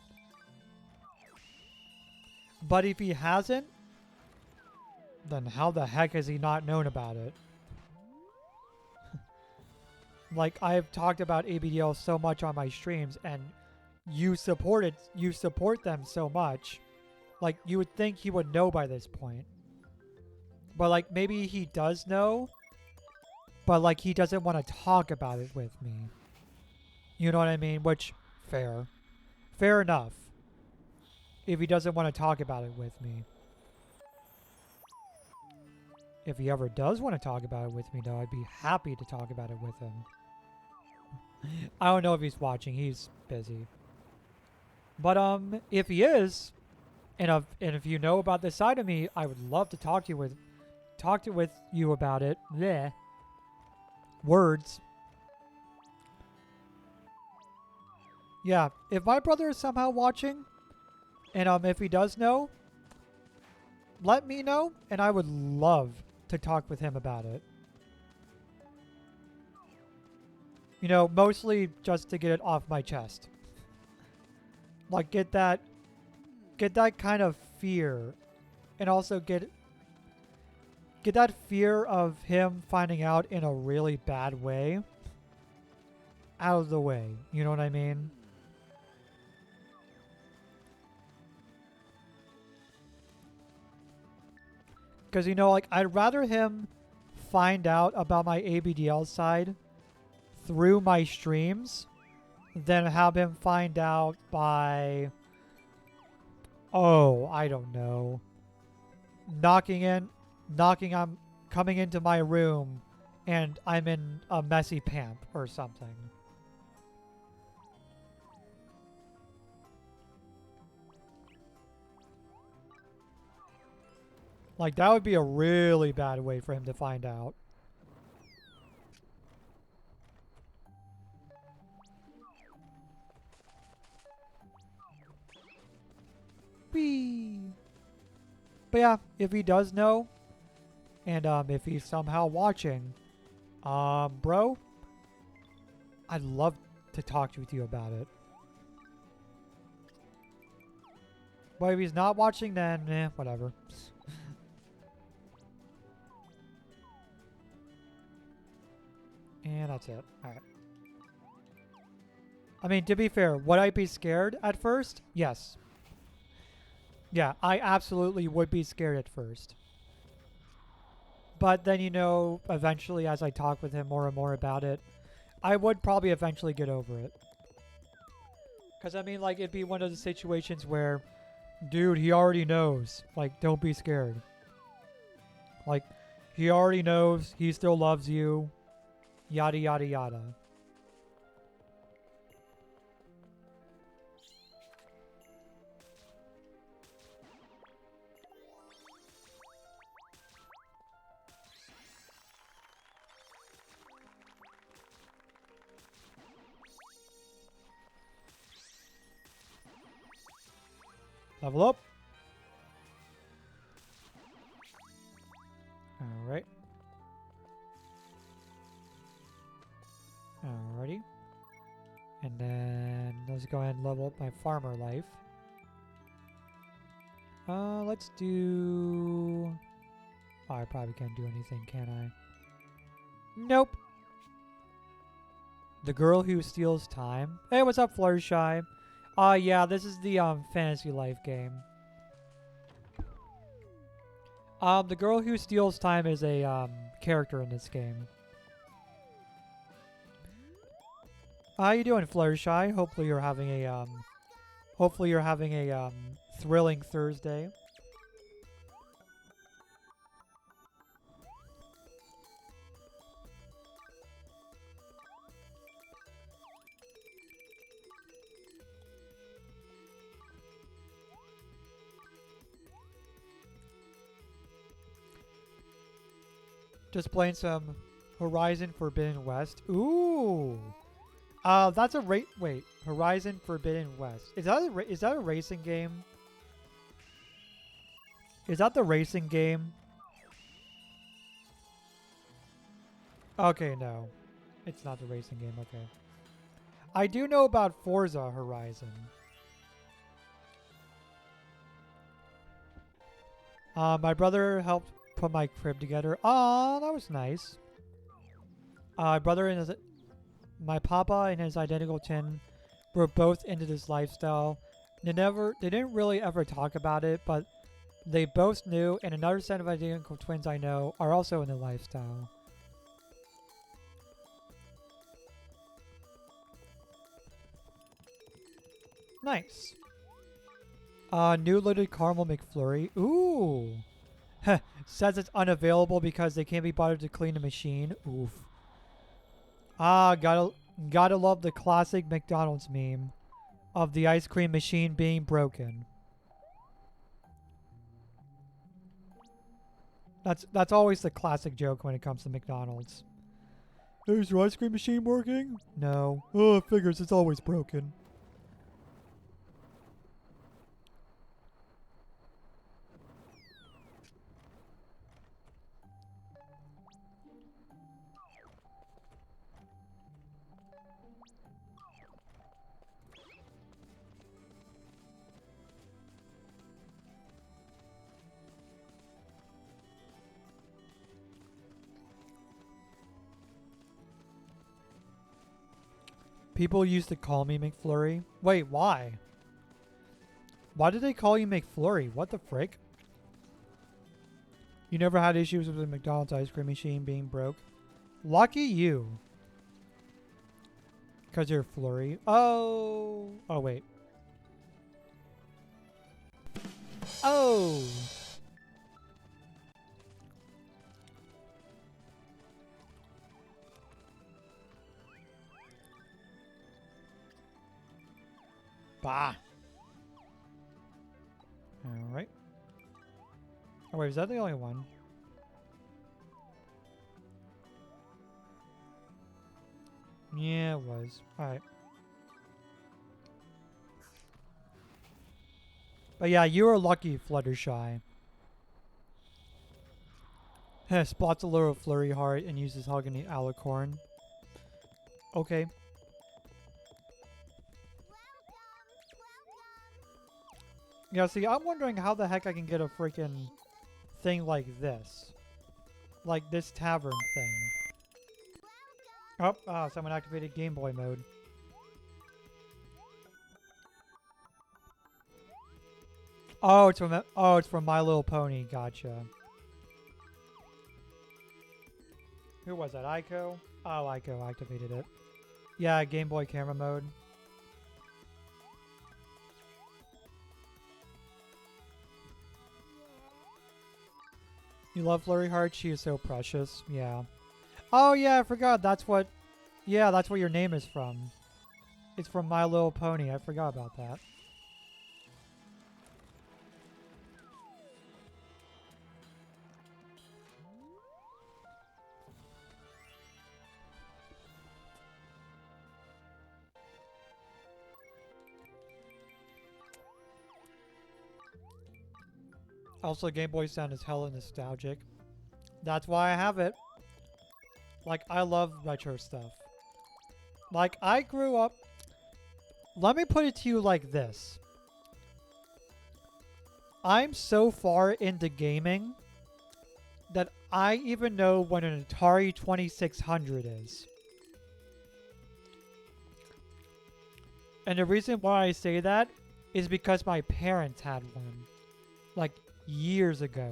But if he hasn't, then how the heck has he not known about it? Like, I've talked about ABDL so much on my streams, and you support them so much. Like, you would think he would know by this point. But, like, maybe he does know, but, like, he doesn't want to talk about it with me. You know what I mean? Which, fair. Fair enough. If he doesn't want to talk about it with me. If he ever does want to talk about it with me, though, I'd be happy to talk about it with him. I don't know if he's watching. He's busy. But, if he is, and if you know about this side of me, I would love to talk to you about it. Bleh. Words. Yeah, if my brother is somehow watching, and if he does know, let me know, and I would love to talk with him about it. You know, mostly just to get it off my chest. Like, get that kind of fear, and also get that fear of him finding out in a really bad way out of the way. You know what I mean? Because, you know, like, I'd rather him find out about my ABDL side through my streams than have him find out by, oh, I don't know, coming into my room and I'm in a messy pamp or something. Like, that would be a really bad way for him to find out. Whee! But yeah, if he does know, and if he's somehow watching, bro, I'd love to talk with you about it. But if he's not watching, then whatever. And that's it. Alright. I mean, to be fair, would I be scared at first? Yes. Yeah, I absolutely would be scared at first. But then, you know, eventually as I talk with him more and more about it, I would probably eventually get over it. Because, I mean, like, it'd be one of the situations where, dude, he already knows. Like, don't be scared. Like, he already knows. He still loves you. Yada, yada, yada. Level up. Alright. Alrighty. And then let's go ahead and level up my farmer life. Let's do... Oh, I probably can't do anything, can I? Nope. The girl who steals time. Hey, what's up, Fluttershy? Yeah, this is the fantasy life game. The girl who steals time is a character in this game. How you doing, Fluttershy? Hopefully you're having a thrilling Thursday. Just playing some Horizon Forbidden West. Ooh. That's a wait, Horizon Forbidden West. Is that a racing game? Is that the racing game? Okay, no. It's not the racing game, okay. I do know about Forza Horizon. My brother helped put my crib together. Aw, that was nice. My brother and my papa and his identical twin were both into this lifestyle. They didn't really ever talk about it, but they both knew, and another set of identical twins I know are also in the lifestyle. Nice. New loaded caramel McFlurry. Ooh. Says it's unavailable because they can't be bothered to clean the machine. Oof. Gotta love the classic McDonald's meme of the ice cream machine being broken. That's always the classic joke when it comes to McDonald's. Is your ice cream machine working? No. Oh, it figures it's always broken. People used to call me McFlurry. Wait, why? Why did they call you McFlurry? What the frick? You never had issues with the McDonald's ice cream machine being broke? Lucky you. Because you're Flurry. Oh. Oh, wait. Oh. Bah. Alright. Oh wait, is that the only one? Yeah, it was. Alright. But yeah, you were lucky, Fluttershy. Spots a little flurry heart and uses hug and the alicorn. Okay. Yeah, see, I'm wondering how the heck I can get a freaking thing like this. Like this tavern thing. Oh, someone activated Game Boy mode. Oh, it's from My Little Pony. Gotcha. Who was that? Aiko? Oh, Aiko activated it. Yeah, Game Boy camera mode. You love Flurry Heart? She is so precious. Yeah. Oh, yeah, I forgot. That's what your name is from. It's from My Little Pony. I forgot about that. Also, Game Boy sound is hella nostalgic. That's why I have it. Like, I love retro stuff. Like, I grew up... Let me put it to you like this. I'm so far into gaming that I even know what an Atari 2600 is. And the reason why I say that is because my parents had one. Like, years ago.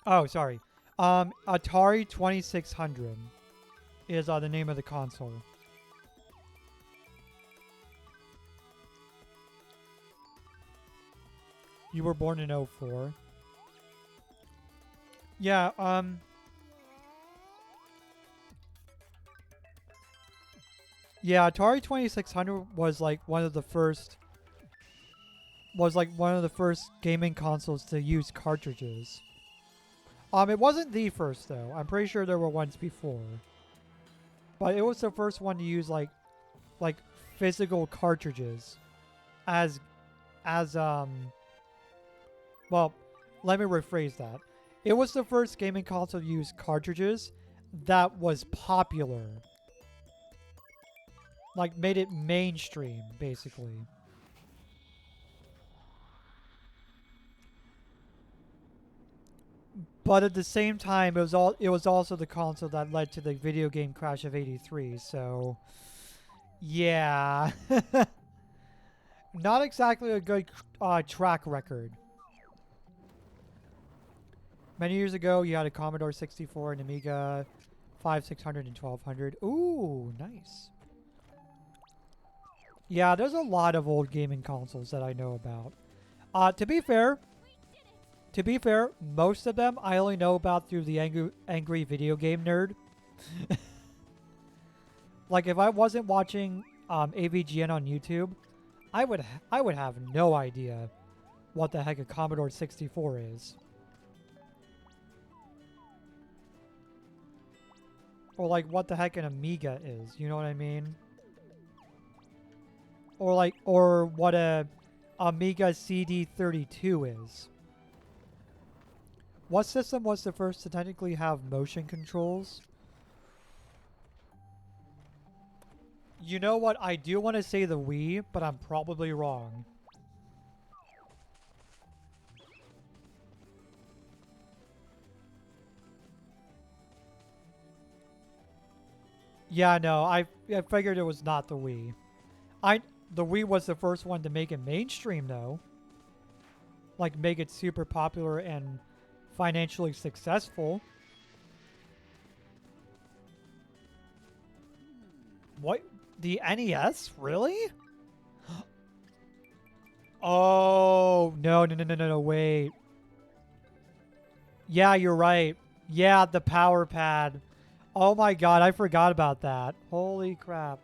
Oh, sorry. Atari 2600 is the name of the console. You were born in 04. Yeah, yeah, Atari 2600 was like one of the first gaming consoles to use cartridges. It wasn't the first though. I'm pretty sure there were ones before. But it was the first one to use like physical cartridges as well, let me rephrase that. It was the first gaming console to use cartridges that was popular. Like made it mainstream basically. But at the same time, it was also the console that led to the video game crash of '83. So, yeah, not exactly a good track record. Many years ago, you had a Commodore 64, an Amiga 5600 and 1200. Ooh, nice. Yeah, there's a lot of old gaming consoles that I know about. To be fair, most of them I only know about through the angry video game nerd. Like if I wasn't watching AVGN on YouTube, I would have no idea what the heck a Commodore 64 is. Or like what the heck an Amiga is, you know what I mean? Or what a Amiga CD32 is. What system was the first to technically have motion controls? You know what? I do want to say the Wii, but I'm probably wrong. Yeah, no, I figured it was not the Wii. The Wii was the first one to make it mainstream, though. Like, make it super popular and financially successful. What? The NES? Really? Oh, no, wait. Yeah, you're right. Yeah, the power pad. Oh my god, I forgot about that. Holy crap.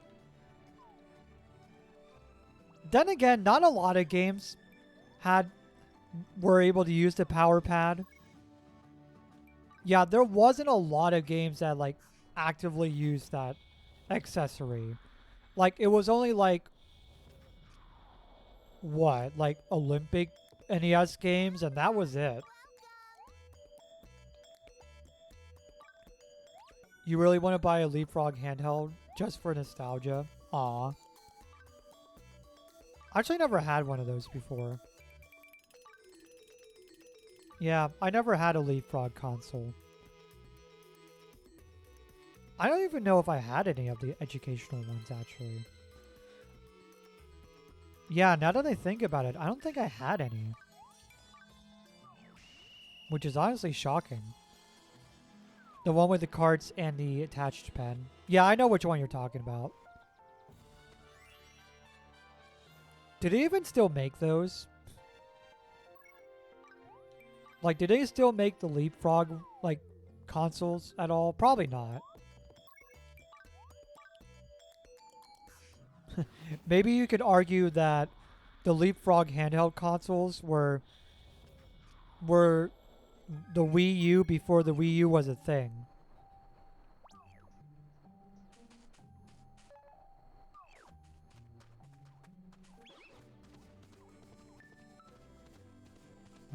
Then again, not a lot of games were able to use the power pad. Yeah, there wasn't a lot of games that like actively used that accessory. Like it was only like what? Like Olympic NES games and that was it. You really want to buy a Leapfrog handheld just for nostalgia? Aw. I actually never had one of those before. Yeah, I never had a Leapfrog console. I don't even know if I had any of the educational ones, actually. Yeah, now that I think about it, I don't think I had any. Which is honestly shocking. The one with the carts and the attached pen. Yeah, I know which one you're talking about. Do they even still make those? Like, do they still make the Leapfrog, like, consoles at all? Probably not. Maybe you could argue that the Leapfrog handheld consoles were the Wii U before the Wii U was a thing.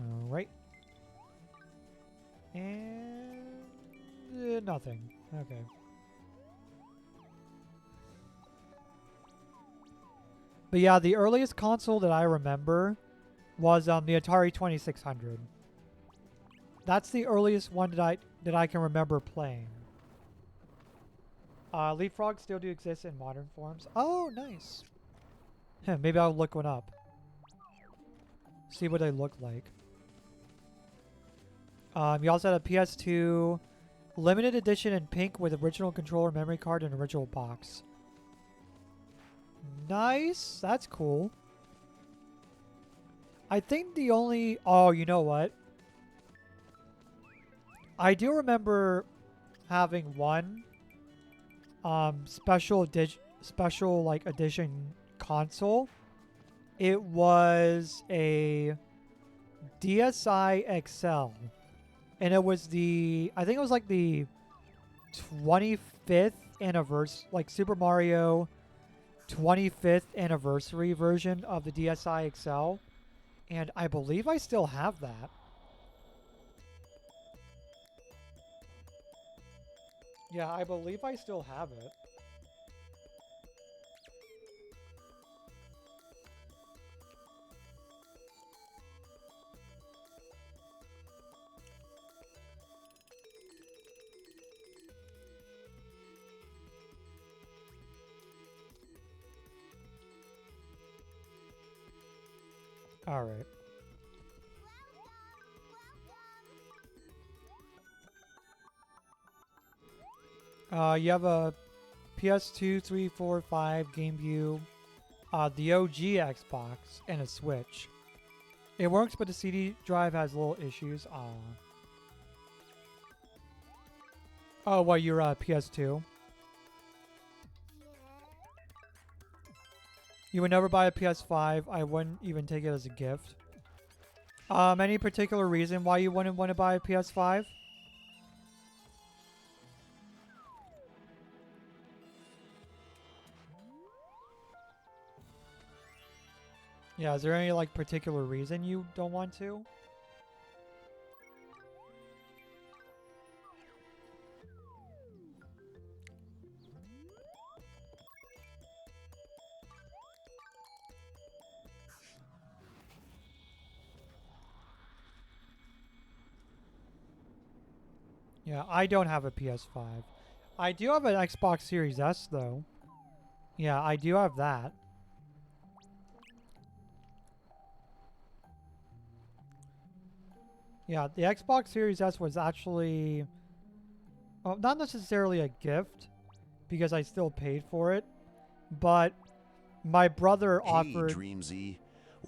Alright. And nothing. Okay. But yeah, the earliest console that I remember was the Atari 2600. That's the earliest one that I can remember playing. Leapfrog still do exist in modern forms. Oh, nice. Maybe I'll look one up. See what they look like. You also had a PS2 limited edition in pink with original controller, memory card, and original box. Nice. That's cool. I think the only... Oh, you know what? I do remember having one special like edition console. It was a DSi XL. And it was I think it was like the 25th anniversary, like Super Mario 25th anniversary version of the DSi XL. And I believe I still have that. Yeah, I believe I still have it. All right. You have a PS2, 3, 4, 5, Game View, the OG Xbox, and a Switch. It works, but the CD drive has little issues. Oh, what, you're PS2? You would never buy a PS5. I wouldn't even take it as a gift. Any particular reason why you wouldn't want to buy a PS5? Yeah, is there any like particular reason you don't want to? Yeah, I don't have a PS5. I do have an Xbox Series S though. Yeah, I do have that. Yeah, the Xbox Series S was actually, well, not necessarily a gift because I still paid for it, but my brother Hey, offered. Dreamsy,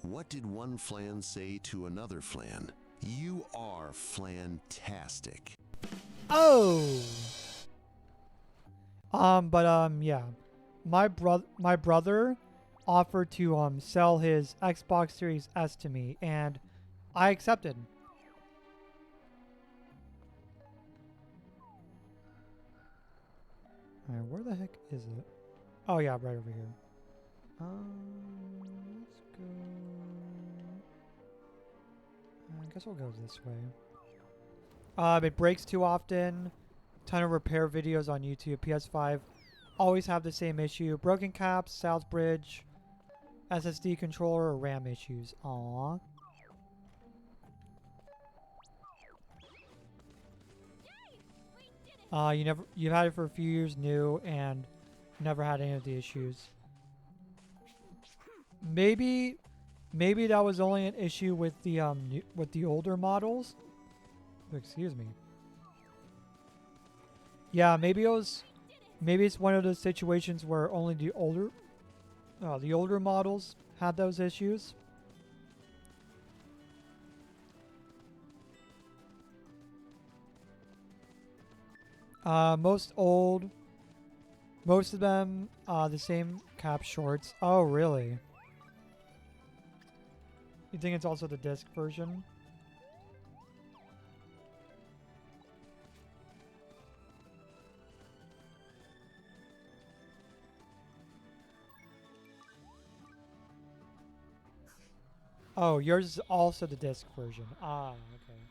what did one flan say to another flan? You are flantastic. Oh. Yeah, my brother offered to sell his Xbox Series S to me, and I accepted. All right, where the heck is it? Oh yeah, right over here. Let's go. I guess we'll go this way. It breaks too often. Ton of repair videos on YouTube. PS5 always have the same issue. Broken caps, South Bridge, SSD controller, or RAM issues. Aww. You've had it for a few years new and never had any of the issues. Maybe that was only an issue with the older models. Excuse me. Yeah, maybe it's one of those situations where only the older models had those issues. Most of them the same cap shorts. Oh, really? You think it's also the disc version? Oh, yours is also the disc version. Ah, okay.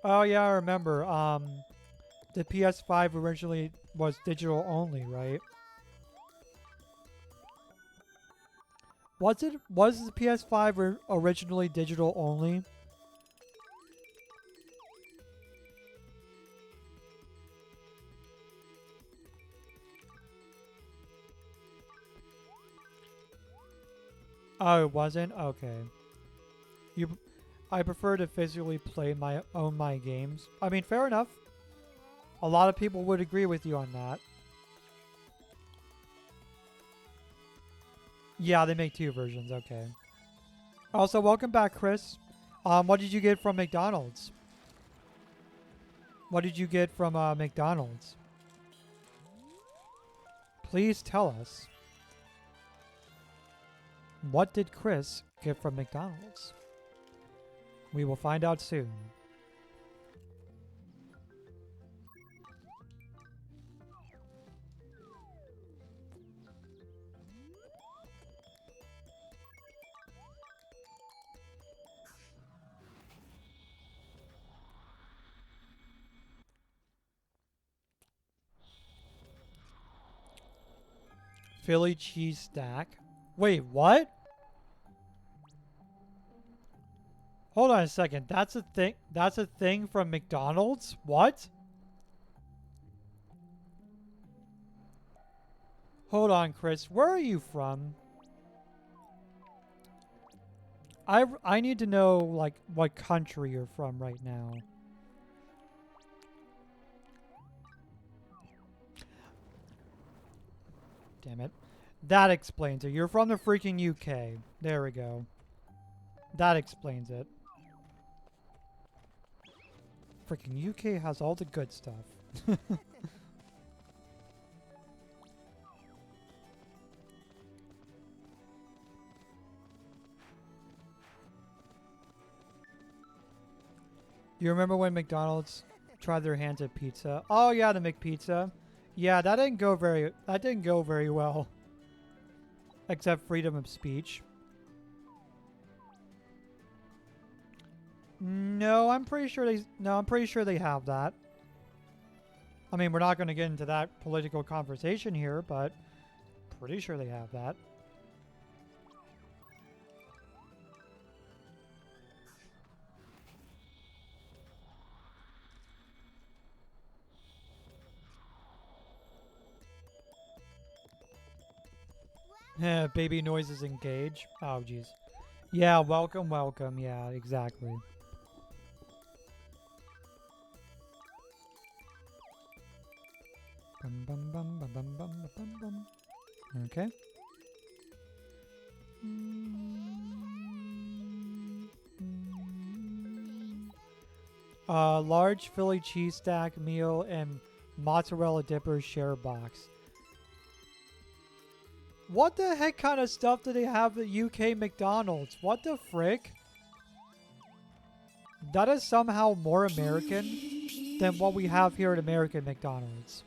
Oh yeah, I remember. The PS5 originally was digital only, right? Was the PS5 originally digital only? Oh, it wasn't? Okay. I prefer to physically play my games. I mean, fair enough. A lot of people would agree with you on that. Yeah, they make two versions. Okay. Also, welcome back, Chris. What did you get from McDonald's? What did you get from McDonald's? Please tell us. What did Chris get from McDonald's? We will find out soon. Philly cheese stack. Wait, what? Hold on a second. That's a thing. That's a thing from McDonald's? What? Hold on, Chris. Where are you from? I need to know, like, what country you're from right now. Damn it. That explains it. You're from the freaking UK. There we go. That explains it. Freaking UK has all the good stuff. You remember when McDonald's tried their hands at pizza? Oh yeah, the McPizza. Yeah, that didn't go very well. Except freedom of speech. No, I'm pretty sure they have that. I mean, we're not going to get into that political conversation here, but pretty sure they have that. Baby noises engage. Oh, jeez. Yeah, welcome, welcome. Yeah, exactly. Bum, bum, bum, bum, bum, bum, bum, bum. Okay. Large Philly cheese stack meal and mozzarella dipper share box. What the heck kind of stuff do they have at UK McDonald's? What the frick? That is somehow more American than what we have here at American McDonald's.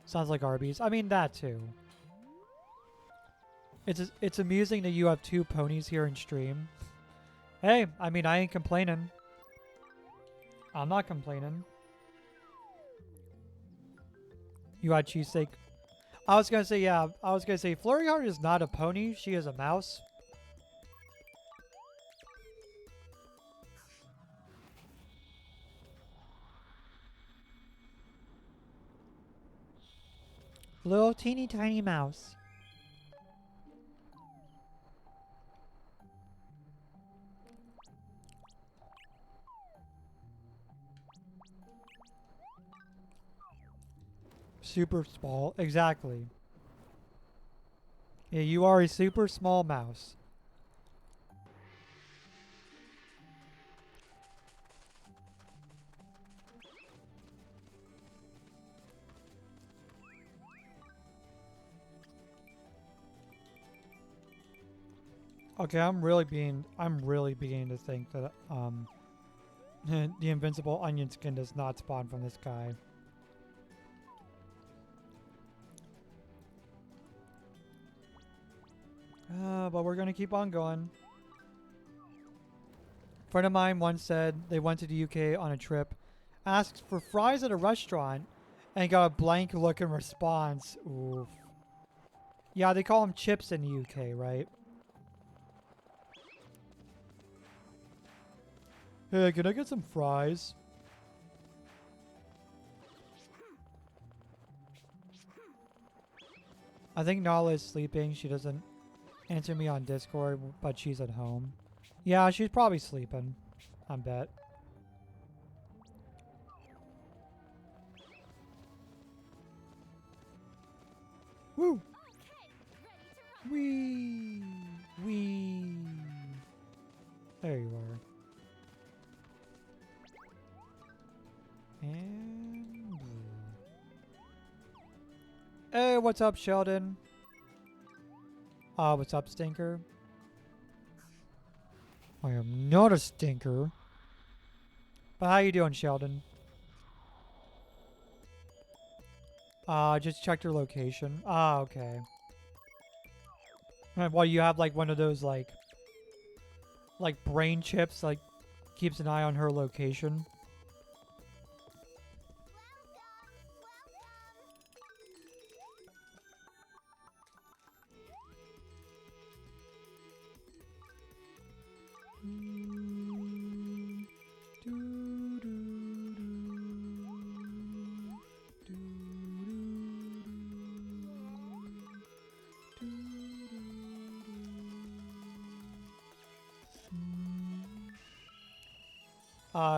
Sounds like Arby's. I mean, that too. It's amusing that you have two ponies here in stream. Hey, I mean, I ain't complaining. I'm not complaining. You had cheesesteak. I was gonna say, yeah. I was gonna say, Flurry Heart is not a pony. She is a mouse. Little teeny tiny mouse. Super small. Exactly. Yeah, you are a super small mouse. Okay, I'm really beginning to think that the invincible onion skin does not spawn from this guy. But we're gonna keep on going. A friend of mine once said they went to the UK on a trip, asked for fries at a restaurant, and got a blank look in response. Oof. Yeah, they call them chips in the UK, right? Hey, can I get some fries? I think Nala is sleeping. She doesn't answer me on Discord, but she's at home. Yeah, she's probably sleeping. I bet. Woo! Wee! Wee! There you are. And... Hey, what's up, Sheldon? What's up, Stinker? I am not a stinker. But how you doing, Sheldon? Just checked your location. Ah, okay. Well, you have like one of those like brain chips, like keeps an eye on her location.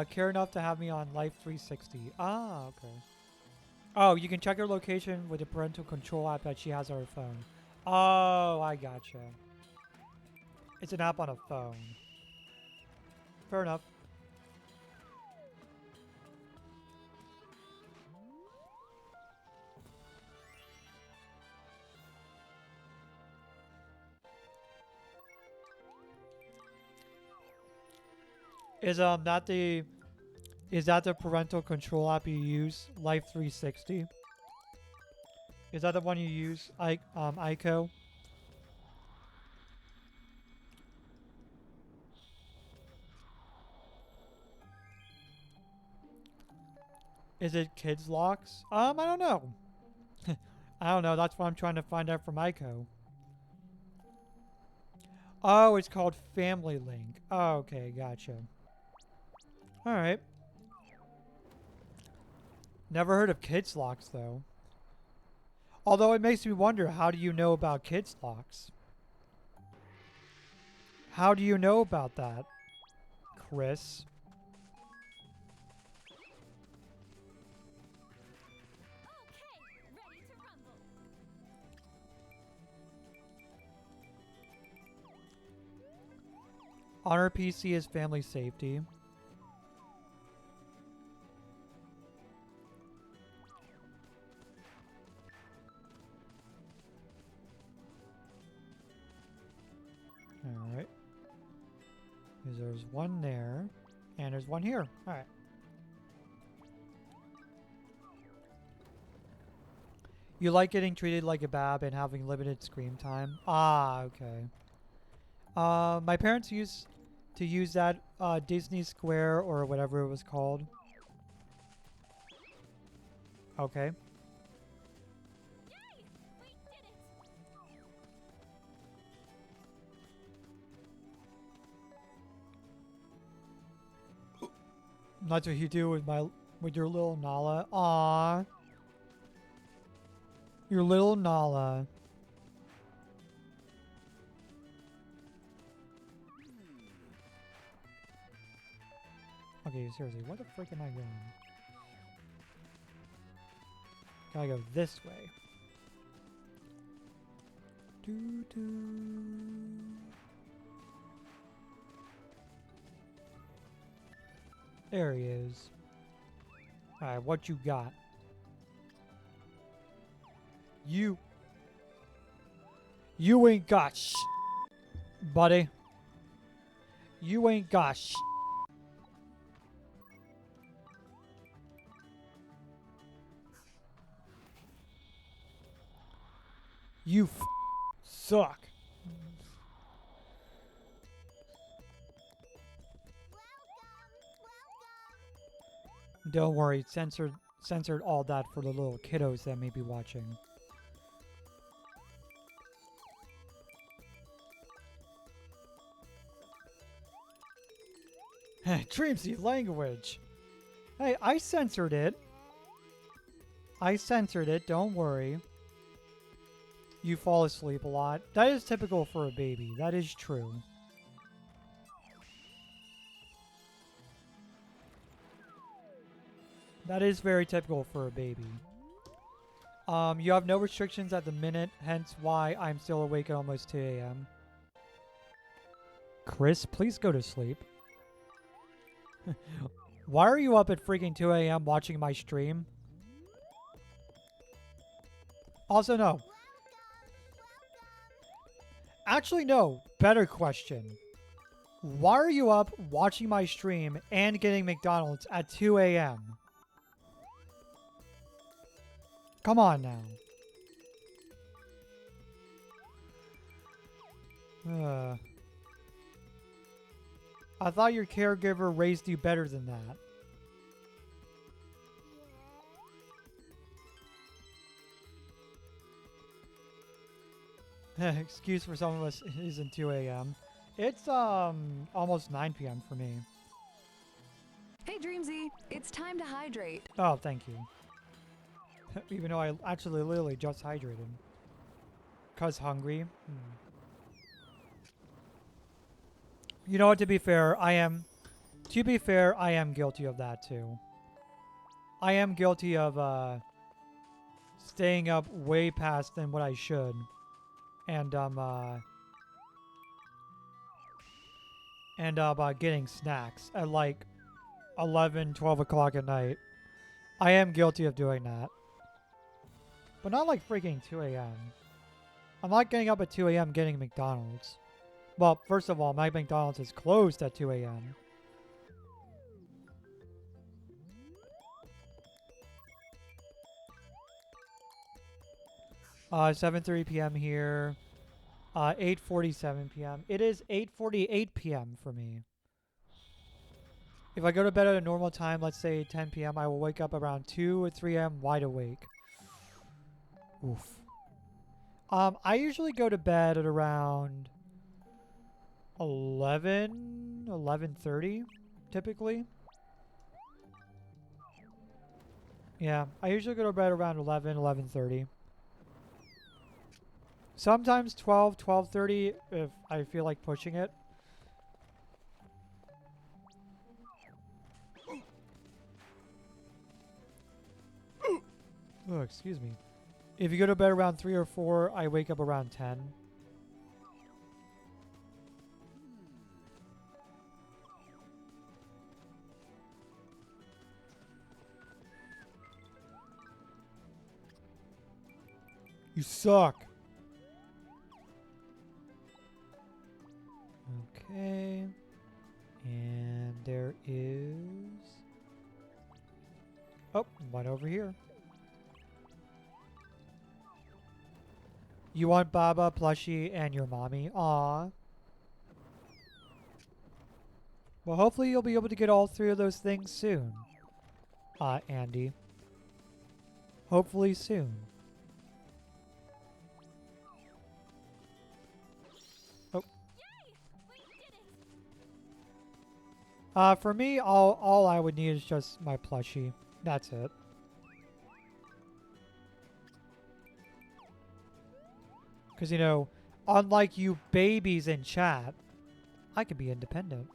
Care enough to have me on Life 360. Ah, okay. Oh, you can check her location with the parental control app that she has on her phone. Oh, I gotcha. It's an app on a phone. Fair enough. Is that the parental control app you use? Life 360? Is that the one you use? Ico? Is it kids locks? I don't know. I don't know. That's what I'm trying to find out from Ico. Oh, it's called Family Link. Oh, okay, gotcha. Alright. Never heard of kids locks, though. Although it makes me wonder, how do you know about kids locks? How do you know about that, Chris? On our PC is family safety. Alright. There's one there. And there's one here. Alright. You like getting treated like a bab and having limited screen time? Ah, okay. My parents used to use that Disney Square or whatever it was called. Okay. That's what you do with your little Nala. Aww. Your little Nala. Okay, seriously, where the frick am I going? Gotta go this way. Doo -doo. There he is. Alright, what you got? You ain't got buddy. You ain't got You suck. Don't worry, censored all that for the little kiddos that may be watching. Dreamsy language. Hey, I censored it. Don't worry. You fall asleep a lot. That is typical for a baby. That is true. That is very typical for a baby. You have no restrictions at the minute, hence why I'm still awake at almost 2 a.m. Chris, please go to sleep. Why are you up at freaking 2 a.m. watching my stream? Also, no. Actually, no. Better question. Why are you up watching my stream and getting McDonald's at 2 a.m.? Come on now. I thought your caregiver raised you better than that. Excuse for some of us isn't 2 a.m. It's almost 9 p.m. for me. Hey Dreamsy, it's time to hydrate. Oh, thank you. Even though I actually literally just hydrated. 'Cause hungry. You know what, to be fair, I am To be fair, I am guilty of that too. I am guilty of staying up way past than what I should. And getting snacks at like 11, 12 o'clock at night. I am guilty of doing that. But not like freaking 2 a.m. I'm not getting up at 2 a.m. getting McDonald's. Well, first of all, my McDonald's is closed at 2 a.m. 7:30 p.m. here. 8:47 p.m. It is 8:48 p.m. for me. If I go to bed at a normal time, let's say 10 p.m., I will wake up around 2 or 3 a.m. wide awake. Oof. I usually go to bed at around 11:30, typically. Yeah, I usually go to bed around 11:30. Sometimes 12:30 if I feel like pushing it. Oh, excuse me. If you go to bed around 3 or 4, I wake up around 10. You suck. Okay. And there is... Oh, one over here. You want Baba, Plushie, and your mommy. Aw. Well, hopefully you'll be able to get all 3 of those things soon. Andy. Hopefully soon. For me, all I would need is just my plushie. That's it. Because, you know, unlike you babies in chat, I can be independent.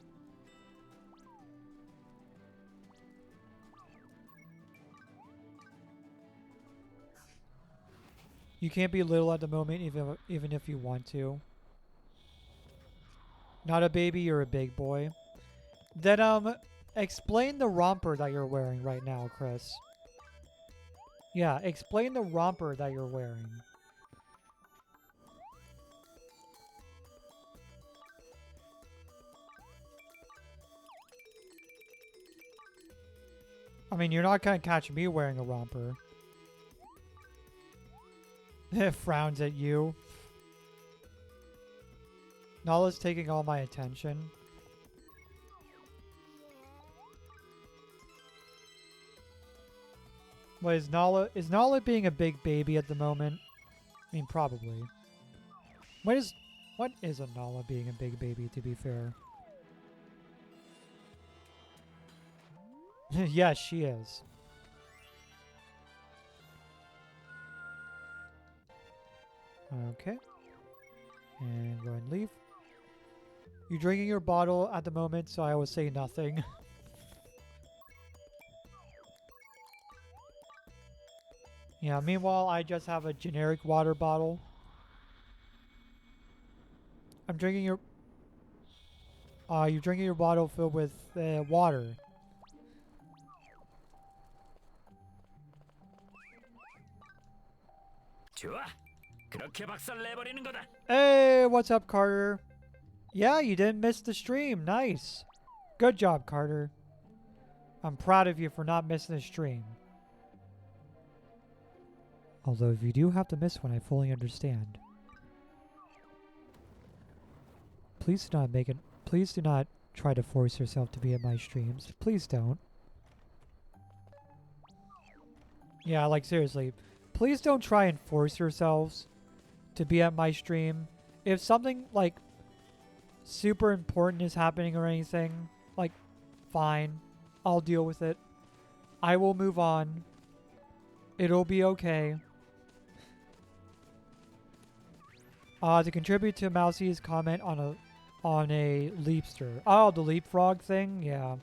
You can't be little at the moment, even if you want to. Not a baby, you're a big boy. Then, explain the romper that you're wearing right now, Chris. Yeah, explain the romper that you're wearing. I mean, you're not gonna catch me wearing a romper. It frowns at you. Nala's taking all my attention. What is Nala being a big baby at the moment? I mean, probably. What is a Nala being a big baby, to be fair? Yes, she is. Okay. And go and leave. You're drinking your bottle at the moment, so I will say nothing. Yeah, meanwhile, I just have a generic water bottle. I'm drinking your... you're drinking your bottle filled with water. Hey, what's up, Carter? Yeah, you didn't miss the stream. Nice. Good job, Carter. I'm proud of you for not missing the stream. Although if you do have to miss one, I fully understand. Please do not try to force yourself to be at my streams. Please don't. Yeah, like seriously. Please don't try and force yourselves to be at my stream. If something like super important is happening or anything, like, fine. I'll deal with it. I will move on. It'll be okay. To contribute to Mousie's comment on on a leapster. Oh, the leapfrog thing? Yeah.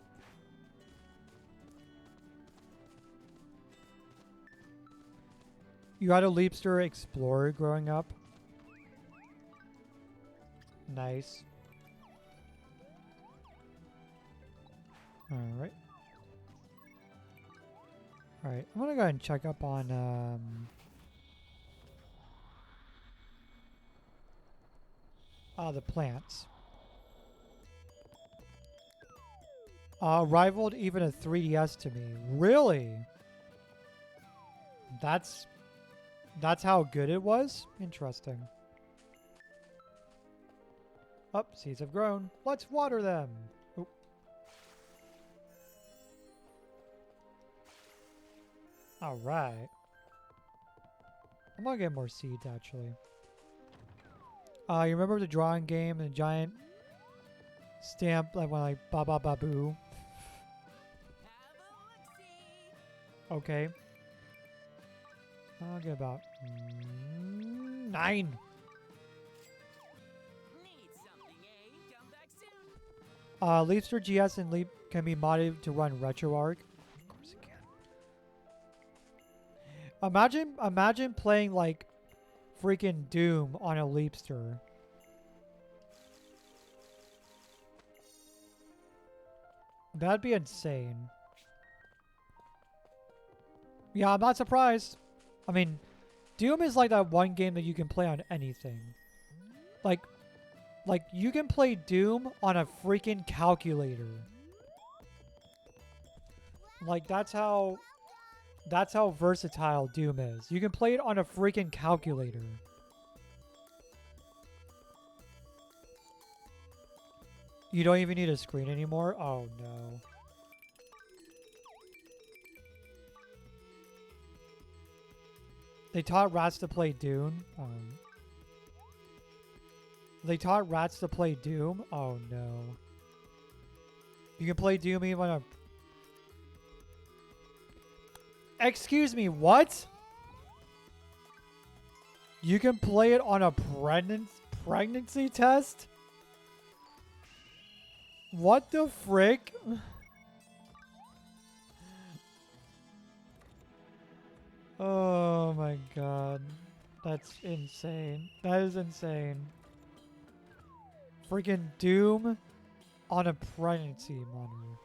You had a leapster explorer growing up? Nice. Alright. Alright, I'm gonna go ahead and check up on, the plants. Rivaled even a 3DS to me. Really? That's how good it was? Interesting. Oh, seeds have grown. Let's water them. Oop. All right. I'm gonna get more seeds, actually. You remember the drawing game and the giant stamp, like when like ba ba ba boo? Okay. I'll get about 9. Leapster GS and Leap can be modded to run RetroArch. Of course it can. Imagine playing like freaking Doom on a Leapster. That'd be insane. Yeah, I'm not surprised. I mean, Doom is like that one game that you can play on anything. Like you can play Doom on a freaking calculator. Like that's how versatile Doom is. You can play it on a freaking calculator. You don't even need a screen anymore? Oh no. They taught rats to play Doom. They taught rats to play Doom? Oh no. You can play Doom even on a... Excuse me, what? You can play it on a pregnancy test? What the frick? Oh my god. That's insane. That is insane. Freaking Doom on a pregnancy monitor.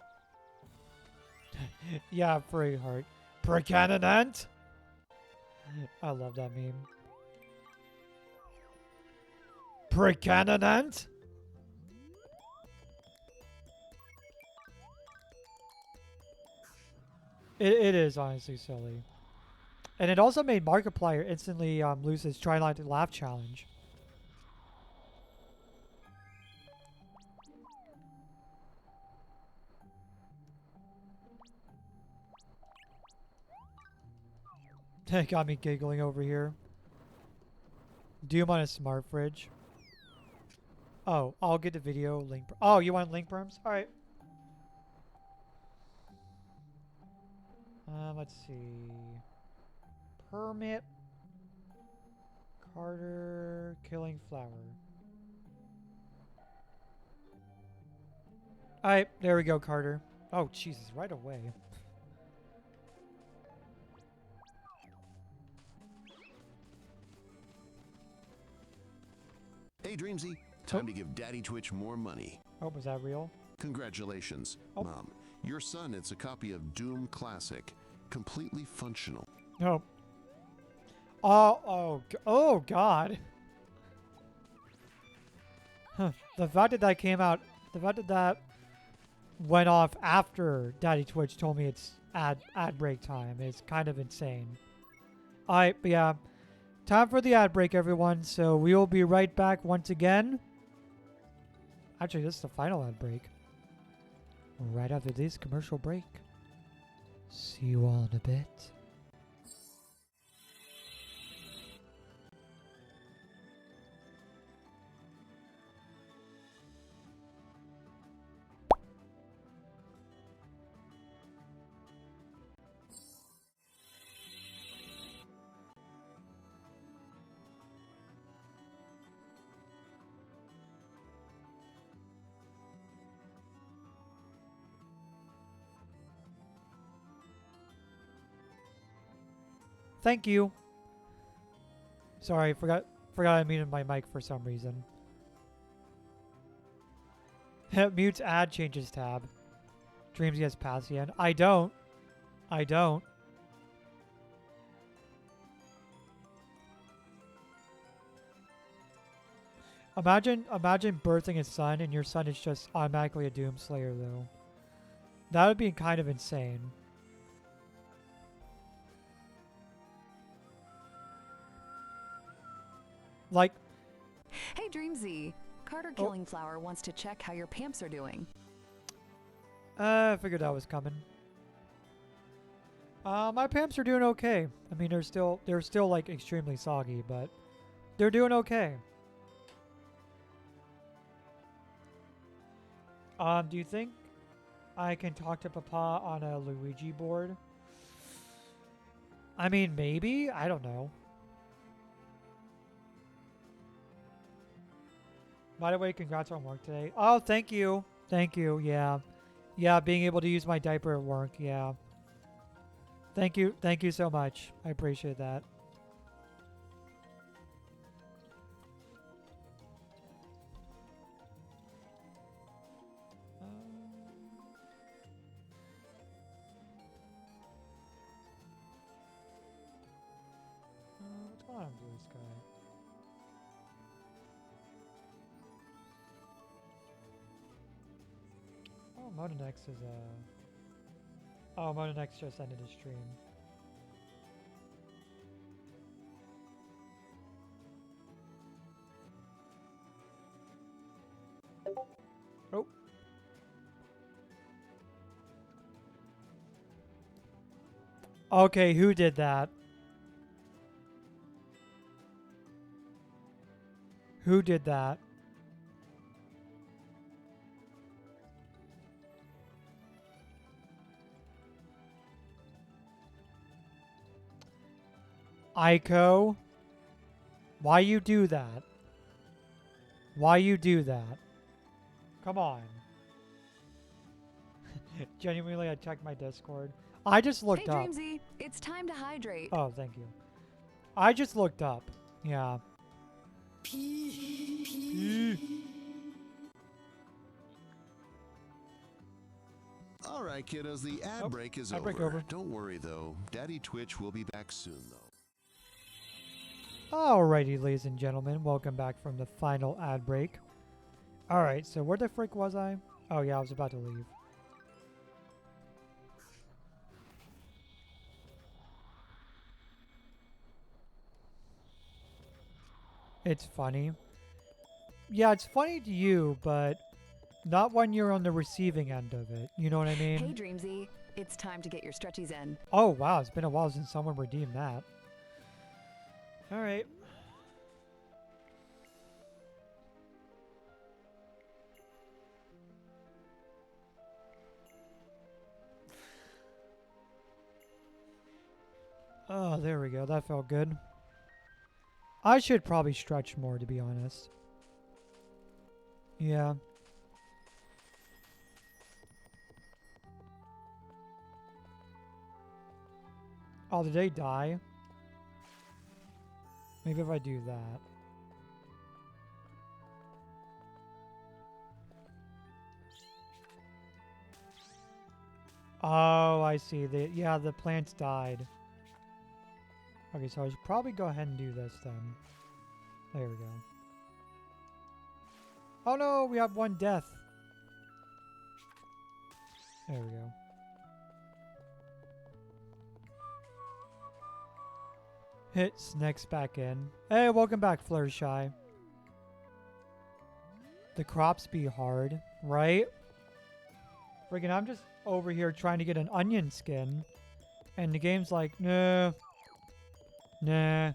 Yeah, pretty hard. Precanonant? I love that meme. Precanonant? It is honestly silly. And it also made Markiplier instantly lose his Try Not to Laugh challenge. It got me giggling over here. Doom on a smart fridge. Oh, I'll get the video link. Oh, you want link perms? All right. Let's see. Permit. Carter killing flower. All right, there we go, Carter. Oh, Jesus, right away. Hey, Dreamsy. Time to give Daddy Twitch more money. Oh, was that real? Congratulations, Oh. Mom. Your son gets a copy of Doom Classic. Completely functional. No. Oh, God. Huh. The fact that that came out, the fact that that went off after Daddy Twitch told me it's ad break time is kind of insane. Alright, but yeah. Time for the ad break, everyone. So we will be right back once again. Actually, this is the final ad break. Right after this commercial break. See you all in a bit. thank you. Sorry, forgot I muted my mic for some reason. Mutes ad changes tab. Dreamsy has Passian. I don't. Imagine birthing a son and your son is just automatically a Doomslayer though. That would be kind of insane. Like, Hey, Dreamsy. Carter Killing Flower wants to check how your pamps are doing. I figured that was coming. My pamps are doing okay. I mean, they're still like extremely soggy, but they're doing okay. Do you think I can talk to Papa on a Luigi board? I mean, maybe. I don't know. By the way, congrats on work today. Oh, thank you. Thank you. Yeah. Yeah, being able to use my diaper at work. Yeah. Thank you. Thank you so much. I appreciate that. What's going on, Blue Sky? Oh, Modanex is Oh, Modanex just ended his stream. Oh. Okay, who did that? Who did that? Aiko? Why you do that? Why you do that? Come on. Genuinely, I checked my Discord. I just looked Hey, up. Dreamsy. It's time to hydrate. Oh, thank you. I just looked up. Yeah. All right, kiddos, the ad break is ad break over. over. Don't worry, though. Daddy Twitch will be back soon, though. Alrighty, ladies and gentlemen, welcome back from the final ad break. Alright, so where the frick was I? Oh yeah, I was about to leave. It's funny. Yeah, it's funny to you, but not when you're on the receiving end of it. You know what I mean? Hey, Dreamsy. It's time to get your stretchies in. Oh wow, it's been a while since someone redeemed that. Alright. Oh, there we go. That felt good. I should probably stretch more, to be honest. Yeah. Oh, did they die? Maybe if I do that. Oh, I see. Yeah, the plants died. Okay, so I should probably go ahead and do this then. There we go. Oh no, we have one death. There we go. Hit Snacks back in. Hey, welcome back, Fluttershy. The crops be hard, right? Friggin', I'm just over here trying to get an onion skin. And the game's like, nah. Nah.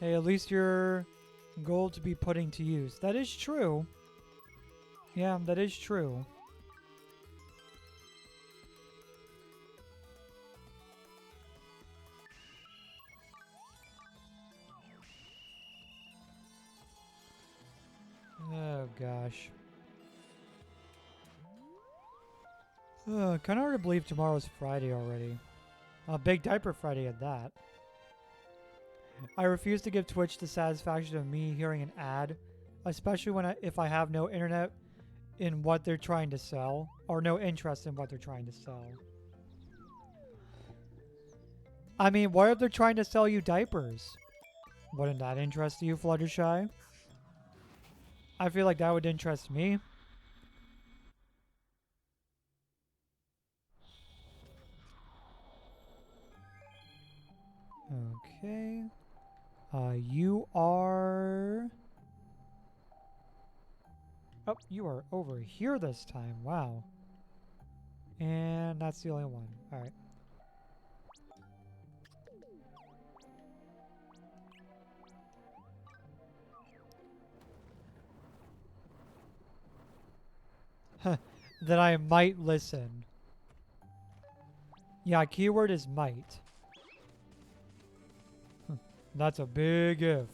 Hey, at least your gold to be putting to use. That is true. Yeah, that is true. gosh. Kind of hard to believe tomorrow's Friday already. A big diaper Friday at that. I refuse to give Twitch the satisfaction of me hearing an ad, especially if I have no internet in what they're trying to sell, or no interest in what they're trying to sell. I mean, what if they're trying to sell you diapers? Wouldn't that interest you, Fluttershy? I feel like that would interest me. Okay. You are... Oh, you are over here this time. Wow. And that's the only one. Alright. That I might listen. Yeah, keyword is might. That's a big if.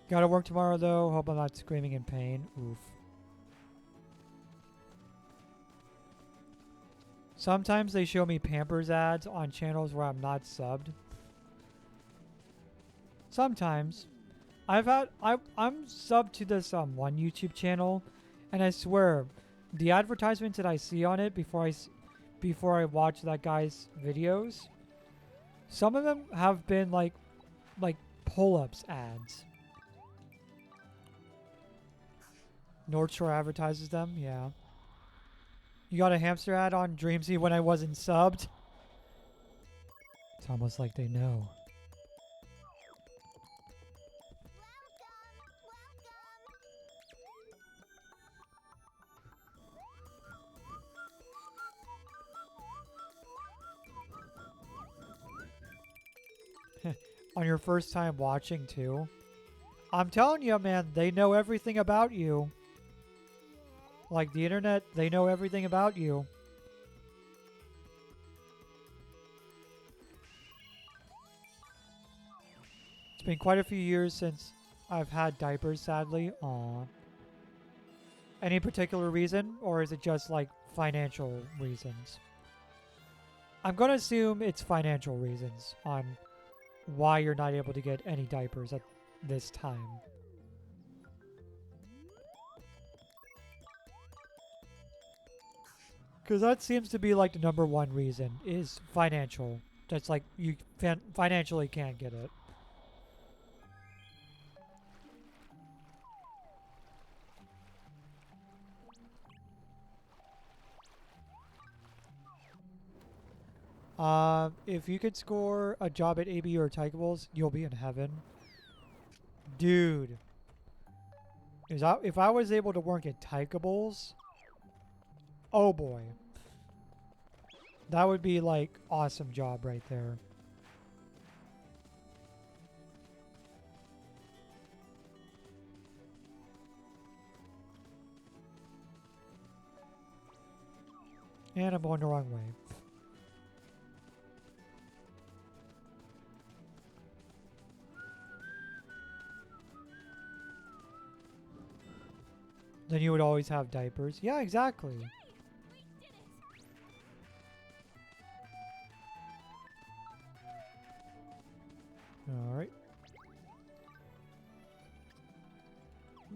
Gotta work tomorrow though. Hope I'm not screaming in pain. Oof. Sometimes they show me Pampers ads on channels where I'm not subbed. Sometimes. I'm subbed to this one YouTube channel, and I swear, the advertisements that I see on it before I watch that guy's videos, some of them have been like pull-ups ads. North Shore advertises them, yeah. You got a hamster ad on Dreamsy when I wasn't subbed? It's almost like they know. On your first time watching too. I'm telling you, man, they know everything about you. Like the internet, they know everything about you. It's been quite a few years since I've had diapers, sadly. Aw. Any particular reason, or is it just like financial reasons? I'm gonna assume it's financial reasons on why you're not able to get any diapers at this time. Because that seems to be like the number one reason is financial. That's like you financially can't get it. If you could score a job at ABU or Tykables, you'll be in heaven. Dude. If I was able to work at Tykables, oh boy. That would be like awesome job right there. And I'm going the wrong way. Then you would always have diapers. Yeah, exactly. Alright.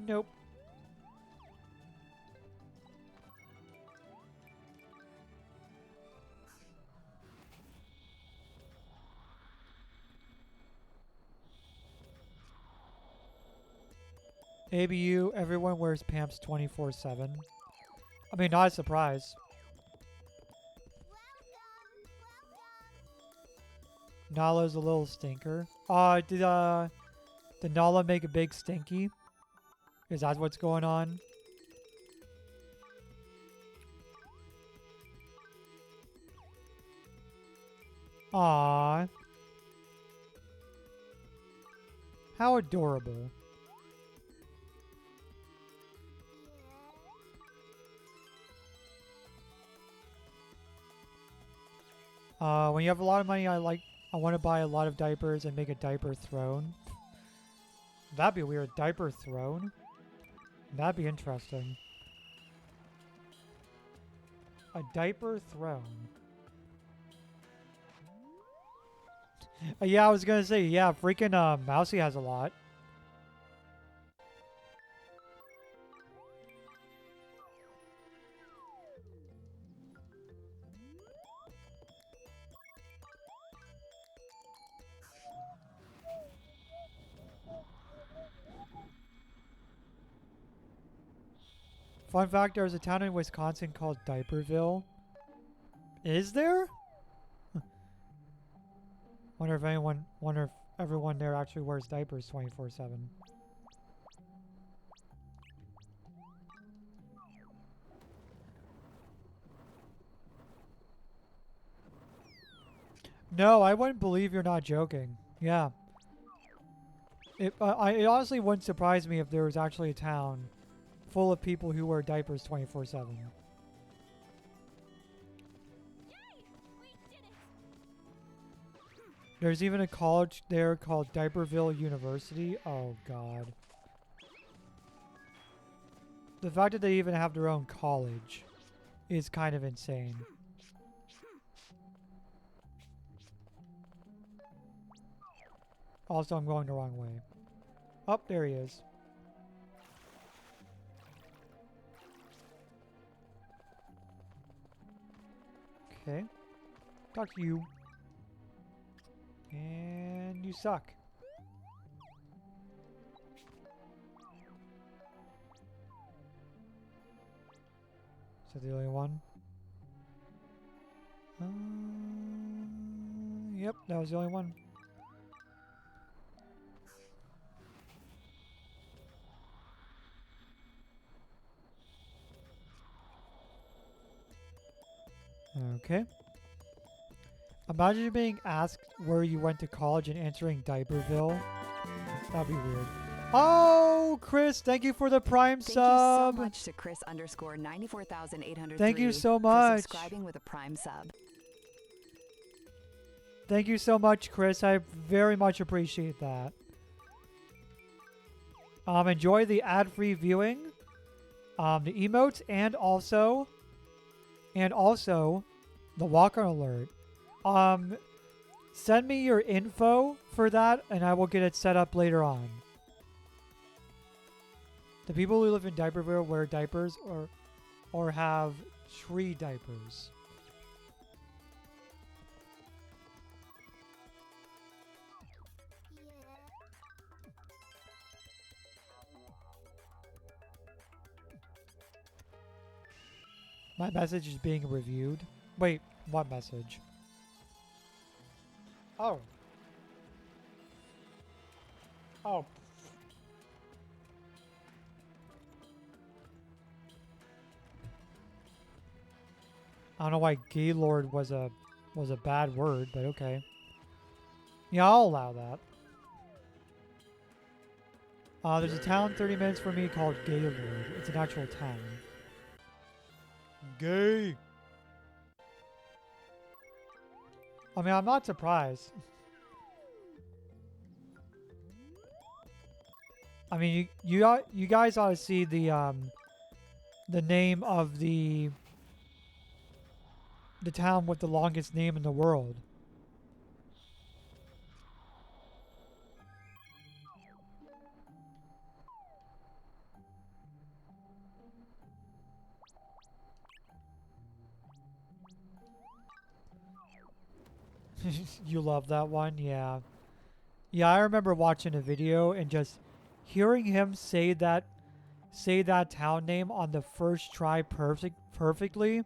Nope. ABU, everyone wears pants 24/7. I mean, not a surprise. Nala's a little stinker. Did Nala make a big stinky? Is that what's going on? Aww. How adorable. When you have a lot of money, I want to buy a lot of diapers and make a diaper throne. That'd be weird. Diaper throne? That'd be interesting. A diaper throne. Yeah, I was gonna say, yeah, freaking Mousy has a lot. Fun fact, there's a town in Wisconsin called Diaperville. Is there? Wonder if everyone there actually wears diapers 24/7. No, I wouldn't believe you're not joking. Yeah. It honestly wouldn't surprise me if there was actually a town full of people who wear diapers 24/7. There's even a college there called Diaperville University. Oh, God. The fact that they even have their own college is kind of insane. Also, I'm going the wrong way. Oh, there he is. Okay. Talk to you. And you suck. Is that the only one? Yep, that was the only one. Okay. Imagine being asked where you went to college and answering Diaperville. That'd be weird. Oh, Chris, thank you for the Prime Thank sub. you so much to Chris_94803. Thank you so For much. subscribing with a Prime sub. Thank you so much, Chris. I very much appreciate that. Enjoy the ad-free viewing, the emotes, and also the walk-on alert. Send me your info for that, and I will get it set up later on. The people who live in Diaperville wear diapers or have tree diapers. My message is being reviewed. Wait, what message? Oh. Oh. I don't know why Gaylord was a bad word, but okay. Yeah, I'll allow that. There's a town 30 minutes from me called Gaylord. It's an actual town. Gay. I mean, I'm not surprised. I mean, you guys ought to see the name of the town with the longest name in the world. You love that one? Yeah. Yeah, I remember watching a video and just hearing him say that town name on the first try perfectly.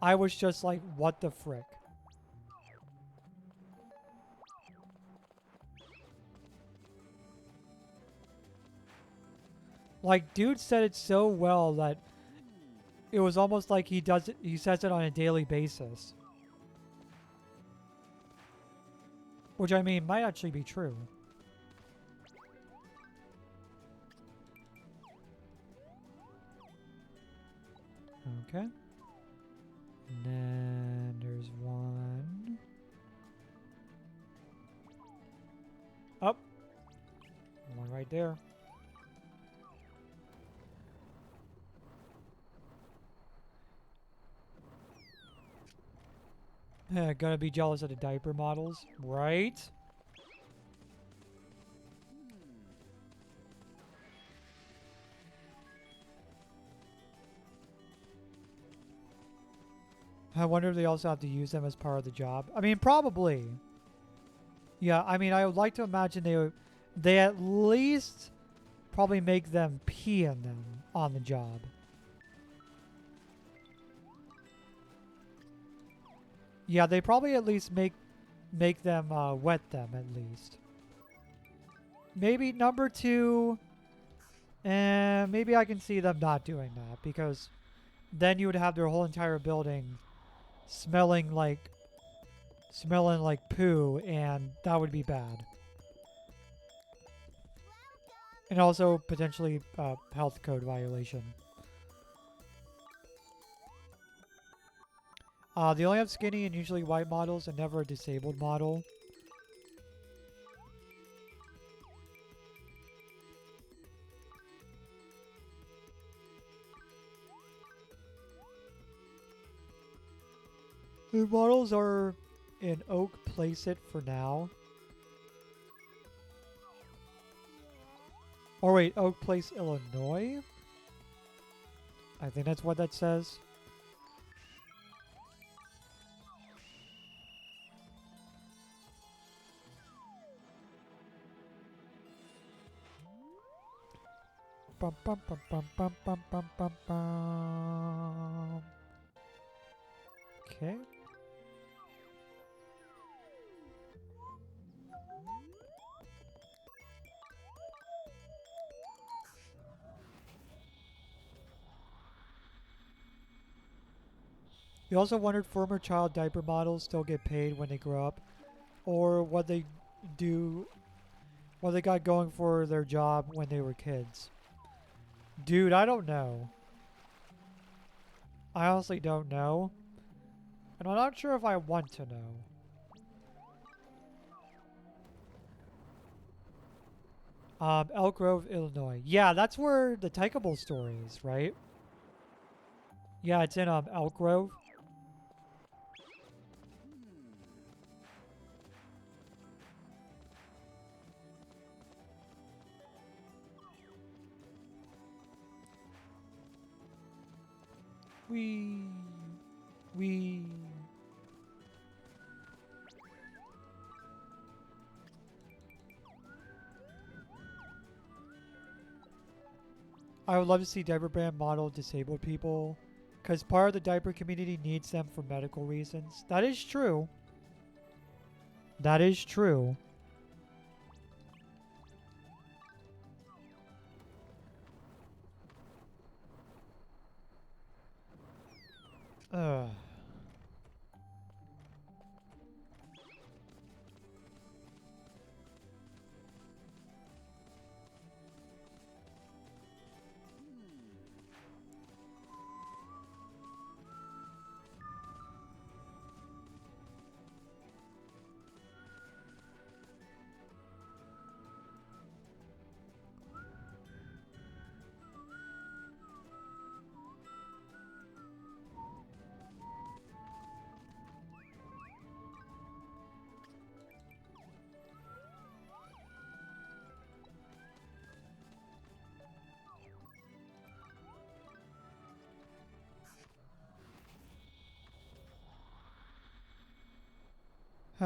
I was just like, what the frick? Like, dude said it so well that it was almost like he says it on a daily basis. Which, I mean, might actually be true. Okay. And then there's one. Oh. One right there. Gonna be jealous of the diaper models, right? I wonder if they also have to use them as part of the job. I mean, probably. Yeah, I mean, I would like to imagine they at least probably make them pee in them on the job. Yeah, they probably at least make them wet them at least. Maybe number 2, and maybe I can see them not doing that because then you would have their whole entire building smelling like poo, and that would be bad. And also potentially health code violation. They only have skinny and usually white models and never a disabled model. The models are in Oak Placeit for now. Or wait, Oak Place, Illinois? I think that's what that says. Bum, bum, bum, bum, bum, bum, bum, bum, bum. Okay. You also wondered former child diaper models still get paid when they grow up, or what they do, what they got going for their job when they were kids. Dude, I don't know. I honestly don't know. And I'm not sure if I want to know. Elk Grove, Illinois. Yeah, that's where the Tykeable store is, right? Yeah, it's in Elk Grove. We. I would love to see diaper brand model disabled people, because part of the diaper community needs them for medical reasons. That is true. That is true. Ugh.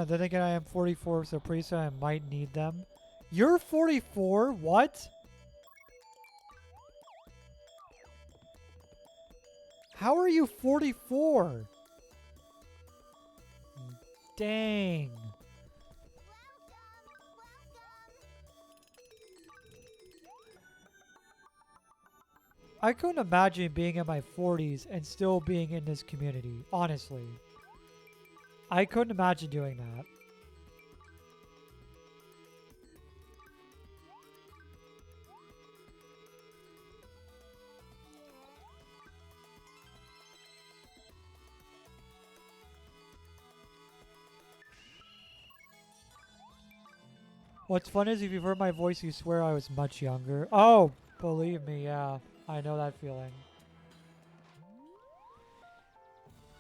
Then again, I am 44, so pretty soon I might need them. You're 44? What? How are you 44? Dang. I couldn't imagine being in my 40s and still being in this community, honestly. I couldn't imagine doing that. What's fun is if you've heard my voice, you swear I was much younger. Oh, believe me, yeah. I know that feeling.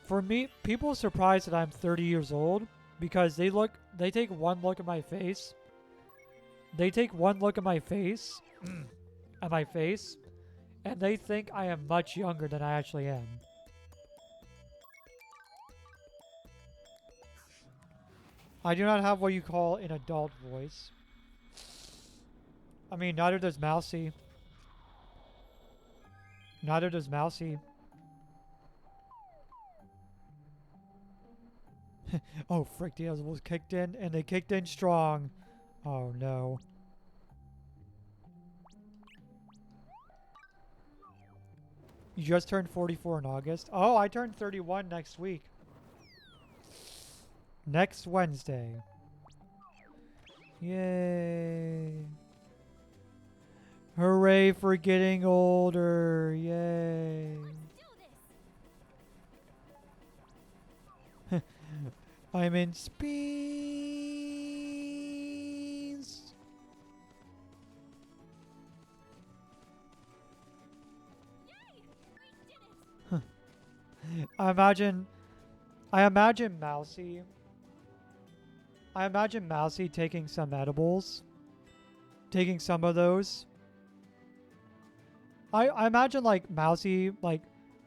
For me, people are surprised that I'm 30 years old because they take one look at my face. They take one look at my face, and they think I am much younger than I actually am. I do not have what you call an adult voice. I mean, neither does Mousy. Neither does Mousy. Oh, frick, the was kicked in, and they kicked in strong. Oh, no. You just turned 44 in August? Oh, I turned 31 next week. Next Wednesday. Yay. Hooray for getting older. Yay. I'm in space. I imagine Mousy. I imagine Mousy taking some edibles. Taking some of those. I imagine like Mousy like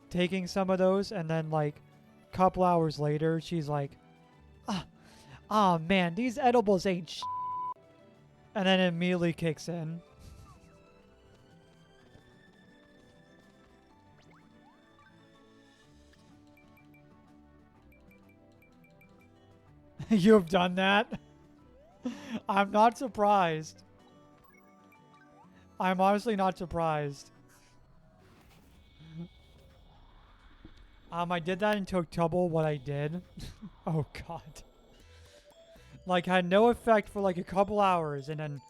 taking some of those and then like a couple hours later she's like, ah man, these edibles ain't sh-. And then it immediately kicks in. You've done that? I'm not surprised. I'm honestly not surprised. I did that and took double what I did. Oh god. Like, had no effect for like a couple hours, and then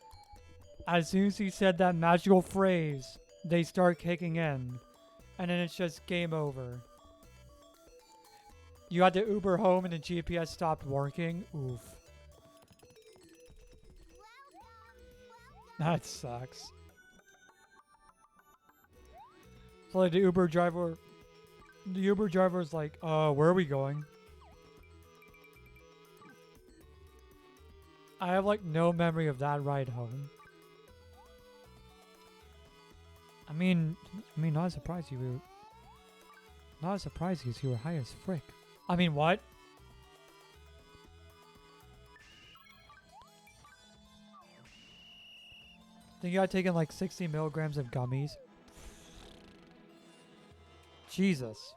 as soon as he said that magical phrase, they start kicking in. And then it's just game over. You had to Uber home and the GPS stopped working. Oof. That sucks. So like the Uber driver's like, where are we going? I have like no memory of that ride home. I mean, not as surprised you were. Not as surprised because you were high as frick. I mean, what? Think you got taken like 60 milligrams of gummies? Jesus.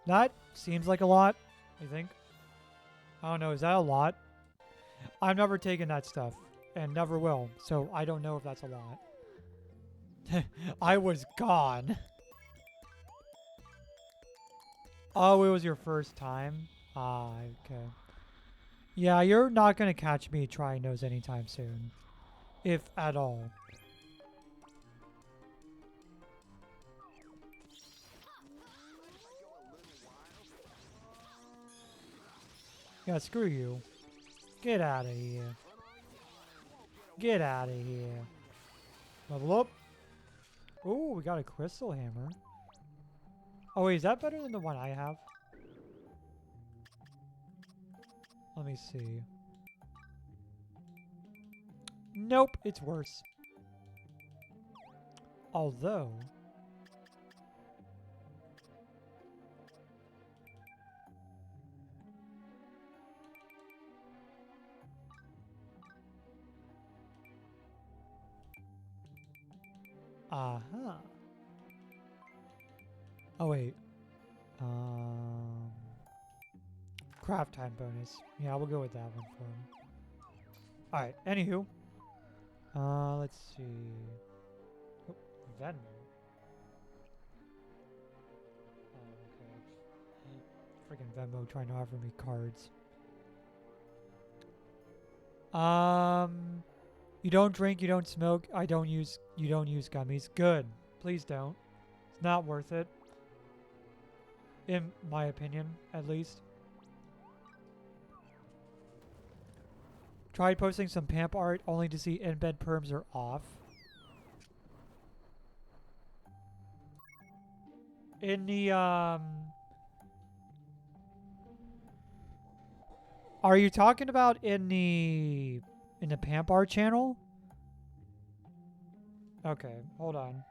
That seems like a lot, I think. I don't know, is that a lot? I've never taken that stuff, and never will, so I don't know if that's a lot. I was gone. Oh, it was your first time? Ah, okay. Yeah, you're not gonna catch me trying those anytime soon. If at all. Yeah, screw you. Get out of here. Get out of here. Level up. Ooh, we got a crystal hammer. Oh wait, is that better than the one I have? Let me see. Nope, it's worse. Although... Uh-huh. Oh, wait. Craft time bonus. Yeah, we'll go with that one for him. Alright, anywho. Let's see. Oh, Venmo. Oh, okay. Freaking Venmo trying to offer me cards. You don't drink, you don't smoke, you don't use gummies. Good. Please don't. It's not worth it. In my opinion, at least. Tried posting some pamp art only to see in-bed perms are off. In the, Are you talking about in the pamp art channel? Okay, hold on.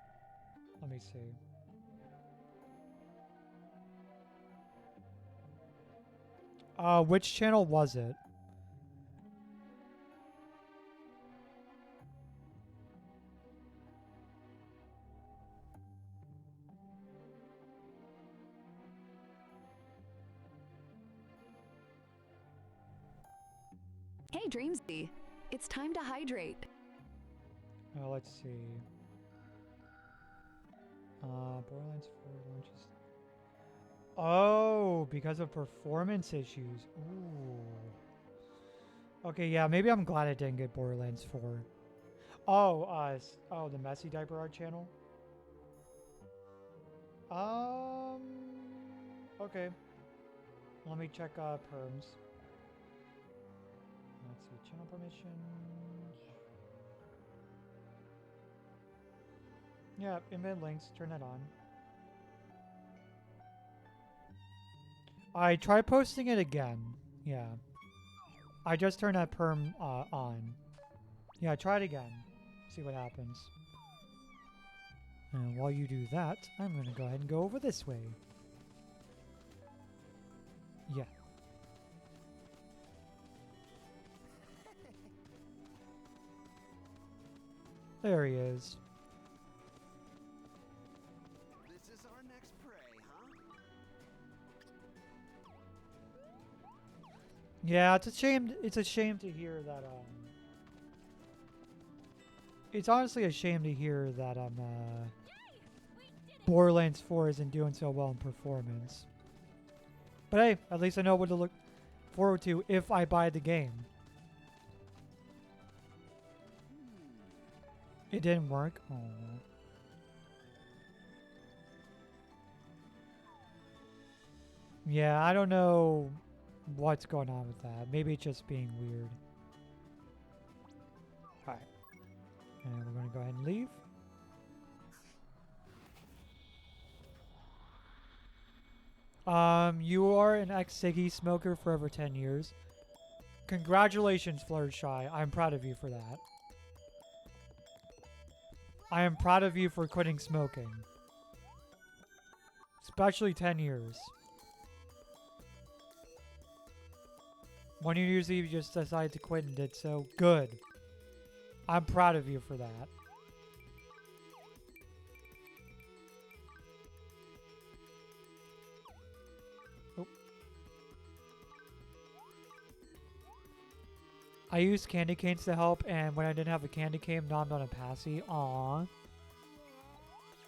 Let me see. Which channel was it? Hey, Dreamsy. It's time to hydrate. Let's see. Borderlands 4 launches. Oh, because of performance issues. Ooh. Okay, yeah, maybe I'm glad I didn't get Borderlands 4. Oh, the Messy Diaper Art channel? Okay. Let me check, perms. Let's see, channel permissions. Yeah, embed links, turn that on. I try posting it again. Yeah. I just turned that perm on. Yeah, try it again. See what happens. And while you do that, I'm going to go ahead and go over this way. Yeah. There he is. This is our next prey, huh? Yeah, it's a shame. It's a shame to hear that. It's honestly a shame to hear that Borderlands 4 isn't doing so well in performance. But hey, at least I know what to look forward to if I buy the game. It didn't work. Oh. Yeah, I don't know what's going on with that. Maybe it's just being weird. Alright. And we're going to go ahead and leave. You are an ex-ciggy smoker for over 10 years. Congratulations, Fluttershy. I'm proud of you for that. I am proud of you for quitting smoking. Especially 10 years. 1 New Year's Eve, you just decided to quit and did so. Good. I'm proud of you for that. Oh. I used candy canes to help, and when I didn't have a candy cane, nommed on a passy. Aww.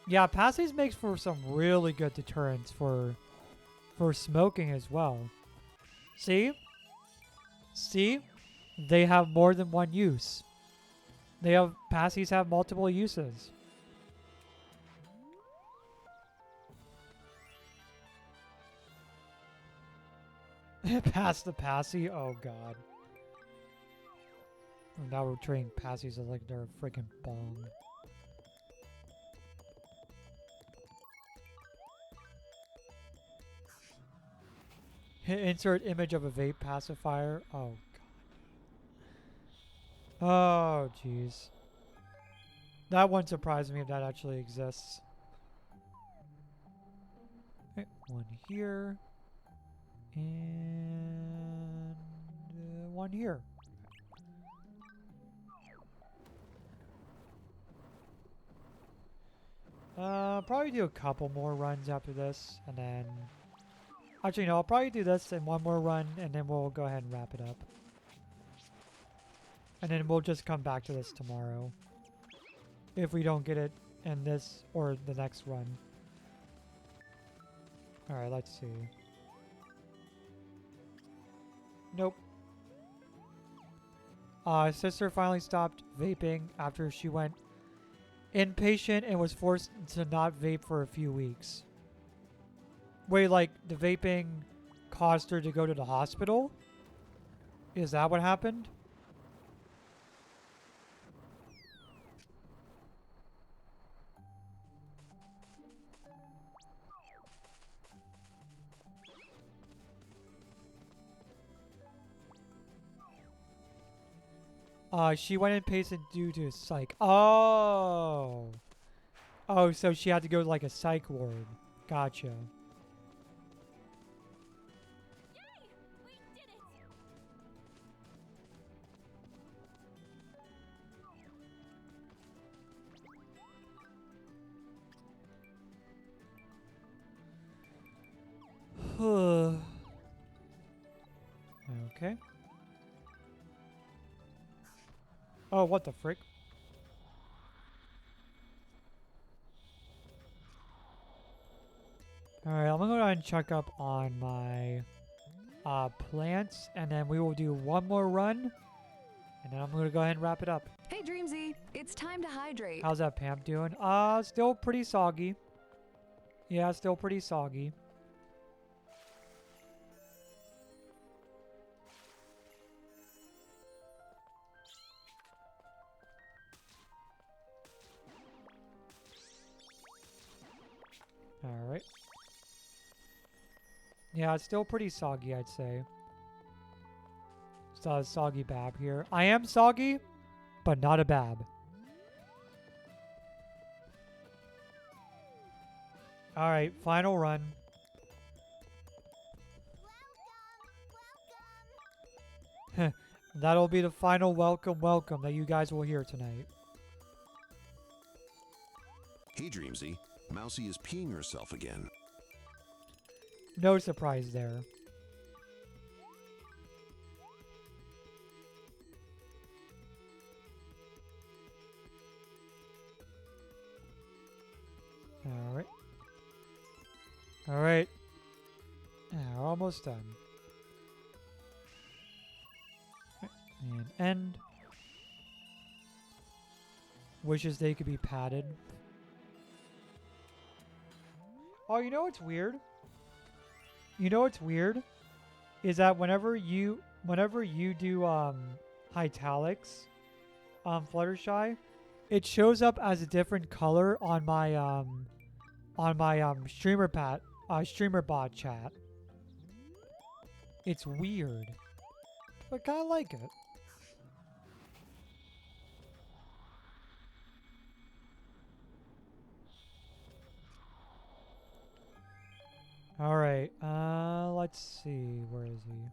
Yeah, passies makes for some really good deterrents for smoking as well. See? See? They have more than one use. Passies have multiple uses. Pass the passy? Oh god. Now we're treating passies as like they're a freaking bong. Insert image of a vape pacifier. Oh god. Oh jeez. That wouldn't surprise me if that actually exists. Okay, one here. And one here. Probably do a couple more runs after this, and then... Actually, no, I'll probably do this and one more run, and then we'll go ahead and wrap it up. And then we'll just come back to this tomorrow. If we don't get it in this or the next run. Alright, let's see. Nope. Sister finally stopped vaping after she went inpatient and was forced to not vape for a few weeks. Wait, like the vaping caused her to go to the hospital? Is that what happened? She went inpatient due to psych. Oh. Oh, so she had to go to like a psych ward. Gotcha. Okay. Oh, what the frick? Alright, I'm gonna go ahead and check up on my plants, and then we will do one more run, and then I'm gonna go ahead and wrap it up. Hey, Dreamsy, it's time to hydrate. How's that Pam doing? Still pretty soggy. Yeah, still pretty soggy. Alright. Yeah, it's still pretty soggy, I'd say. Still a soggy bab here. I am soggy, but not a bab. Alright, final run. That'll be the final welcome that you guys will hear tonight. Hey, Dreamsy. Mousy is peeing herself again. No surprise there. Alright. Alright. Yeah, we're almost done. And end. Wishes they could be padded. Oh, you know what's weird? You know what's weird? Is that whenever you do italics Fluttershy, it shows up as a different color on my streamer bot chat. It's weird. But I kinda like it. Alright, let's see, where is he?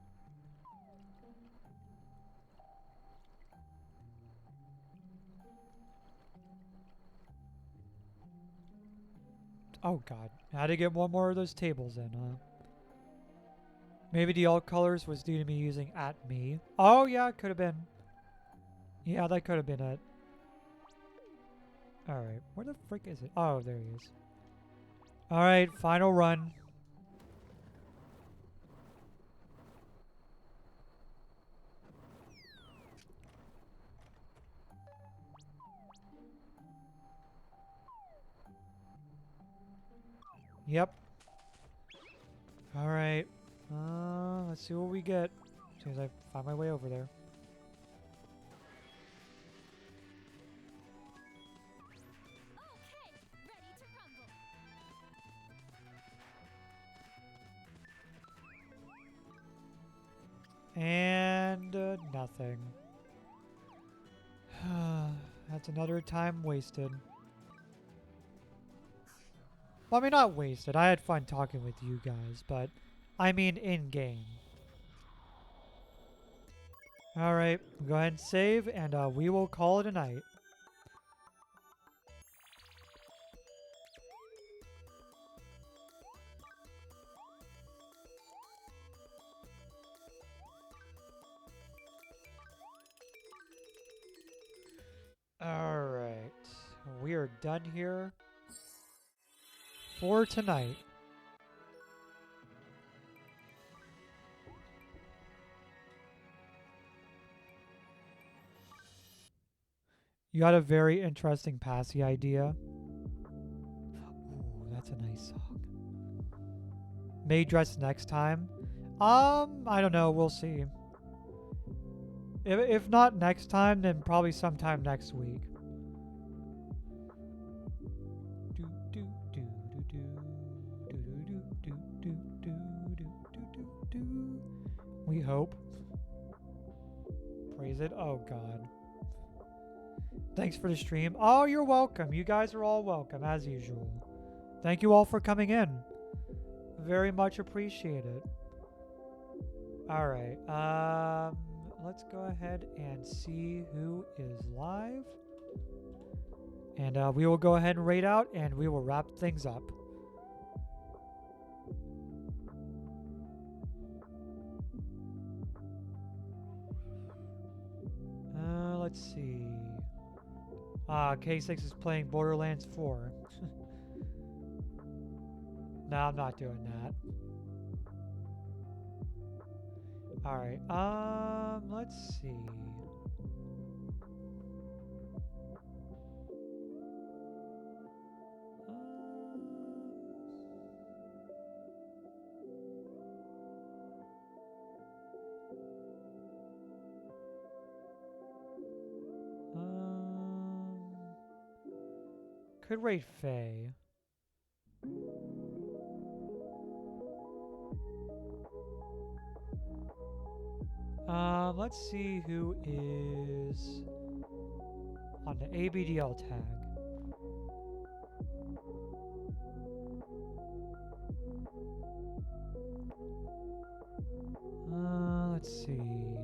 Oh god, I had to get one more of those tables in, huh? Maybe the alt colors was due to me using @me. Oh yeah, it could have been. Yeah, that could have been it. Alright, where the frick is it? Oh, there he is. Alright, final run. Yep. Alright. Let's see what we get as soon as I find my way over there. And nothing. That's another time wasted. Well, I mean, not wasted. I had fun talking with you guys, but I mean in-game. Alright, go ahead and save, and we will call it a night. Alright, we are done here for tonight. You got a very interesting passy idea. Ooh, that's a nice song. May dress next time. I don't know. We'll see. If not next time, then probably sometime next week. We hope. Praise it. Oh God. Thanks for the stream. Oh, you're welcome. You guys are all welcome, as usual. Thank you all for coming in. Very much appreciated. Alright, let's go ahead and see who is live. And we will go ahead and raid out, and we will wrap things up. Let's see. K6 is playing Borderlands 4. No, I'm not doing that. Alright, let's see. Could rate Faye. Let's see who is on the ABDL tag. Let's see.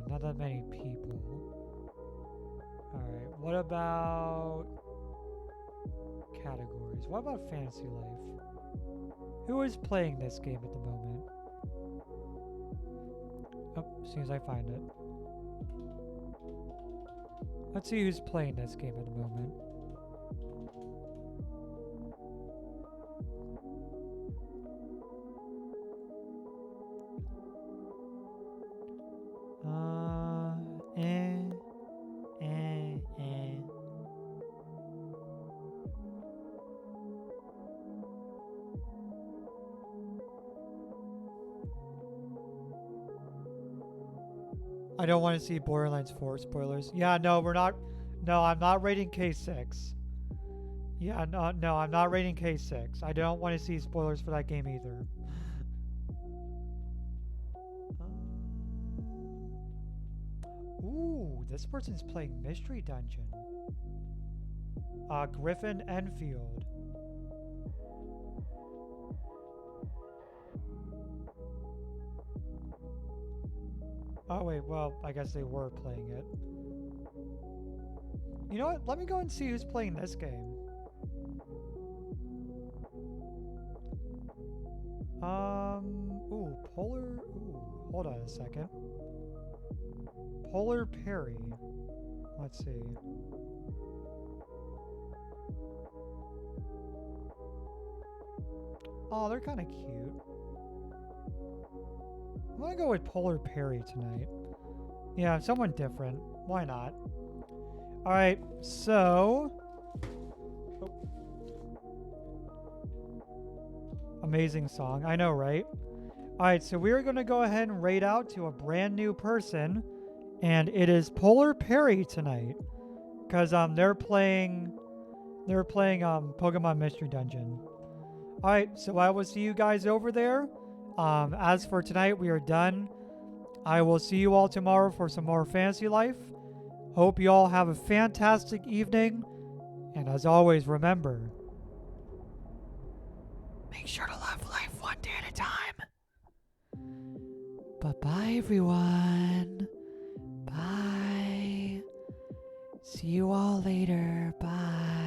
Not that many people. Alright, what about categories? What about Fantasy Life? Who is playing this game at the moment? Oh, as soon as I find it. Let's see who's playing this game at the moment. I don't want to see Borderlands 4 spoilers. Yeah, no, we're not. No, I'm not rating K6. Yeah, no, I'm not rating K6. I don't want to see spoilers for that game either. Ooh, this person's playing Mystery Dungeon. Griffin Enfield. Oh wait, well, I guess they were playing it. You know what? Let me go and see who's playing this game. Ooh, Polar... Ooh, hold on a second. Polar Perry. Let's see. Oh, they're kind of cute. I'm gonna go with Polar Perry tonight. Yeah, someone different. Why not? Alright, so... Oh. Amazing song. I know, right? Alright, so we're gonna go ahead and raid out to a brand new person. And it is Polar Perry tonight. Because they're playing Pokemon Mystery Dungeon. Alright, so I will see you guys over there. As for tonight, we are done. I will see you all tomorrow for some more Fantasy Life. Hope you all have a fantastic evening. And as always, remember, make sure to love life one day at a time. Bye-bye, everyone. Bye. See you all later. Bye.